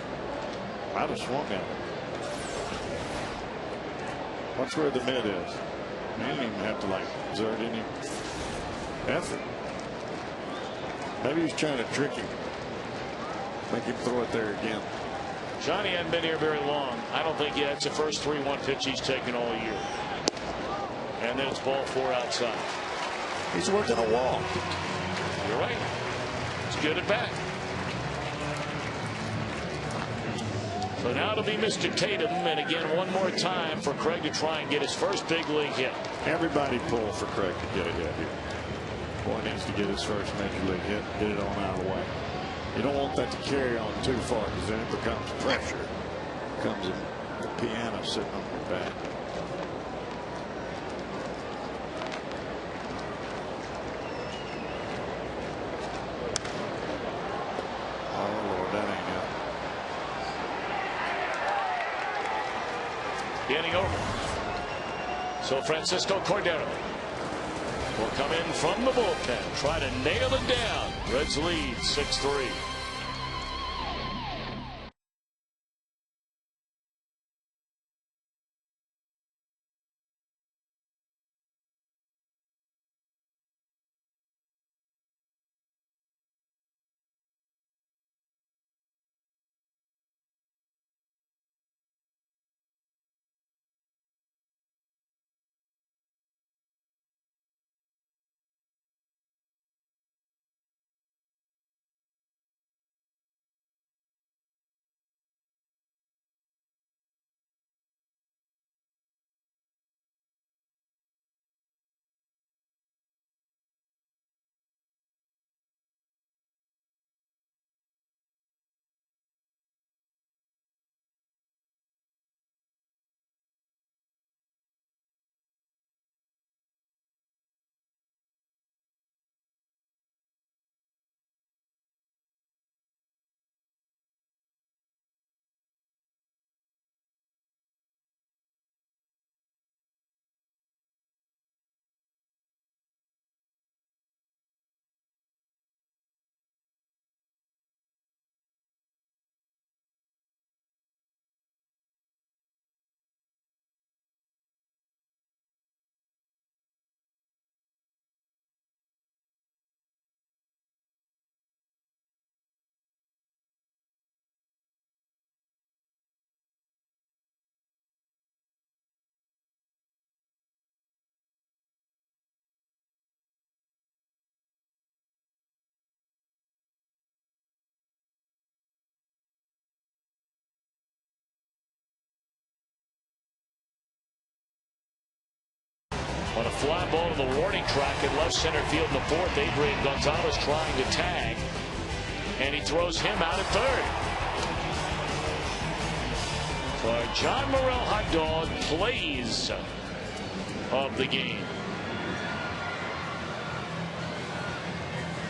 I'd have swung at it. Watch where the mid is. He didn't even have to like exert any effort. Maybe he's trying to trick him. Make him throw it there again. Johnny hadn't been here very long. I don't think yet. It's the first 3-1 pitch he's taken all year. And then it's ball 4 outside. He's working a wall. You're right. It's good at bat. So now it'll be Mr. Tatum, and again one more time for Craig to try and get his first big league hit. Everybody pull for Craig to get a hit here. Boy needs to get his first major league hit, get it on out of the way. You don't want that to carry on too far, because then it becomes pressure. It becomes the piano sitting on your back. Oh Lord, that ain't it. Getting over. So Francisco Cordero will come in from the bullpen, try to nail it down. Reds lead 6-3. On a fly ball to the warning track in left center field in the fourth, Adrian Gonzalez trying to tag, and he throws him out at third. So our John Morrell hot dog plays of the game.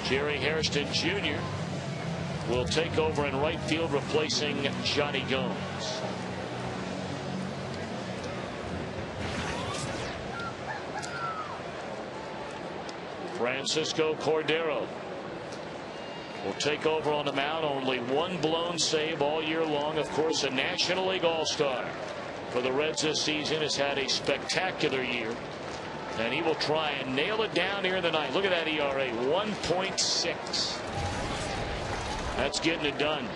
Jerry Hairston Jr. will take over in right field, replacing Johnny Gomes. Francisco Cordero will take over on the mound. Only one blown save all year long. Of course, a National League All-Star for the Reds this season. Has had a spectacular year, and he will try and nail it down here in the ninth. Look at that ERA, 1.6. That's getting it done.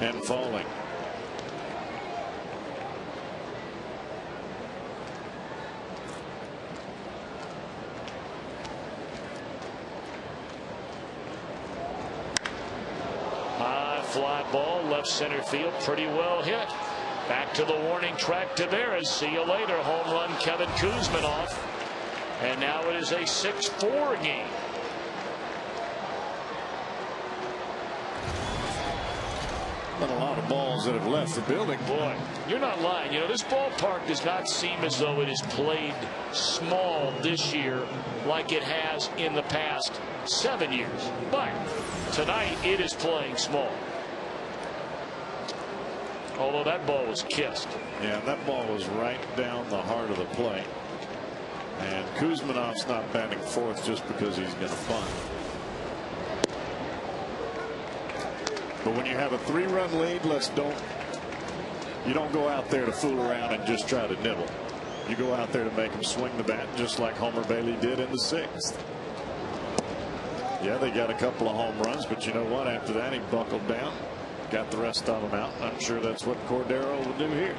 And falling. Fly ball left center field, pretty well hit. Back to the warning track. Tavares, see you later. Home run, Kevin Kuzminoff, and now it is a 6-4 game. Been a lot of balls that have left the building. Boy, you're not lying. You know, this ballpark does not seem as though it is played small this year like it has in the past 7 years, but tonight it is playing small. Although that ball was kissed. Yeah, that ball was right down the heart of the plate. And Kuzminoff's not batting fourth just because he's going to bunt. But when you have a 3-run lead, you don't go out there to fool around and just try to nibble. You go out there to make them swing the bat, just like Homer Bailey did in the 6th. Yeah, they got a couple of home runs, but you know what? After that, he buckled down, got the rest of them out. I'm sure that's what Cordero will do here.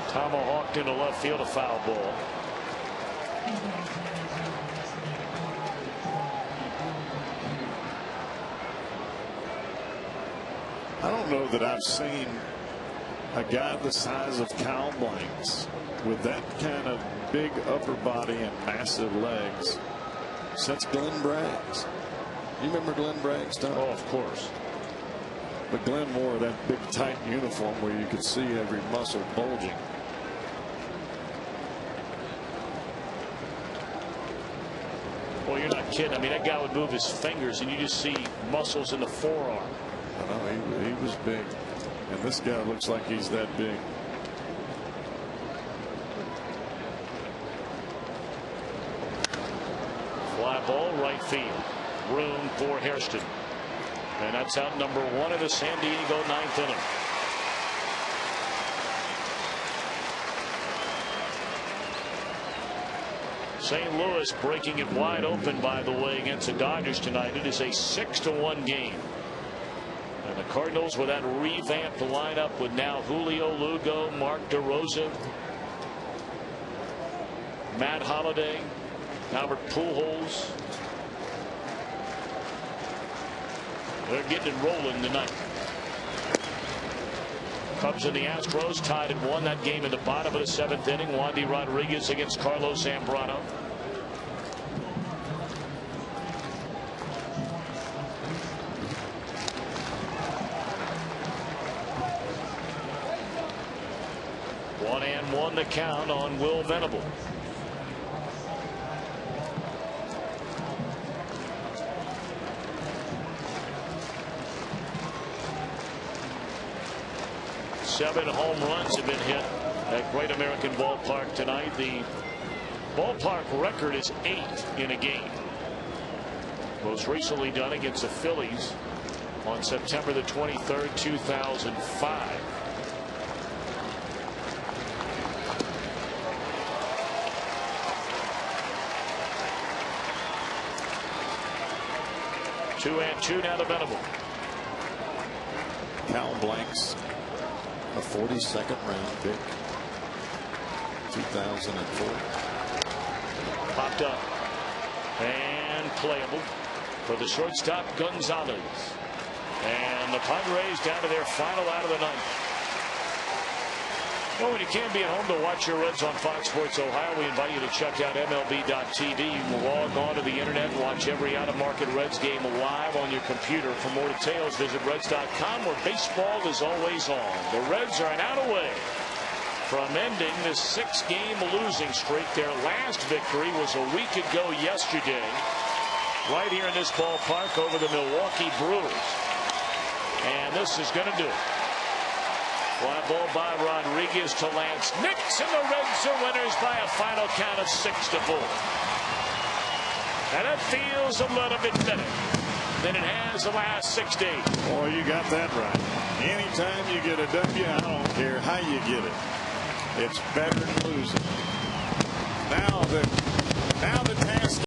Tomahawked into left field, a foul ball. I don't know that I've seen a guy the size of Kyle Blanks with that kind of big upper body and massive legs since Glenn Braggs. You remember Glenn Braggs, Tom? Oh, of course. But Glenn wore that big tight uniform where you could see every muscle bulging. Well, you're not kidding. I mean, that guy would move his fingers and you just see muscles in the forearm. I know he was big, and this guy looks like he's that big. Fly ball, right field. Room for Hairston. And that's out number 1 of the San Diego 9th inning. St. Louis breaking it wide open, by the way, against the Dodgers tonight. It is a 6-1 game. And the Cardinals with that revamped lineup with now Julio, Lugo, Mark DeRosa, Matt Holliday, Albert Pujols. They're getting it rolling tonight. Cubs and the Astros tied at 1. That game in the bottom of the 7th inning. Wandy Rodriguez against Carlos Zambrano. One and one the count on Will Venable. Seven home runs have been hit at Great American Ballpark tonight. The ballpark record is 8 in a game. Most recently done against the Phillies on September the 23rd, 2005. Two and two now to Venable. Cal Blanks, a 42nd round pick, 2004. Popped up and playable for the shortstop Gonzalez. And the Padres down to their final out of the 9th. Well, when you can't be at home to watch your Reds on Fox Sports Ohio, we invite you to check out MLB.tv. You can log on to the internet and watch every out-of-market Reds game live on your computer. For more details, visit Reds.com, where baseball is always on. The Reds are an out away from ending this 6-game losing streak. Their last victory was a week ago yesterday, right here in this ballpark over the Milwaukee Brewers. And this is going to do it. Fly ball by Rodriguez to Lance Nix, and the Reds are winners by a final count of 6-4. And it feels a little bit better than it has the last 6 days. Boy, you got that right. Anytime you get a W, I don't care how you get it. It's better than losing. Now the task